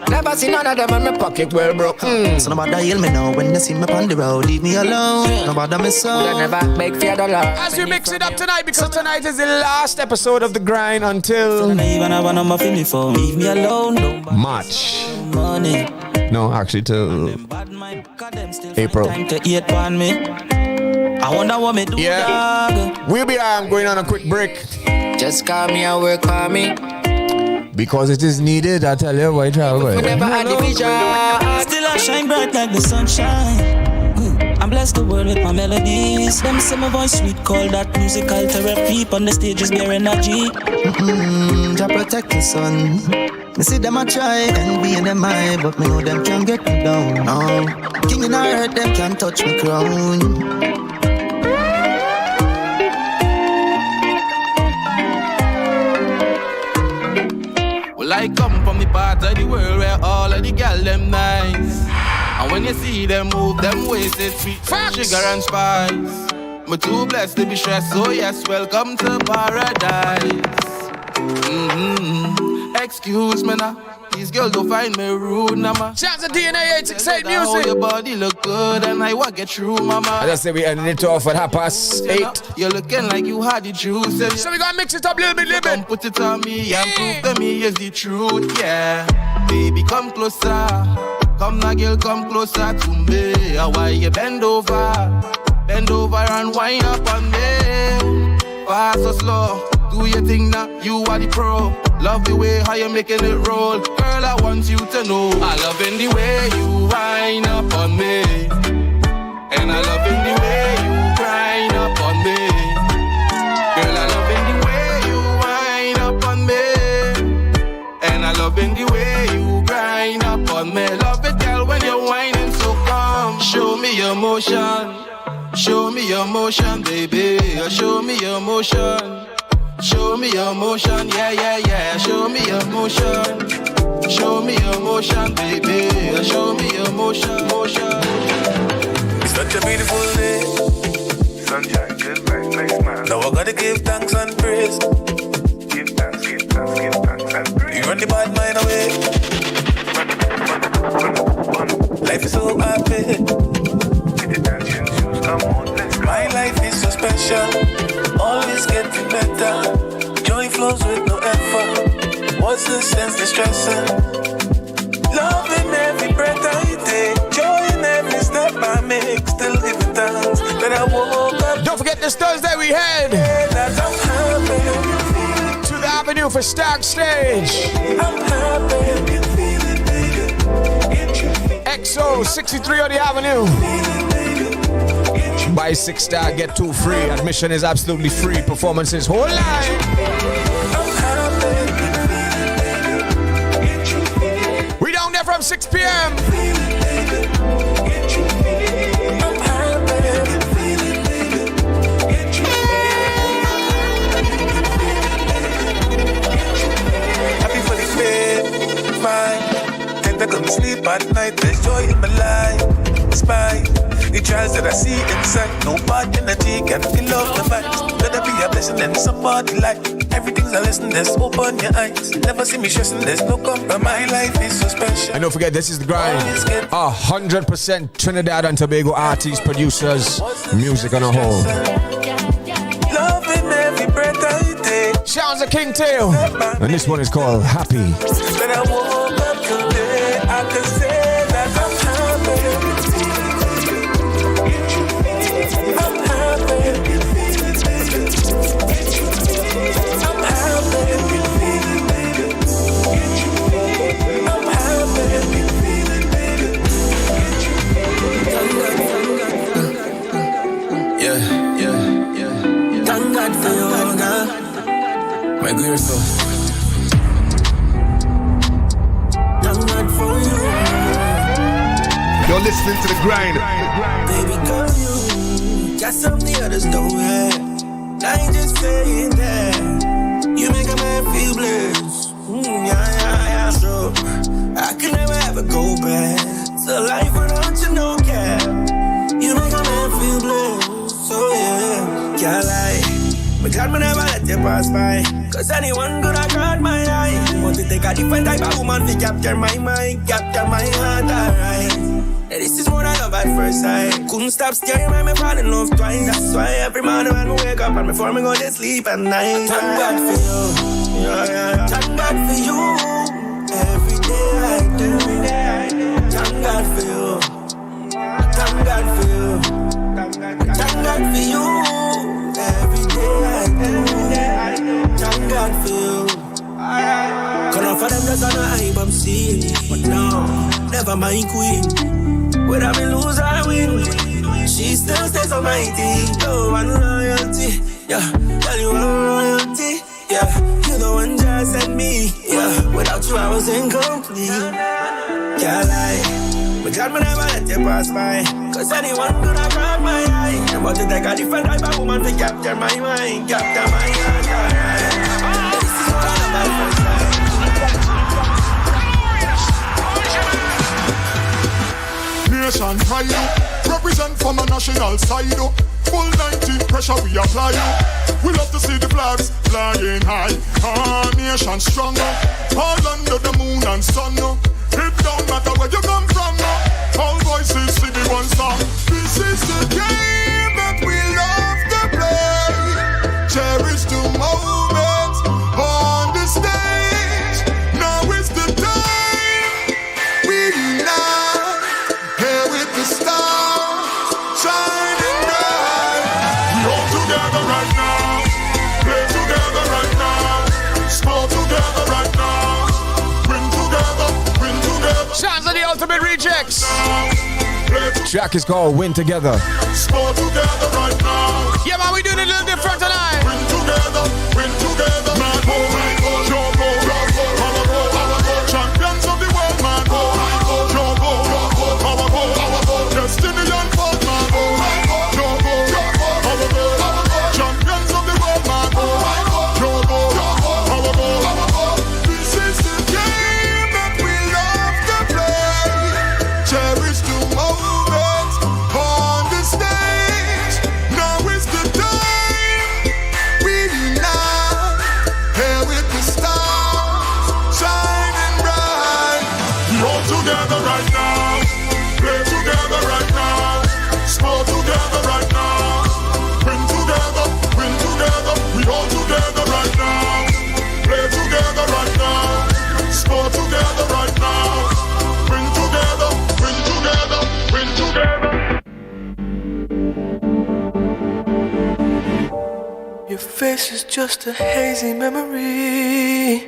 Never see none of them in my pocket well broke. So nobody heal me now when you see me on the road. Leave me alone, nobody me so. I never beg for $1. As we mix it up tonight, because tonight is the last episode of The Grind until even have a number for me phone. Leave me alone, March. Money. No, actually till April. Time to eat on me. I wonder what me do, dog. We'll be going on a quick break. Just call me and work for me. Because it is needed, I tell you, why travel. We never had the vision. Still I shine bright like the sunshine. I'm blessed the world with my melodies. Them say my voice sweet, call that musical therapy. On the stage is bare energy. Jah protect the son. Me see them a try, envy in them eye, but me know them can't get me down. No, king in the earth, them can't touch me crown. Well, I come from the part of the world where all of the girls them nice. And when you see them move, them waist is sweet, sugar and spice. Me too blessed to be stressed, so yes, welcome to paradise. Excuse me now, these girls don't find me rude, mama. Shouts to DNA 868 Music. How your body look good and I walk it through, mama. I just say we ended it off at 8:30. You're looking like you had the juice. So we gotta mix it up a little bit. Come put it on me and prove to me is the truth, yeah. Baby, come closer. Come now, girl, come closer to me. Why you bend over and wind up on me. Fast or slow, do do your thing now, you are the pro. Love the way how you making it roll. Girl, I want you to know I love in the way you wind up on me. And I love in the way you grind up on me. Girl, I love in the way you wind up on me. And I love in the way you grind up on me. Love it, girl, when you're whining, so come. Show me your motion. Show me your motion, baby. Show me your motion. Show me your motion, yeah, yeah, yeah. Show me your motion. Show me your motion, baby. Show me your motion, motion. It's such a beautiful day. Sunshine, good vibes, nice man. Now I gotta give thanks and praise. Give thanks, give thanks, give thanks and praise. You run the bad mind away. Life is so happy. Get the dancing shoes, come on, let's go. My life is so special. Always getting better. Joy flows with no effort. What's the sense, the stressing? Love in every breath I take. Joy in every step I make. Still giving thanks that I woke up. Don't forget this Thursday we head to the Avenue for Stark Stage. I'm happy. XO 63 on the Avenue. Buy 6 star, get 2 free. Admission is absolutely free. Performances whole line. We down there from 6 p.m. Happy for the faith, fine. Think I couldn't sleep at night. There's joy in my life. Despite the trials that I see inside, no bad energy can fill up the vibes. Let there be a blessing and somebody like. Everything's a lesson, just open your eyes. Never see me stressing, there's no compromise. My life is so special. And don't forget, this is the grind. 100% Trinidad and Tobago artists, producers, music on a whole. Love in every breath I take. Sounds a King Tail. And this one is called Happy. When I woke up today, I can say that I'm happy. I'm happy. I'm Yeah. Thank God for you, girl. My girl, so. Thank God for you. You're listening to the grind. Baby girl, you got something others don't have. I ain't just saying that. You make a man feel blessed. Yeah. So I can never ever go back to life without you, no cap. You make a man feel blessed. So yeah, can't lie. But God, me never let you pass by. Cause anyone could have caught my eye. Want to take a different type of woman to capture my mind, capture my heart, alright. And this is more than love at first sight. Couldn't stop staring at me falling in love twice. That's why every morning when I wake up and before me go to sleep at night. Thank God for you. Yeah. Thank God for you. Every day I do. Thank God for you. Thank God for you. Thank God for you. Every day I do. Thank God for you. Cause enough of them just on the hype I'm seeing. But no, never mind queen. Whether me lose or win, she still stays on my team. No one loyalty, yeah. Tell you one royalty, yeah. You the one just sent me, yeah. Without you I was incomplete. Yeah, lie. But God, me never let you pass by. Cause anyone could have caught my eye. I'm about to take a different type of woman to capture my mind, capture my heart, alright. This is what I'm about first time. Nation pride, represent from a national side. Full 90 pressure we apply. We love to see the flags flying high. Our nation stronger, all under the moon and sun. It don't matter where you come from. All voices sing the one song. This is the game that we love to play. Cherish the moments on the stage. Now is the time we unite. Here with the stars shining bright. We all together right now. Play together right Ultimate Rejects. Track is called Win Together. Sport together right now. Yeah, man, we doing it a little different tonight. Win together, win together. Man, go, Jogo, our go. Champions of the world, man, go. Jogo, our go. Destiny and God, man, go. Jogo, our go. Champions of the world, man, go. Jogo, our go. This is the game that we love to play. Cherish the moment on the stage. Now is the time we unite. Here with the stars shining bright. We all together right now. Play together right now. Sport together right now. Win together, win together. We all together right now. Play together right now. Sport together right now. Win together, win together, win together. Your face is just a hazy memory.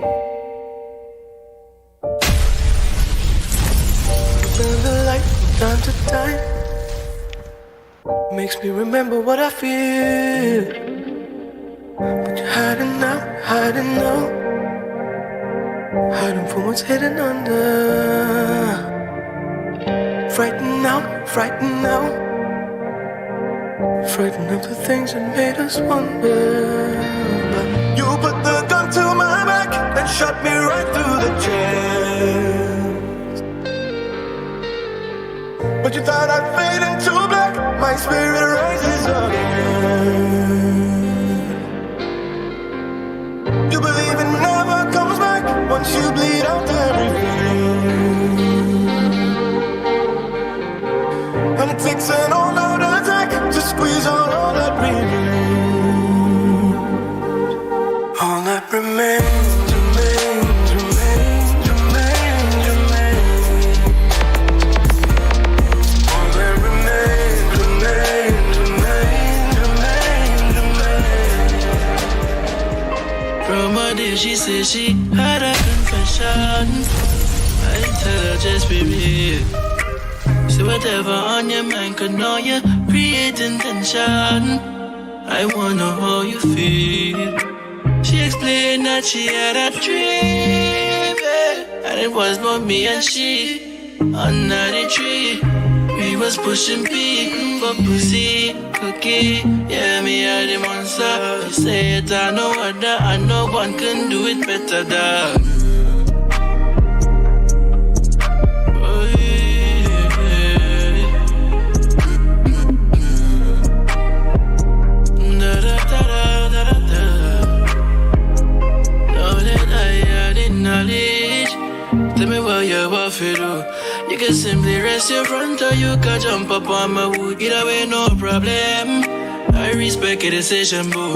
Burn the light from time to time. Makes me remember what I feel. But you're hiding now, hiding now. Hiding from what's hidden under. Frightened now, frightened now. Frightened of the things that made us wonder. But you put the gun to my back and shot me right through the chest. But you thought I'd fade into black. My spirit rises again. You believe it never comes back once you bleed out everything. And it takes an all-out attack to squeeze out all that remains. All that remains, remains, remains, remains, remains. All that remains, remains, remains, remains, remains. From her day she said she had a confession. I tell her just be real. So whatever on your mind could know you're creating tension. I wanna know how you feel. She explained that she had a dream, yeah. And it was about me and she under the tree. We was pushing P for pussy, cookie. Yeah, me had the monster. You say it, I know other, and no one can do it better, dog. Tell me what you want to do. You can simply rest your front or you can jump up on my wood. Either way, no problem. I respect your decision, boo.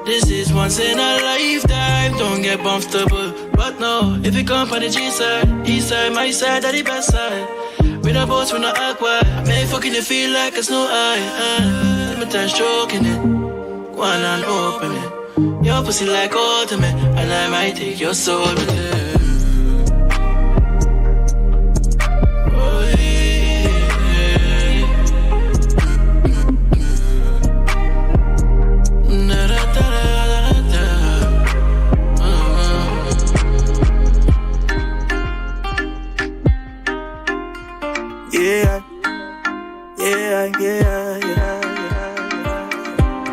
This is once in a lifetime. Don't get comfortable. But no, if you come on the G side, east side, my side, are the best side. With a boss, we're not awkward. May fucking you feel like it's no eye. Let me time stroking it. Go on and open it. Your pussy like ultimate, and I might take your soul with it.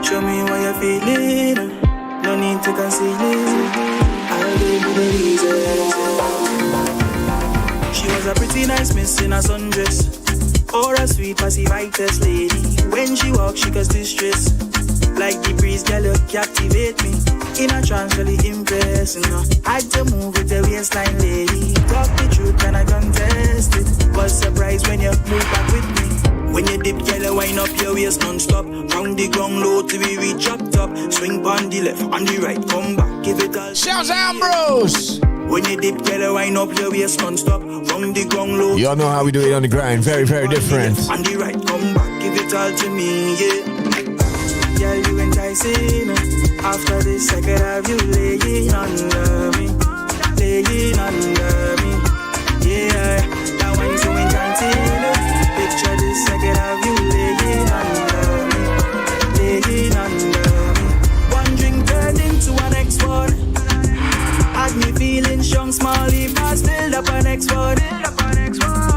Show me what you're feeling. No need to conceal it. I'll give you the reason. She was a pretty nice miss in a sundress, or a sweet passive vitess lady. When she walks, she cause distress. Like the breeze, girl, you captivate me. In a trance, really impressing. Had to move with the waistline, lady. Talk the truth, and I contest it. Was surprised when you move back with me. When you dip, girl, wind up your waist non-stop. Round the ground low till we reach up top. Swing on the left, on the right, come back, give it all. Shouts Ambrose! When you dip, girl, wind up your waist non-stop. Round the ground low. Y'all know how we do it on the grind. Very, very different. On the right, come back, give it all to me, yeah. Girl, you enticing. After this, I could have you laying under me. Laying under me. Yeah, that one's so enticing. strong, small leaf, but still up on next word.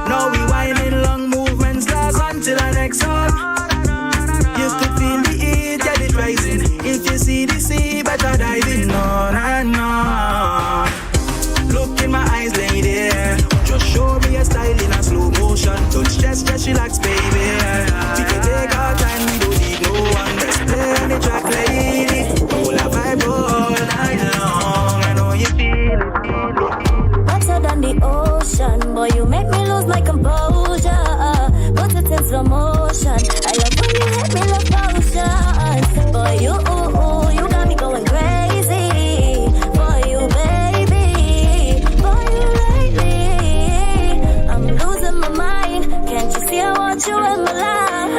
Now we winding long movements, last until our next one. You could feel the heat, get it rising. If you see the sea, better dive in on and on. Look in my eyes, lady. Just show me a style in a slow motion. Don't stress, just relax, baby. We can take our time, we don't need no one. Let's play on the track, lady. Hold a vibe all night long. I know you feel it. Hotter than the ocean, boy, you make me lose my composure. Put it in slow motion. I love when you hit me like potion. Boy, you got me going crazy. For you, baby. For you lately. I'm losing my mind. Can't you see I want you in my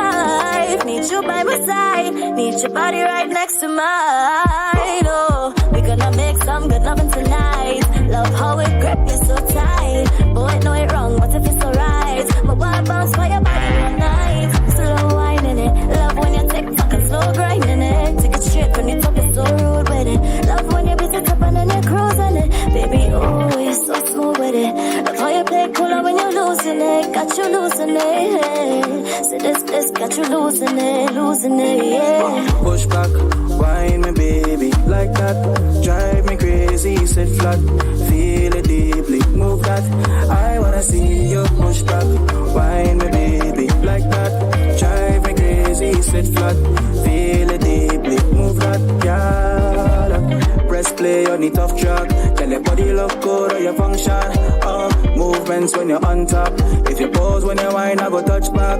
life? Need you by my side. Need your body right next to mine. Oh, we gonna make some good loving tonight. Love how it grip you so tight. Boy, know it wrong, but if it's alright. My wild bounce for your body all night. Slow whining it. Love when you tick-tock and slow grinding it. Take it straight when you talk, it's so rude with it. Love when you beat it up and then you're cruising it. Baby, oh, you're so smooth with it. Love how you play cooler when you're losing it. Got you losing it. See this got you losing it, yeah. Push back, wine me baby, like that. Drive me crazy, sit flat. Feel it deeply, move that. I wanna see you push back, wine me baby, like that. Drive me crazy, sit flat. Feel it deeply, move that, yeah. Press play on the tough track. Tell your body look good or your function. Movements when you're on top. If you pose when you whine, I go touch back.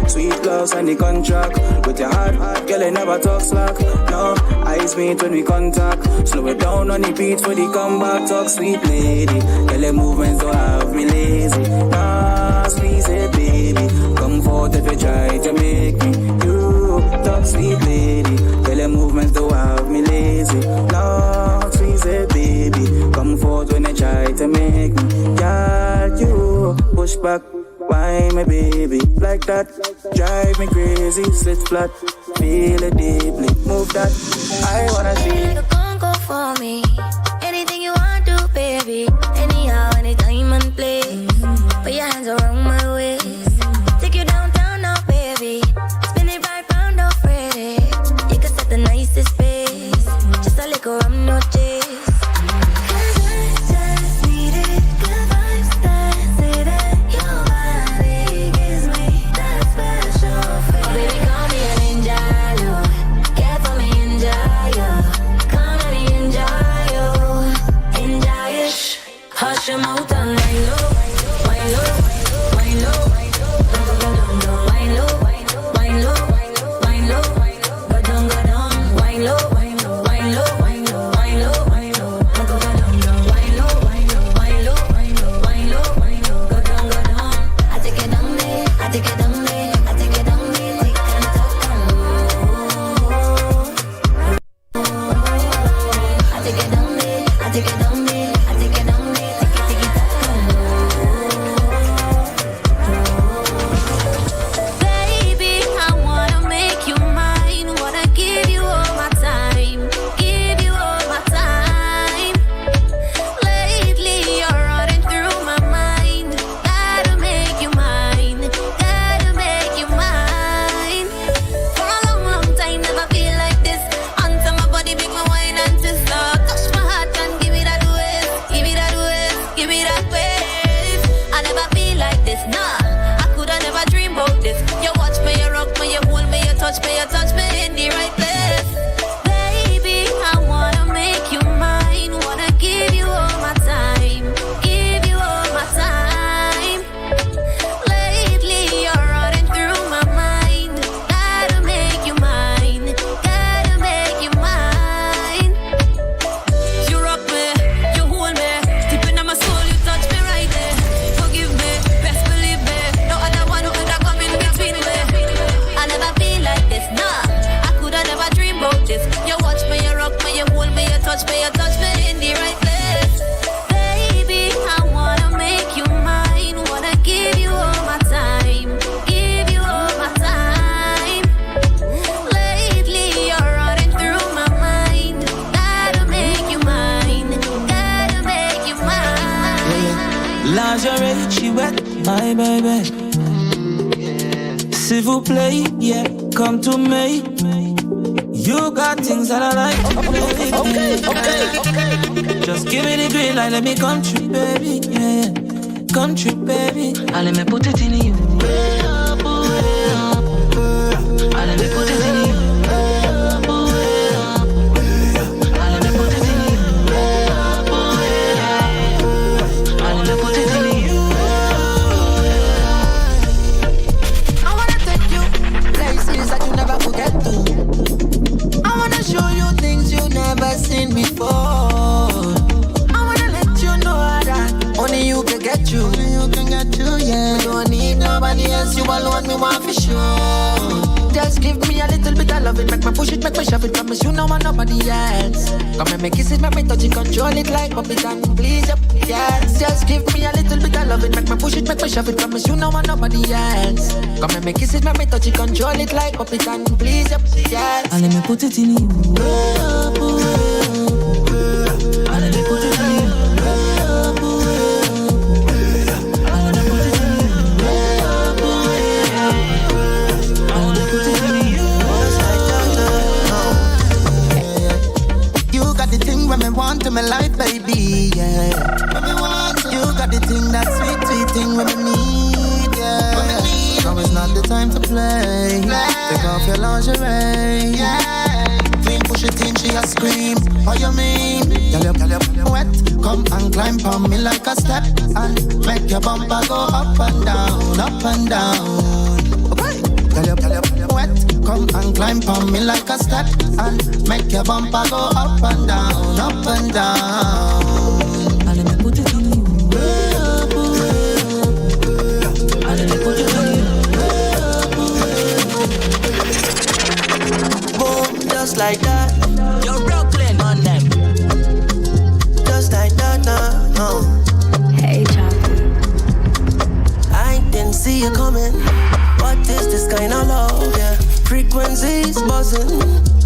Sweet love, sign the contract. With your heart, girl, you never talk slack. No, eyes meet when we contact. Slow it down on the beat for the comeback. Talk sweet lady. Girl, your movements don't have me lazy. Nah, squeeze it, baby. Come forth if you try to make me. You talk sweet lady. Girl, your movements don't have me lazy. Nah, squeeze it, baby. Come forth when you try to make me. Yeah, you push back. Why my baby like that? Drive me crazy, sit flat. Feel it deeply, move that. I wanna see You can't go for me. Anything you want to, baby. Anyhow, anytime and place. Put your hands around my waist. Take you downtown now, baby. Spin it right round, don't fret it. You can set the nicest pace. Just a little rum, no chase. Hush your mouth and wine low, wine low, wine low, wine low, wine low, wine low, wine low, go down, wine low, wine low, wine low, wine low, wine low, wine low, go down, wine low, wine low, wine low, wine low, wine low, wine low, go down. I take it down there, I take it down there, I take it down there, take and talk and I take it down there, I take it down there, I take it down there. Lingerie, she wet, my baby. S'il vous plaît, yeah, come to me. You got things that I like. Okay. Just give me the green light, let me come true, baby. Yeah, come true, baby. And let me put it in you. And let me put it in you. Show you things you never seen before. I wanna let you know that only you can get you. Only you can get you, yeah. Don't need nobody else, you alone, me want for sure. Just give me a little bit of love it, make me push it, make me shove it, promise you no want nobody else. Come and make kiss it, make me touch it, control it like puppet and please up, yes. Just give me a little bit of love it, make me push it, make me shove it, promise you no want nobody else. Come and make kiss it, make me touch it, control it like puppet and please up, yes. And let me put it in you. And let me put it in you. When me want to my life, baby, yeah. When me want to. You got the thing, that sweet, sweet thing when me need, yeah. When me need. Now it's not the time to play. Take off your lingerie, yeah. Queen push it in, she a scream. What you mean? Girl, wet. Come and climb on me like a step and make your bumper go up and down, up and down. Okay. Girl, wet. Come and climb on me like a step and make your bumper go up and down, up and down. And let me put it in you. And let me put it in you. Boom, just like that. You're Brooklyn on them. Just like that, no. Hey, Choppy. I didn't see you coming. What is this kind of love? Yeah. Frequencies buzzing.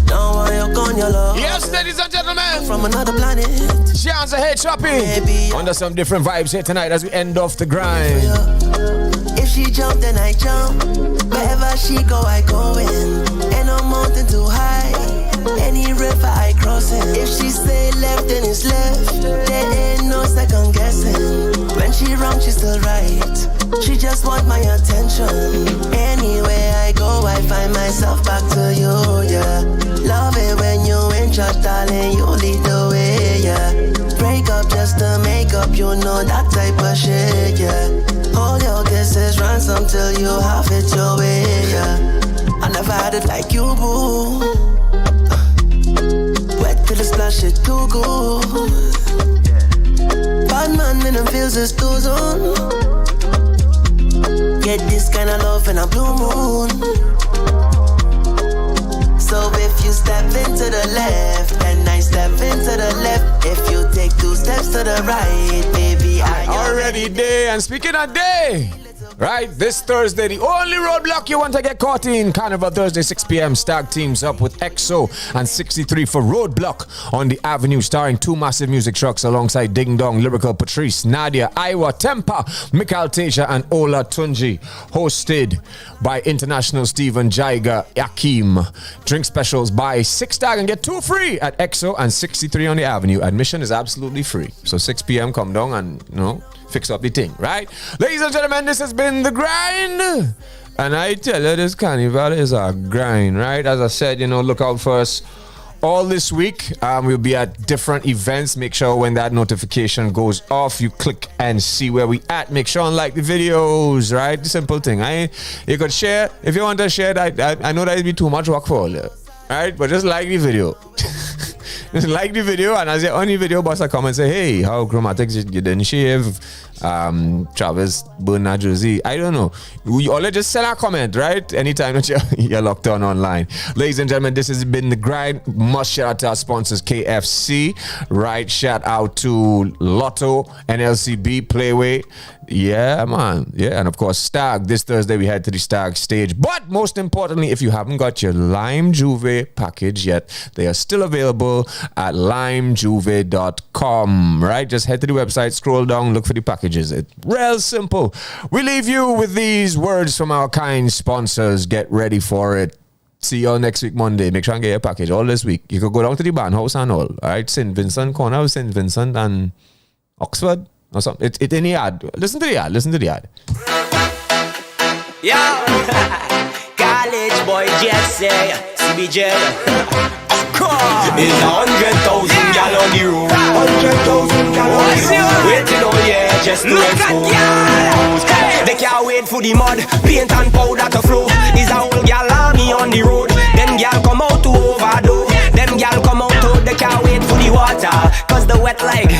Now I hook on your love. Yes, ladies and gentlemen. From another planet. Shans ahead, Choppy. Under some different vibes here tonight as we end off the grind. If she jump, then I jump. Wherever she go, I go in. Ain't no mountain too high. Any river I cross it. If she say left, then it's left. There ain't no second guessing. When she wrong, she's still right. She just want my attention. Anywhere I go, I find myself back to you, yeah. Love it when you in charge, darling, you lead the way, yeah. Break up just to make up, you know that type of shit, yeah. Hold your kisses ransom till you have it your way, yeah. I never had it like you, boo. Wet till the splash it too good. Bad man in them feels is too soon. Get this kind of love in a blue moon. So if you step into the left, then I step into the left. If you take 2 steps to the right, baby, I already there. And speaking of day, right, this Thursday, the only roadblock you want to get caught in, Carnival Thursday, 6 p.m. Stag teams up with EXO and 63 for Roadblock on the Avenue, starring 2 massive music trucks alongside Ding Dong, Lyrical Patrice, Nadia, Iwa, Tempa, Mikal Teja, and Ola Tunji. Hosted by International Steven Jaiga Akim. Drink specials, buy 6 Stag and get 2 free at EXO and 63 on the Avenue. Admission is absolutely free. So 6 p.m. come down and, fix up the thing, right? Ladies and gentlemen, this has been The Grind. And I tell you, this carnival is a grind, right? As I said, look out for us all this week. We'll be at different events. Make sure when that notification goes off, you click and see where we at. Make sure and like the videos, right? The simple thing. You could share. If you want to share, I know that it'd be too much work for all you, right? But just like the video. Just like the video, and as you're on the video, boss, I come and say, hey, how chromatics you didn't shave? Travis Bernard Joocie. I don't know. You all just send a comment, right? Anytime that you're locked on online. Ladies and gentlemen, this has been The Grind. Must shout out to our sponsors, KFC, right? Shout out to Lotto, NLCB, Playway. Yeah, man. Yeah, and of course, Stag. This Thursday, we head to the Stag stage. But most importantly, if you haven't got your Lime Juve package yet, they are still available at limejuve.com. Right? Just head to the website, scroll down, look for the packages. It's real simple. We leave you with these words from our kind sponsors. Get ready for it. See you all next week, Monday. Make sure and get your package all this week. You could go down to the band house and all. All right? St. Vincent, corner of St. Vincent and Oxford or something. It's in the ad. Listen to the ad. Yo, college boy Jesse, CBJ. It's 100,000 gal on the road. 100,000 gal on the road. Waiting all year just to expose. They can't wait for the mud, paint and powder to flow. Is a whole gal army on the road. Them gal come out to overdose. Them gal come out to, they can't wait for the water. Cause the wet like,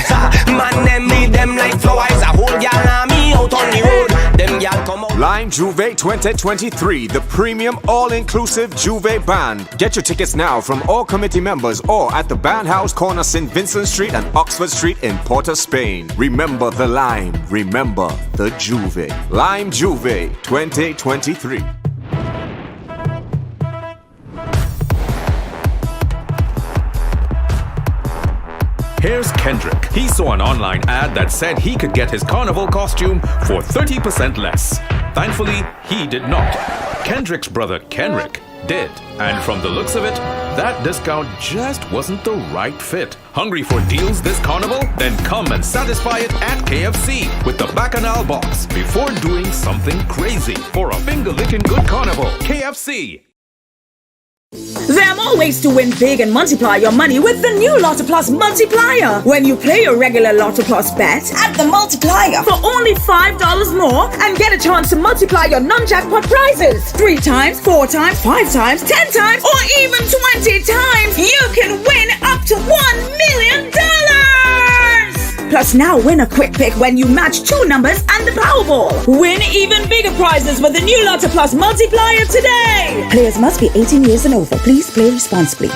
man them need them like flowers. A whole gal army out on the road. Them gal come out. Lime Juve 2023, the premium all-inclusive Juve band. Get your tickets now from all committee members or at the Band House, corner St. Vincent Street and Oxford Street in Porto, Spain. Remember the Lime, remember the Juve. Lime Juve 2023. Here's Kendrick. He saw an online ad that said he could get his carnival costume for 30% less. Thankfully, he did not. Kendrick's brother Kenrick did. And from the looks of it, that discount just wasn't the right fit. Hungry for deals this carnival? Then come and satisfy it at KFC with the Bacchanal box before doing something crazy. For a finger-licking good carnival, KFC. There are more ways to win big and multiply your money with the new Lotto Plus multiplier. When you play your regular Lotto Plus bet, add the multiplier for only $5 more and get a chance to multiply your non-jackpot prizes. 3 times, 4 times, 5 times, 10 times, or even 20 times. You can win up to $1 million. Plus now win a quick pick when you match 2 numbers and the Powerball. Win even bigger prizes with the new Lotto Plus multiplier today. Players must be 18 years and over. Please play responsibly.